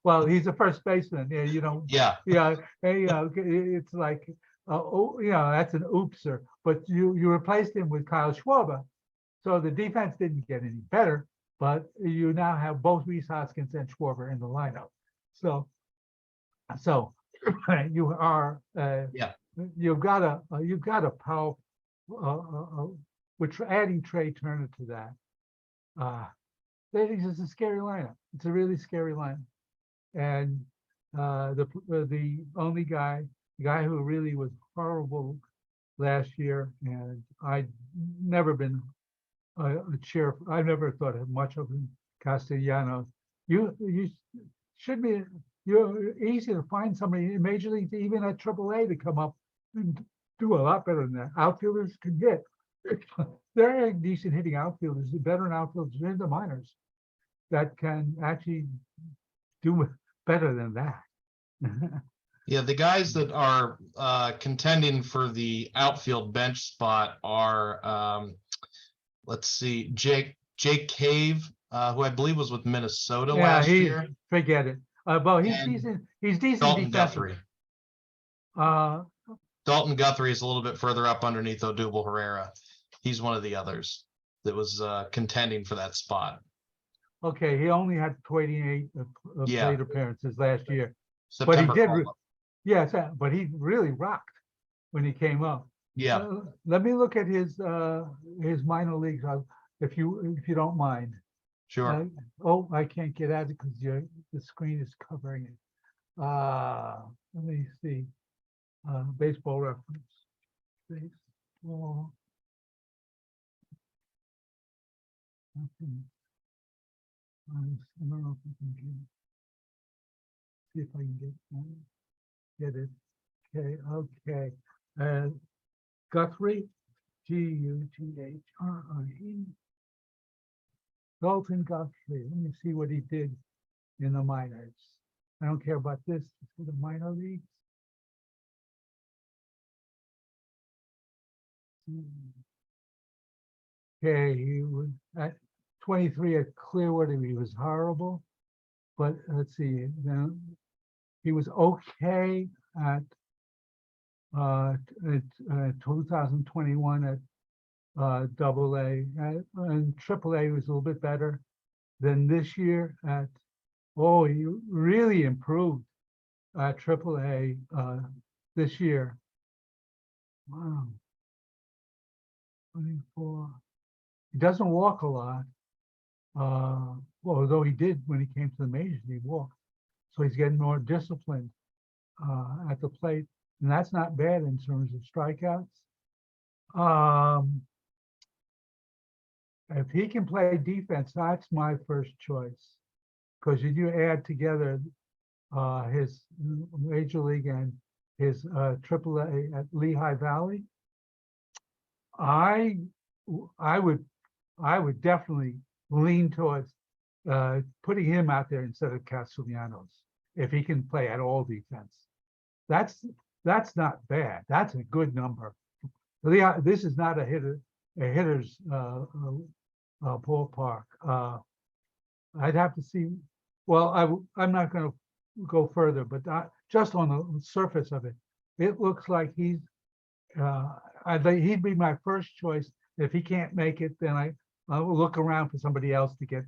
well, he's a first baseman. Yeah, it's like, that's an oopser. But you replaced him with Kyle Schwarber, so the defense didn't get any better. But you now have both Rhys Hoskins and Schwarber in the lineup. So you are you've got a powerful. We're adding Trey Turner to that. It's a scary lineup. It's a really scary lineup, and the only guy who really was horrible last year, and I'd never been a cheer. I never thought much of him, Castellanos. You should be. You're easy to find somebody in Major League, even at AAA, to come up and do a lot better than that. Outfielders can hit. There are decent hitting outfielders, veteran outfielders in the minors, that can actually do better than that. Yeah, the guys that are contending for the outfield bench spot are, let's see, Jake Cave, who I believe was with Minnesota last year. Forget it. Well, he's decent. He's decent Dalton defensively. Guthrie. Dalton Guthrie is a little bit further up underneath Odubel Herrera. He's one of the others that was contending for that spot. Okay, he only had 28 Yeah. plate appearances last year. September But he did, call-up. yes, but he really rocked when he came up. Yeah, Let me look at his minor leagues, if you don't mind. sure. Oh, I can't get at it because the screen is covering it. Let me see. Baseball reference. Baseball. Nothing. I don't know if I can see if I can get it. Okay. Guthrie, Guthrie. Dalton Guthrie. Let me see what he did in the minors. I don't care about this for the minor leagues. Okay, he was at 23 at Clearwater. He was horrible, but let's see. Now he was okay at 2021 at AA, and AAA was a little bit better than this year at. Oh, he really improved at AAA this year. Wow. 24. He doesn't walk a lot. Well, although he did when he came to the majors, he walked. So he's getting more disciplined at the plate. And that's not bad in terms of strikeouts. If he can play defense, that's my first choice. Because you add together his major league and his AAA at Lehigh Valley, I would definitely lean towards putting him out there instead of Castellanos if he can play at all defense. That's not bad. That's a good number. This is not a hitter's ballpark. I'd have to see. Well, I'm not going to go further, but just on the surface of it, it looks like he'd be my first choice. If he can't make it, then I will look around for somebody else to get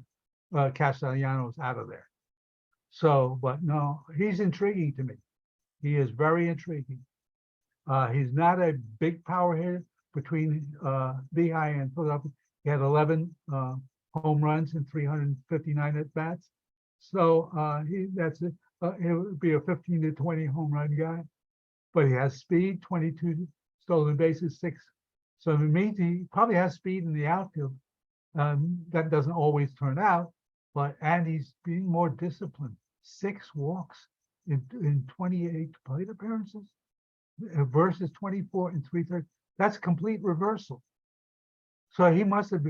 Castellanos out of there. So, but no, he's intriguing to me. He is very intriguing. He's not a big power hitter between Lehigh and Philadelphia. He had 11 home runs and 359 at bats. So it would be a 15 to 20 home run guy. But he has speed, 22 stolen bases, 6. So it means he probably has speed in the outfield. That doesn't always turn out, and he's being more disciplined. 6 walks in 28 plate appearances versus 24 and 3/3. That's complete reversal. So he must have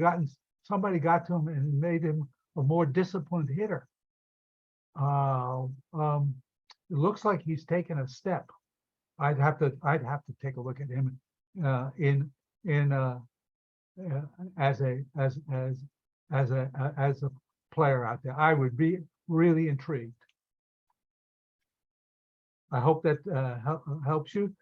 somebody got to him and made him a more disciplined hitter. It looks like he's taken a step. I'd have to take a look at him as a player out there. I would be really intrigued. I hope that helps you.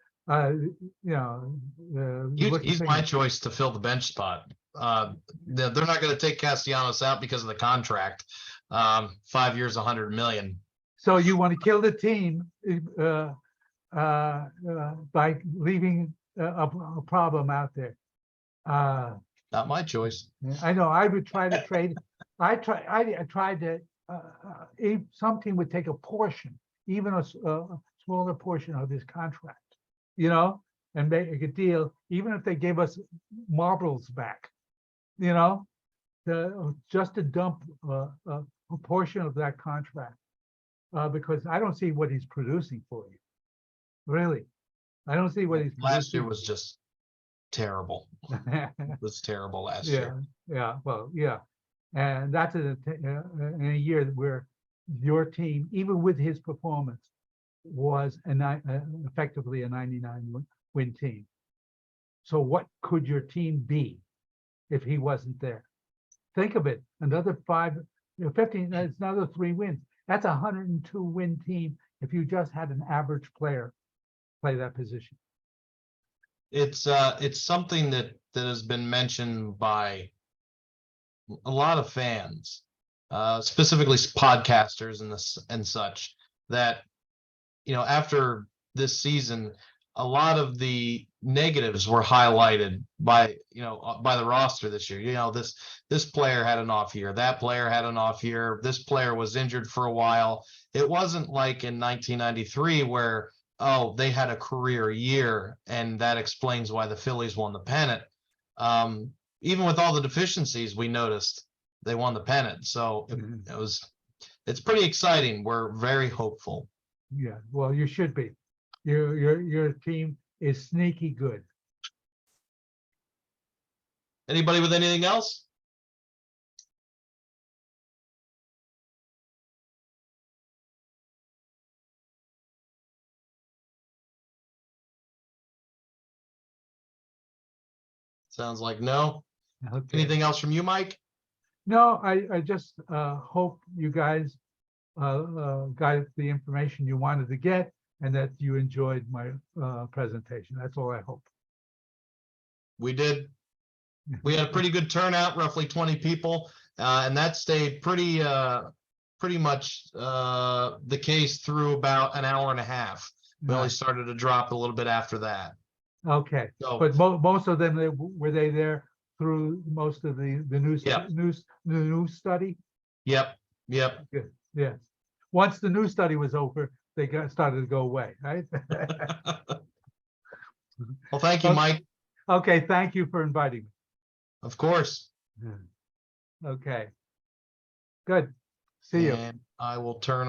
He's my choice to fill the bench spot. They're not going to take Castellanos out because of the contract. 5 years, $100 million. So you want to kill the team by leaving a problem out there. Not my choice. I know. I would try to trade. I tried to. Some team would take a portion, even a smaller portion of his contract, and make a deal, even if they gave us marbles back, just to dump a portion of that contract, because I don't see what he's producing for you. Really, I don't see what he's producing. Last year was just terrible. It was terrible last year. Yeah. Well, yeah, and that's in a year where your team, even with his performance, was effectively a 99 win team. So what could your team be if he wasn't there? Think of it. Another 15. That's another 3 wins. That's a 102 win team if you just had an average player play that position. It's something that has been mentioned by a lot of fans, specifically podcasters and such, that after this season, a lot of the negatives were highlighted by the roster this year. This player had an off year, that player had an off year, this player was injured for a while. It wasn't like in 1993 where they had a career year, and that explains why the Phillies won the pennant. Even with all the deficiencies, we noticed they won the pennant. So it's pretty exciting. We're very hopeful. Yeah, well, you should be. Your team is sneaky good. Anybody with anything else? Sounds like no. Okay. Anything else from you, Mike? No, I just hope you guys got the information you wanted to get, and that you enjoyed my presentation. That's all I hope. We did. We had a pretty good turnout, roughly 20 people, and that stayed pretty much the case through about an hour and a half. We only started to drop a little bit after that. Okay, So, but most of them, were they there through most of the news study? Yep. Good. Yeah. Once the news study was over, they started to go away, right? Well, thank you, Mike. Okay, thank you for inviting Of course. me. Okay. Good. See you. And I will turn